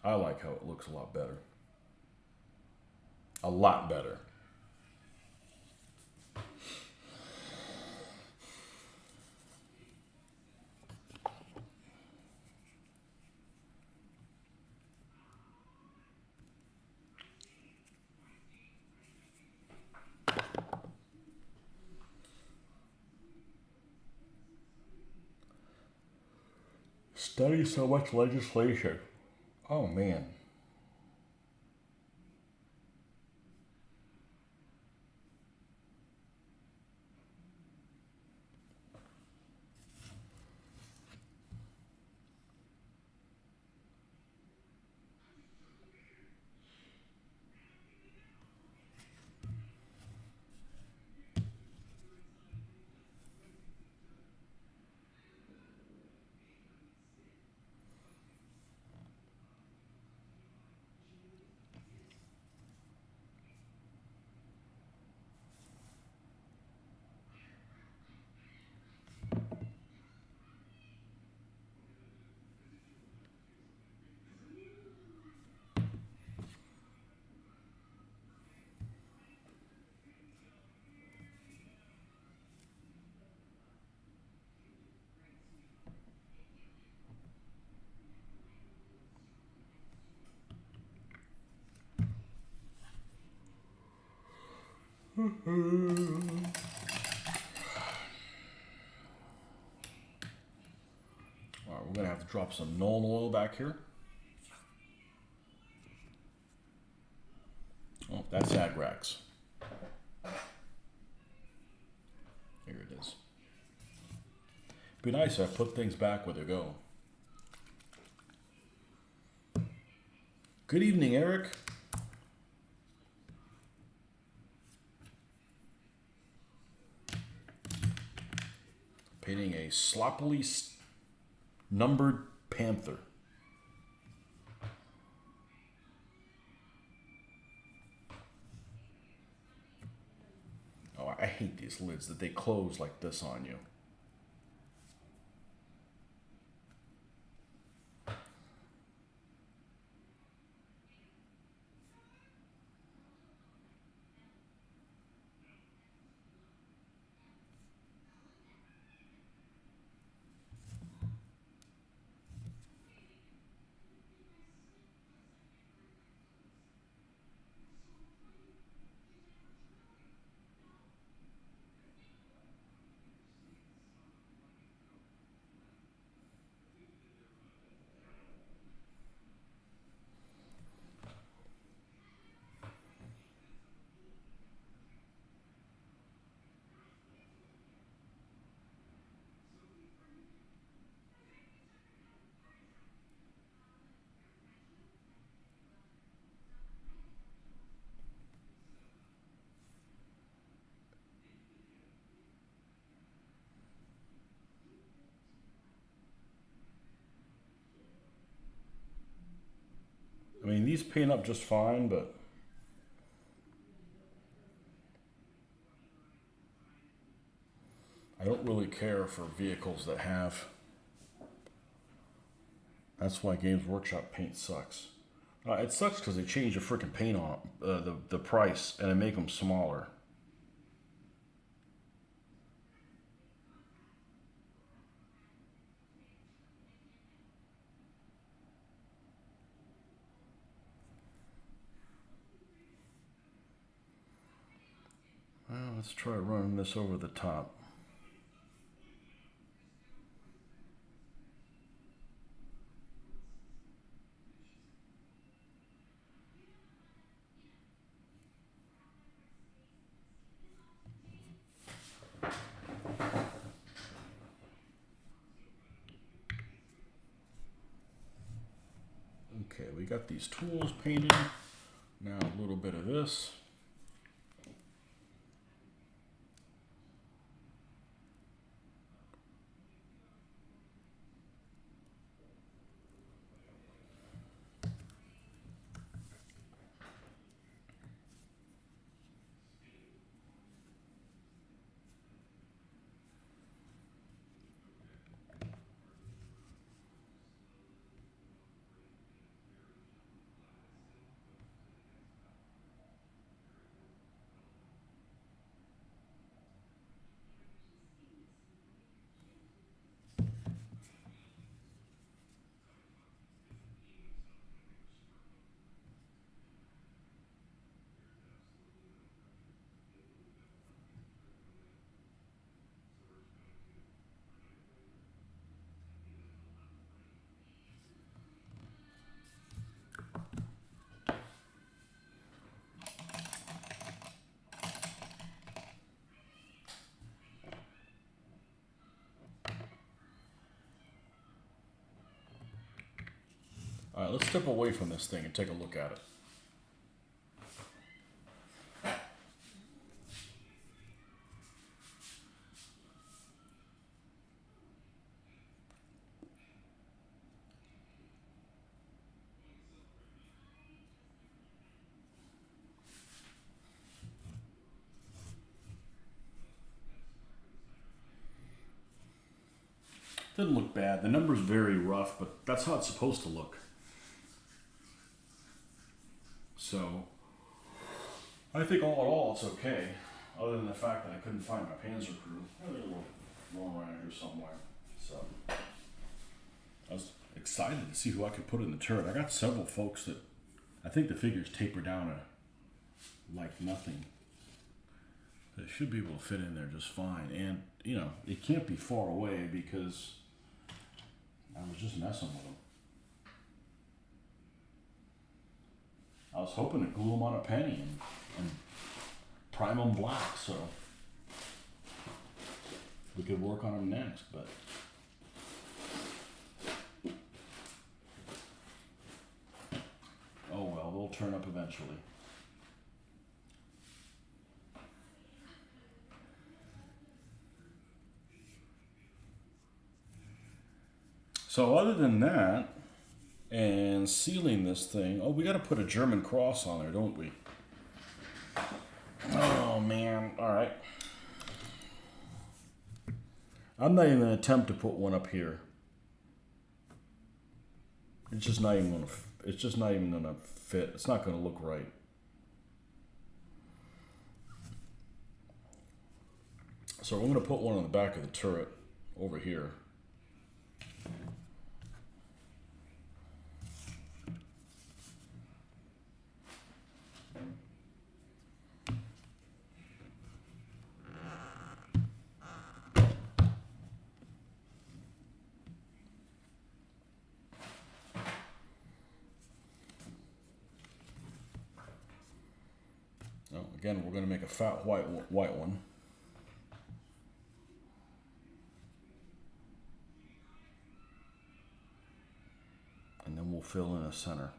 Speaker 1: I like how it looks a lot better. A lot better. Study so much legislation. Oh man. Alright, we're gonna have to drop some Nuln oil back here. Oh, that's Agrax. Here it is. Be nice if I put things back where they go. Good evening, Eric. Painting a sloppily numbered panther. Oh, I hate these lids that they close like this on you. I mean, these paint up just fine, but I don't really care for vehicles that have. That's why Games Workshop paint sucks. It sucks because they change the freaking paint on the price and they make them smaller. Well, let's try running this over the top. Okay, we got these tools painted. Now a little bit of this. All right, let's step away from this thing and take a look at it. Doesn't look bad. The number's very rough, but that's how it's supposed to look. So, I think all in all, it's okay. Other than the fact that I couldn't find my Panzer crew. They're a little rolling around here somewhere. So, I was excited to see who I could put in the turret. I got several folks that I think the figures taper down to like nothing. They should be able to fit in there just fine. And, you know, it can't be far away because I was just messing with them. I was hoping to glue them on a penny and prime them black so we could work on them next, but oh well, they'll turn up eventually. So other than that, and sealing this thing, oh, we got to put a German cross on there, don't we? Oh man, all right. I'm not even gonna attempt to put one up here. It's just not even gonna. It's just not even gonna fit. It's not gonna look right. So I'm gonna put one on the back of the turret over here. Again, we're going to make a fat white one. And then we'll fill in a center.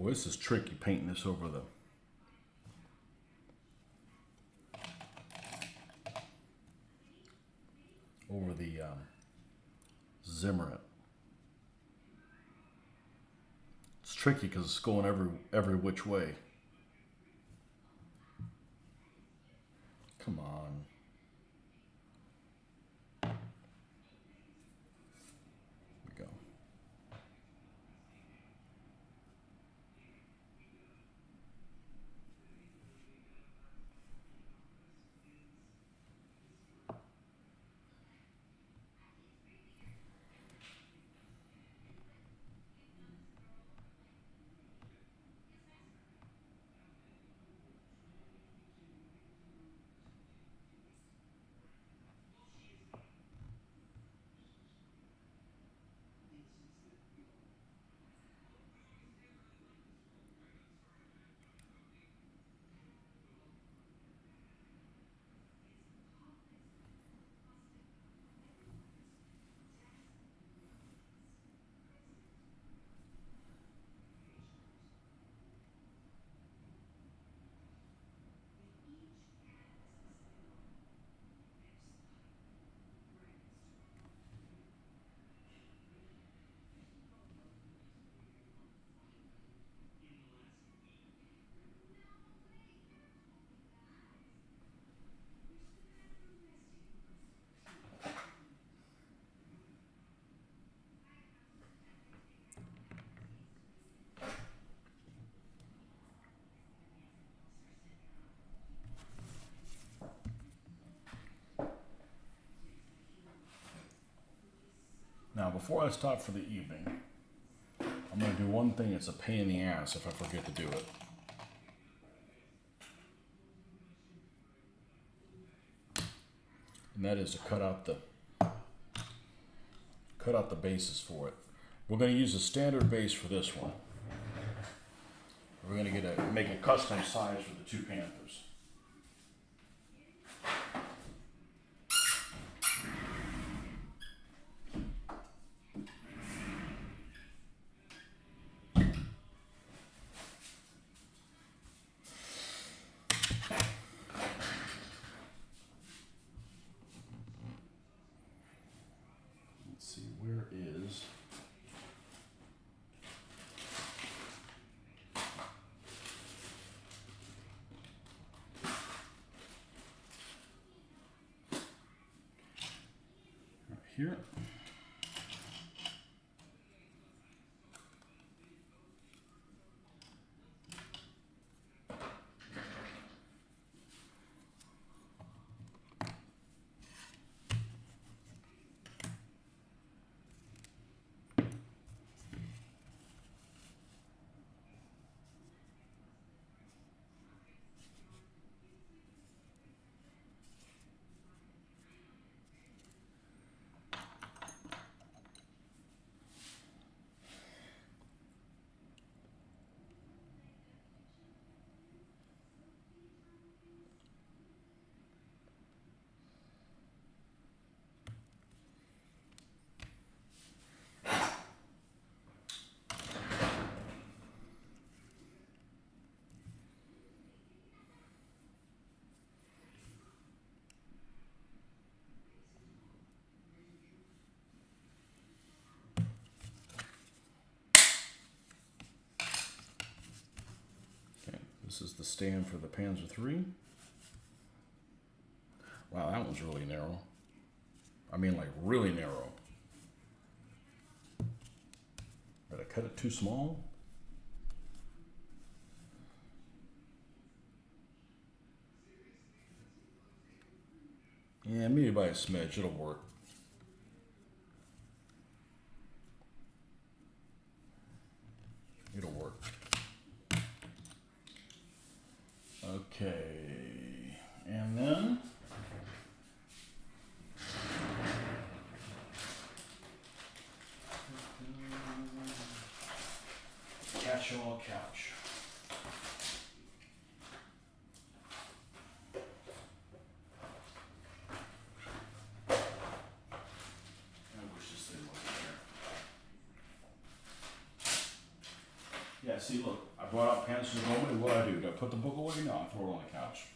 Speaker 1: Boy, this is tricky painting this over the Zimmer. It's tricky because it's going every which way. Come on. There we go. Now, before I stop for the evening, I'm going to do one thing. It's a pain in the ass if I forget to do it. And that is to cut out the bases for it. We're going to use a standard base for this one. We're going to make a custom size for the two Panthers. Where is right here? This is the stand for the Panzer III. Wow, that one's really narrow. I mean, like really narrow. Did I cut it too small? Yeah, maybe by a smidge, it'll work. It'll work. Okay, and then catch-all couch. I wish this thing wasn't there. Yeah, see, look, I brought out pants from the moment, and what do? Do I put the book away? No, I throw it on the couch.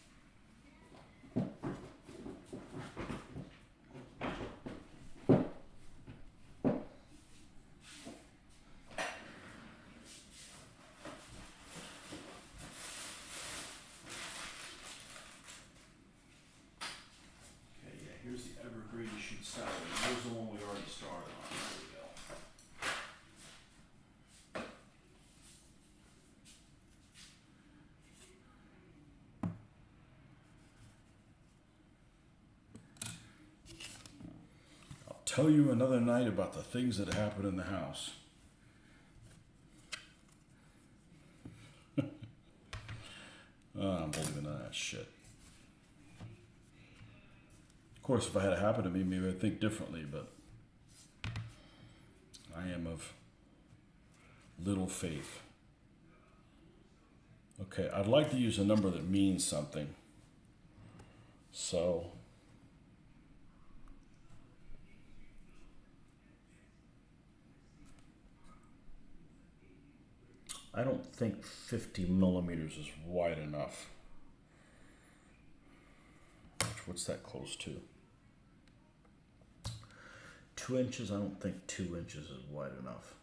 Speaker 1: Okay, yeah, here's the evergreen sheet salad. Here's the one we already started on. There we go. Tell you another night about the things that happen in the house. I'm believing none of that shit. Of course, if I had it happen to me, maybe I'd think differently, but I am of little faith. Okay, I'd like to use a number that means something. So I don't think 50 millimeters is wide enough. What's that close to? 2 inches? I don't think 2 inches is wide enough.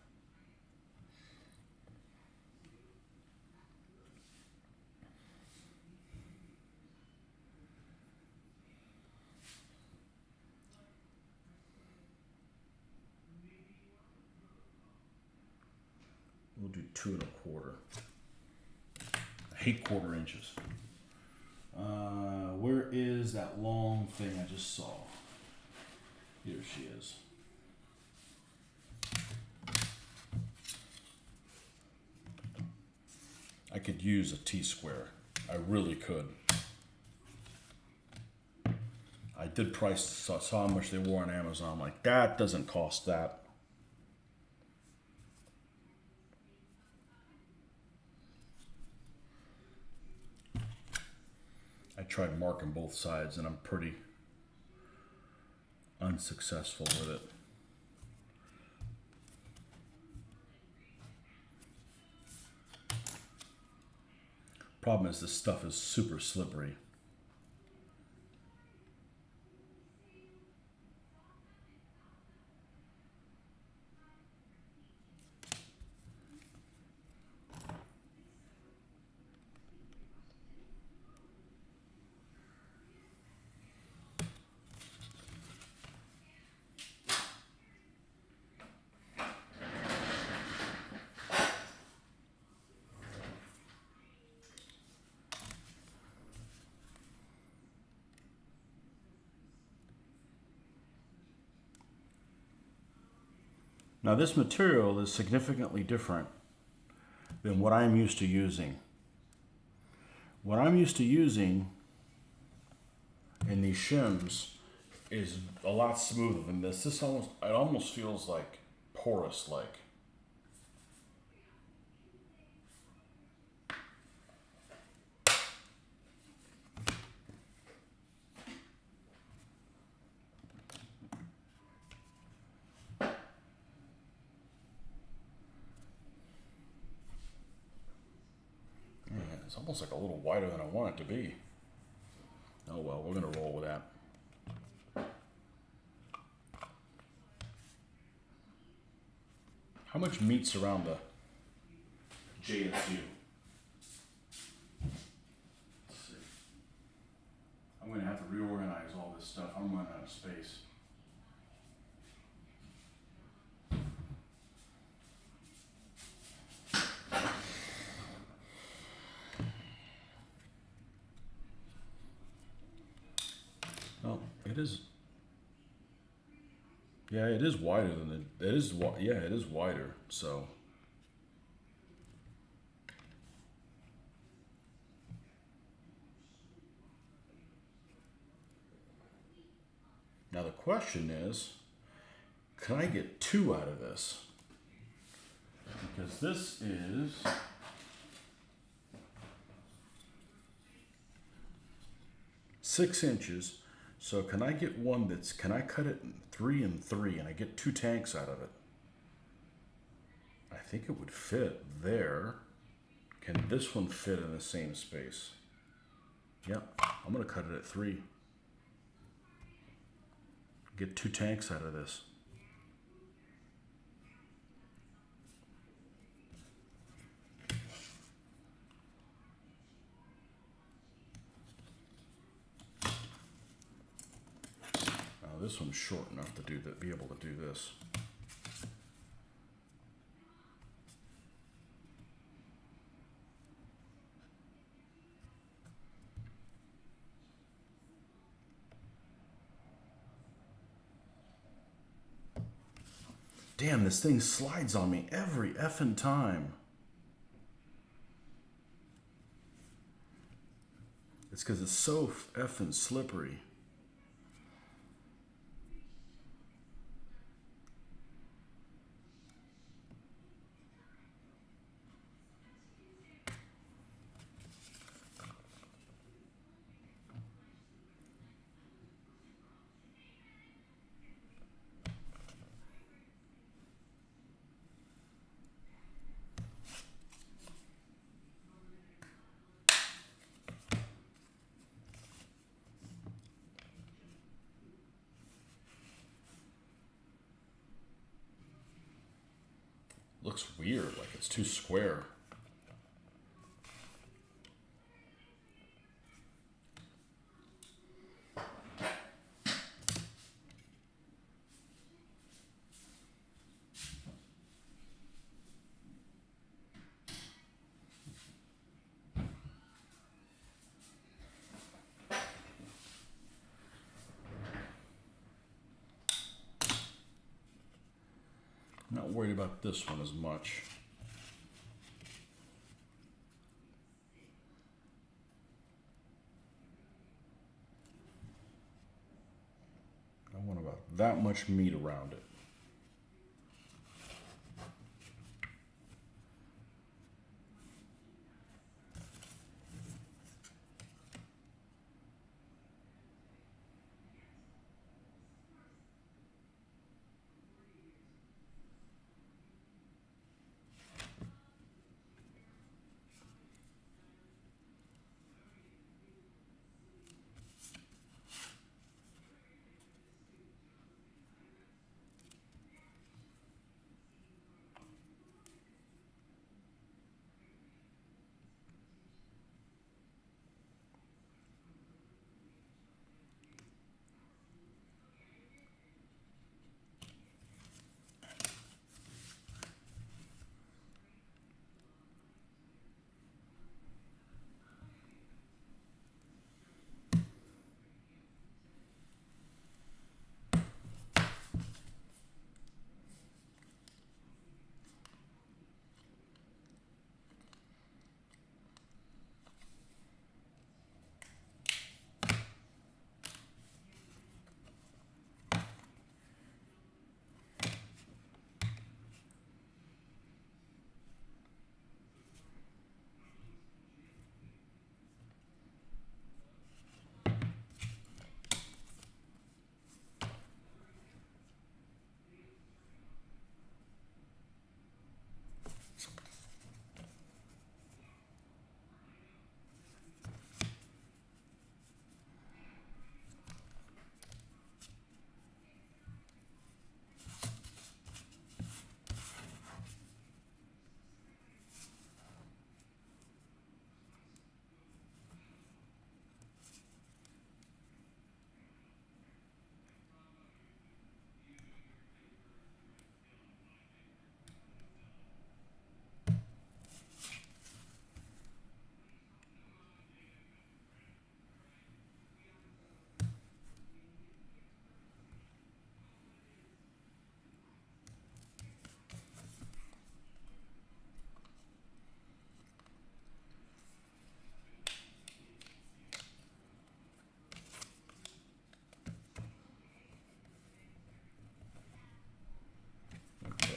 Speaker 1: We'll do 2 1/4. I hate 1/4 inches. Where is that long thing I just saw? Here she is. I could use a T-square. I really could. I did saw how much they wore on Amazon. I'm like, that doesn't cost that. I tried marking both sides and I'm pretty unsuccessful with it. Problem is this stuff is super slippery. Now this material is significantly different than what I'm used to using. What I'm used to using in these shims is a lot smoother than this. It almost feels like porous like. It's almost like a little wider than I want it to be. Oh well, we're gonna roll with that. How much meat's around the JSU? Let's see. I'm gonna have to reorganize all this stuff. I'm running out of space. It is. Yeah, it is wider than it is. Yeah, it is wider. So. Now the question is, can I get 2 out of this? Because this is 6 inches. So can I get one can I cut it in 3 and 3 and I get 2 tanks out of it? I think it would fit there. Can this one fit in the same space? Yep, I'm gonna cut it at 3. Get 2 tanks out of this. Now this one's short enough to do that, be able to do this. Damn, this thing slides on me every effing time. It's because it's so effing slippery. Looks weird, like it's too square. Not worried about this one as much. I want about that much meat around it.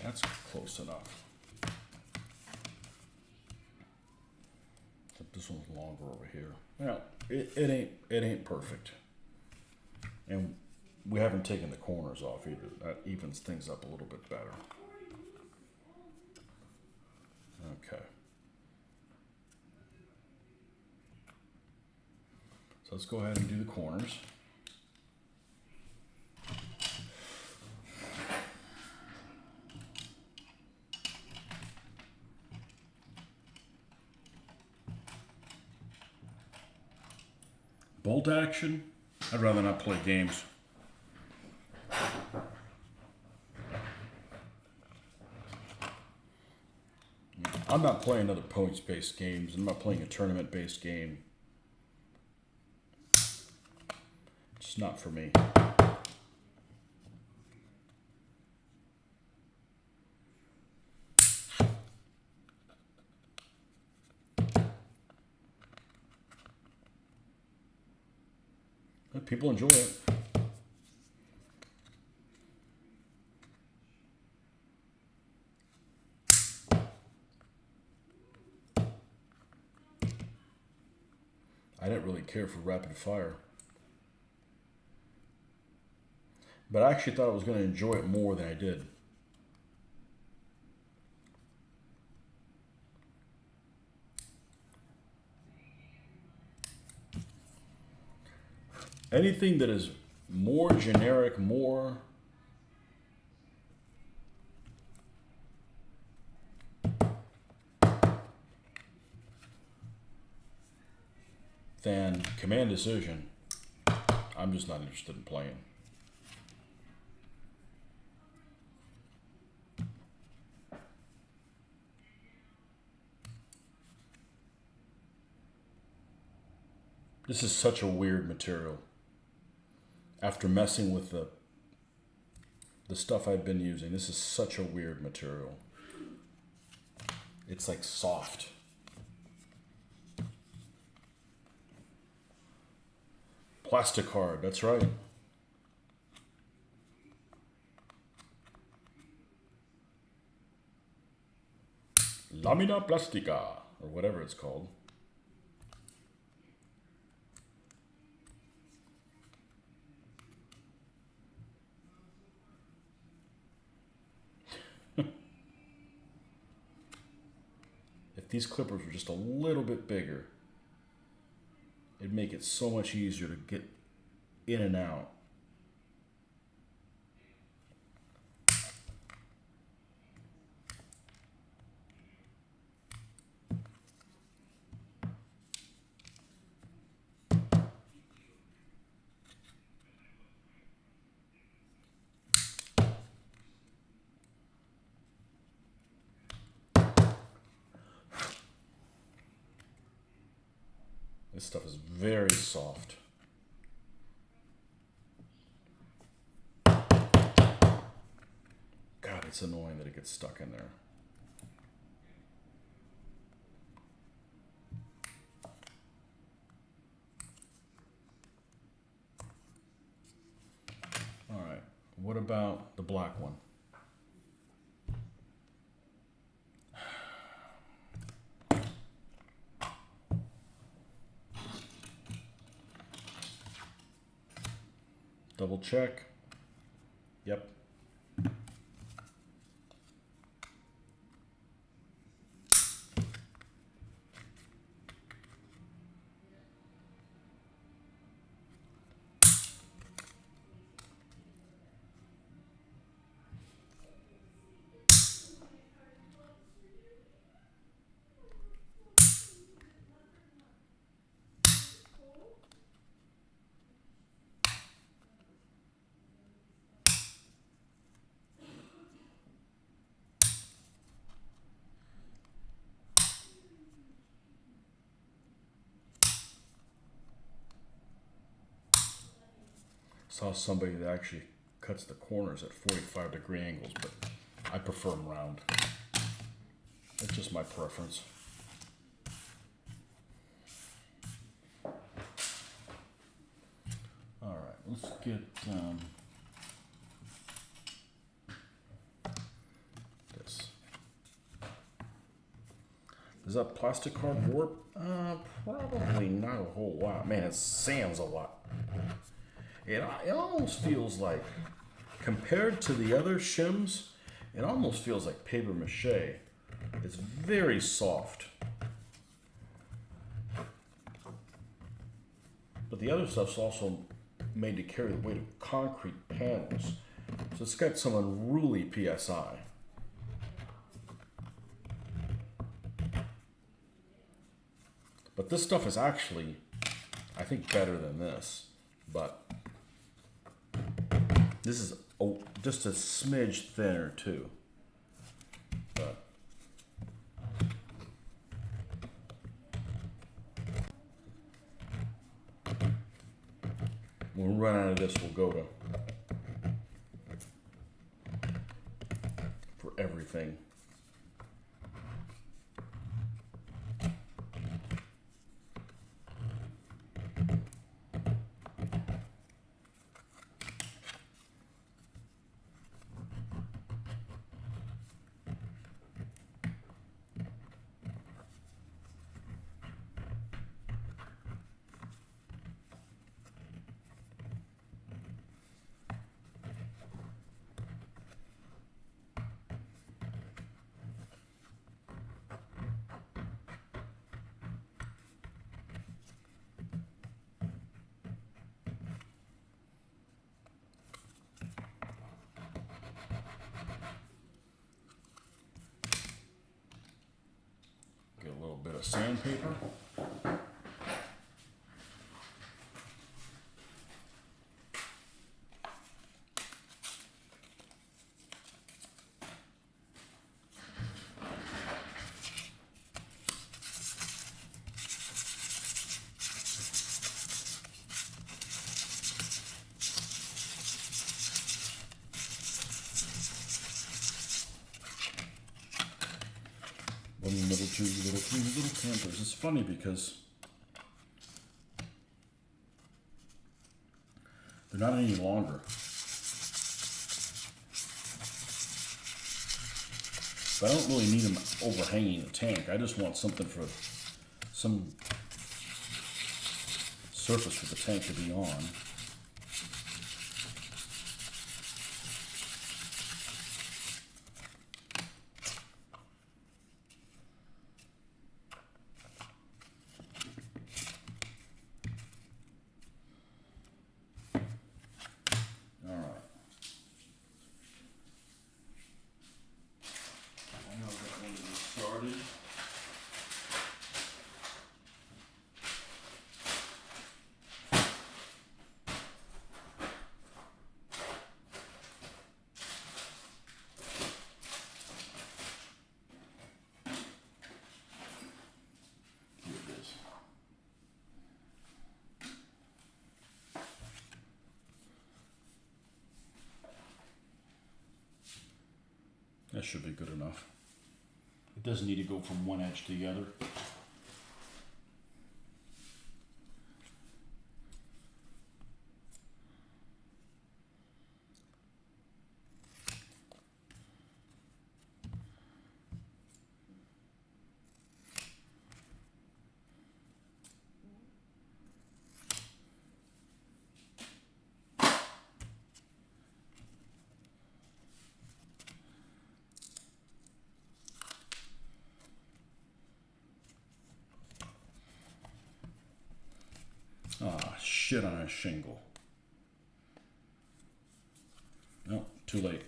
Speaker 1: That's close enough. Except this one's longer over here. Well, it ain't perfect. And we haven't taken the corners off either. That evens things up a little bit better. let's go ahead and do the corners. Bolt action? I'd rather not play games. I'm not playing other points-based games. I'm not playing a tournament-based game. It's not for me. But people enjoy it. I didn't really care for rapid fire. But I actually thought I was going to enjoy it more than I did. Anything that is more generic, more than command decision, I'm just not interested in playing. This is such a weird material. After messing with the stuff I've been using, this is such a weird material. It's like soft. Plastic card, that's right. Lamina plastica, or whatever it's called. If these clippers were just a little bit bigger, it'd make it so much easier to get in and out. This stuff is very soft. God, it's annoying that it gets stuck in there. All right, what about the black one? Double check. Yep. Saw somebody that actually cuts the corners at 45-degree angles, but I prefer them round. That's just my preference. All right, let's get this. Is that plastic card warp? Probably not a whole lot. Man, it sands a lot. It almost feels like, compared to the other shims, it almost feels like paper mache. It's very soft. but the other stuff's also made to carry the weight of concrete panels. So it's got some unruly PSI. But this stuff is actually, I think, better than this. But this is just a smidge thinner too. But when we run out of this, we'll go to for everything. Get a little bit of sandpaper. One little, two little, three little Panthers. It's funny because they're not any longer. But I don't really need them overhanging the tank. I just want something for some surface for the tank to be on. That should be good enough. It doesn't need to go from one edge to the other. Ah, shit on a shingle. No, too late.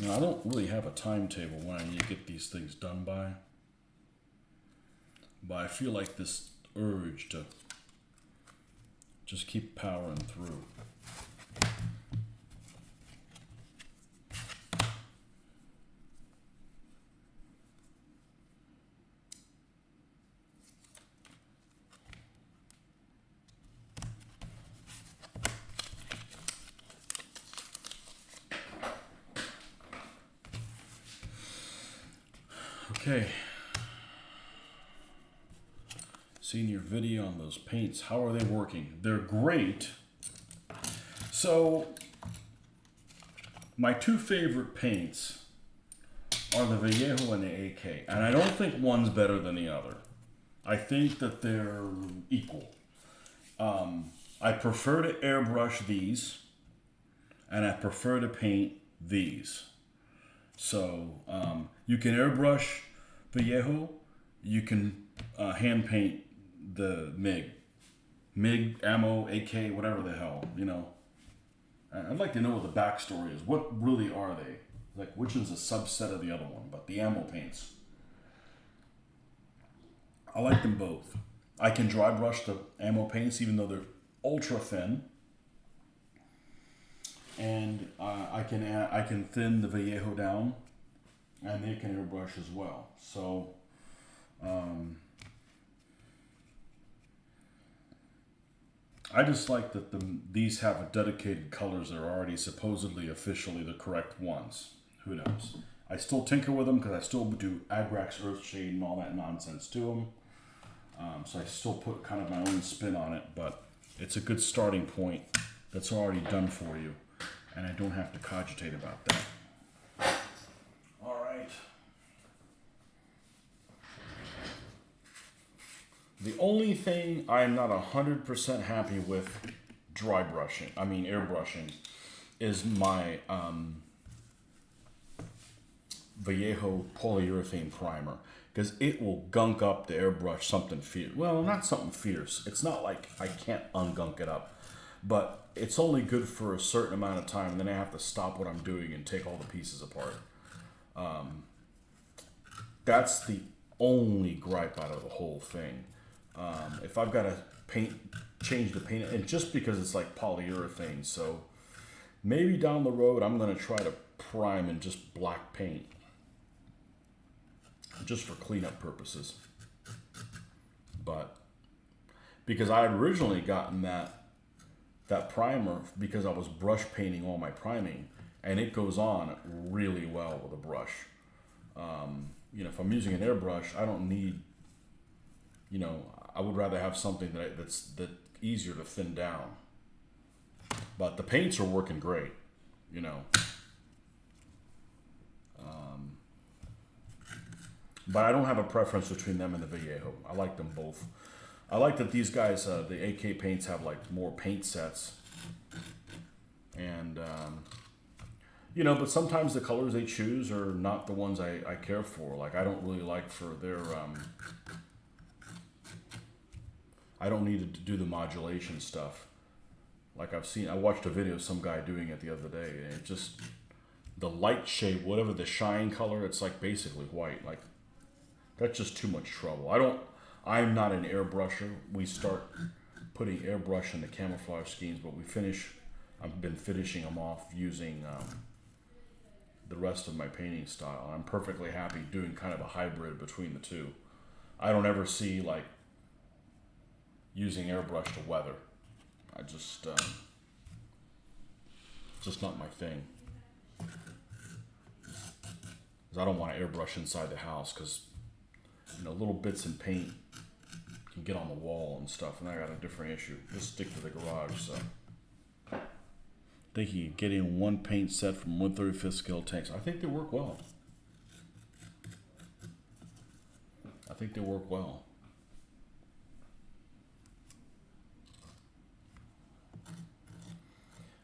Speaker 1: Now, I don't really have a timetable when I need to get these things done by. But I feel like this urge to just keep powering through. Okay, seen your video on those paints. How are they working? They're great. So, my two favorite paints are the Vallejo and the AK. And I don't think one's better than the other. I think that they're equal. I prefer to airbrush these, and I prefer to paint these. So you can airbrush Vallejo, you can hand paint the MiG ammo, AK, whatever the hell, you know. I'd like to know what the backstory is. What really are they? Like, which one's a subset of the other one? But the ammo paints, I like them both. I can dry brush the ammo paints even though they're ultra thin, and I can thin the Vallejo down, and they can airbrush as well. So I just like that these have dedicated colors that are already supposedly officially the correct ones. Who knows? I still tinker with them because I still do Agrax Earthshade and all that nonsense to them. So I still put kind of my own spin on it, but it's a good starting point that's already done for you, and I don't have to cogitate about that. All right. The only thing I'm not 100% happy with airbrushing, is my Vallejo polyurethane primer, because it will gunk up the airbrush something fierce. Well, not something fierce. It's not like I can't ungunk it up, but it's only good for a certain amount of time, and then I have to stop what I'm doing and take all the pieces apart. That's the only gripe out of the whole thing. If I've got to change the paint, and just because it's like polyurethane, so maybe down the road I'm going to try to prime in just black paint, just for cleanup purposes. But because I had originally gotten that primer because I was brush painting all my priming, and it goes on really well with a brush. If I'm using an airbrush, I don't need, I would rather have something that's easier to thin down. But the paints are working great, But I don't have a preference between them and the Vallejo. I like them both. I like that these guys, the AK paints, have like more paint sets. And, but sometimes the colors they choose are not the ones I care for. Like, I don't really like for their, I don't need to do the modulation stuff. Like I watched a video of some guy doing it the other day, and it just, the light shade, whatever the shine color, it's like basically white. Like, that's just too much trouble. I'm not an airbrusher. We start putting airbrush in the camouflage schemes, but I've been finishing them off using the rest of my painting style. I'm perfectly happy doing kind of a hybrid between the two. I don't ever see like using airbrush to weather. I just not my thing. 'Cause I don't want to airbrush inside the house, because little bits in paint can get on the wall and stuff, and I got a different issue. Just stick to the garage. So I think you get in one paint set from 1/35 scale tanks. I think they work well.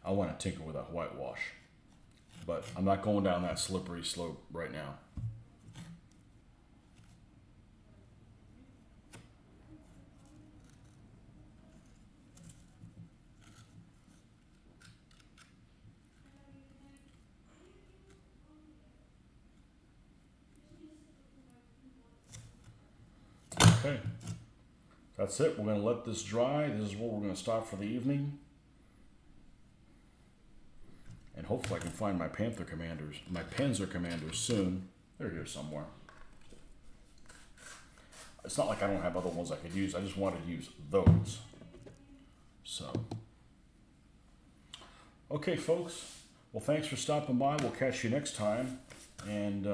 Speaker 1: I want to tinker with that whitewash, but I'm not going down that slippery slope right now. Okay, that's it. We're going to let this dry. This is where we're going to stop for the evening. And hopefully I can find my Panzer commanders soon. They're here somewhere. It's not like I don't have other ones I could use. I just wanted to use those. So, okay, folks. Well, thanks for stopping by. We'll catch you next time. And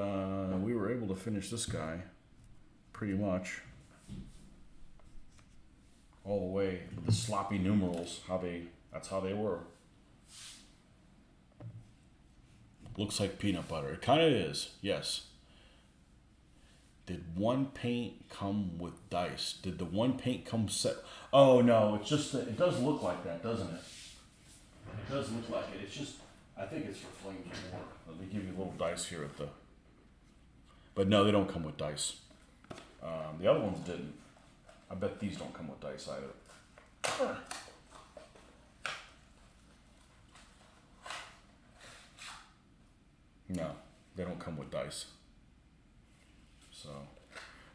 Speaker 1: we were able to finish this guy pretty much all the way with the sloppy numerals. That's how they were. Looks like peanut butter. It kind of is, yes. Did one paint come with dice? Did the one paint come set? Oh no, it's just that it does look like that, doesn't it? It does look like it. It's just I think it's for Flames War. They give you little dice here at the... But no, they don't come with dice. The other ones didn't. I bet these don't come with dice either. No, they don't come with dice. So,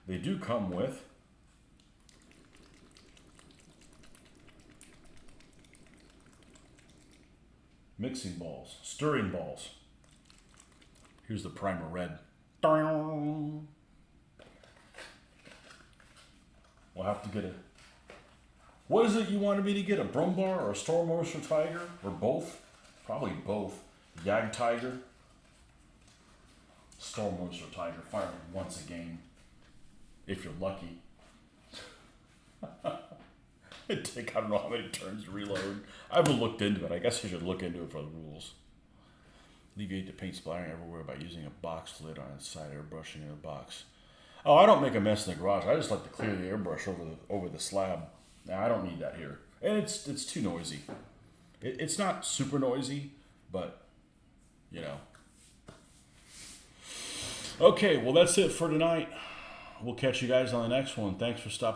Speaker 1: they do come with mixing balls, stirring balls. Here's the primer red. We'll have to get a... What is it you wanted me to get? A Brumbar or a Storm Oyster Tiger? Or both? Probably both. Yag Tiger. Storm Oyster Tiger. Fire once a game. If you're lucky. It'd take, I don't know how many turns to reload. I haven't looked into it. I guess I should look into it for the rules. Alleviate the paint splattering everywhere by using a box lid on its side, airbrushing in a box. Oh, I don't make a mess in the garage. I just like to clear the airbrush over the slab. Now, I don't need that here. And it's too noisy. It's not super noisy, but, you know. Okay, well, that's it for tonight. We'll catch you guys on the next one. Thanks for stopping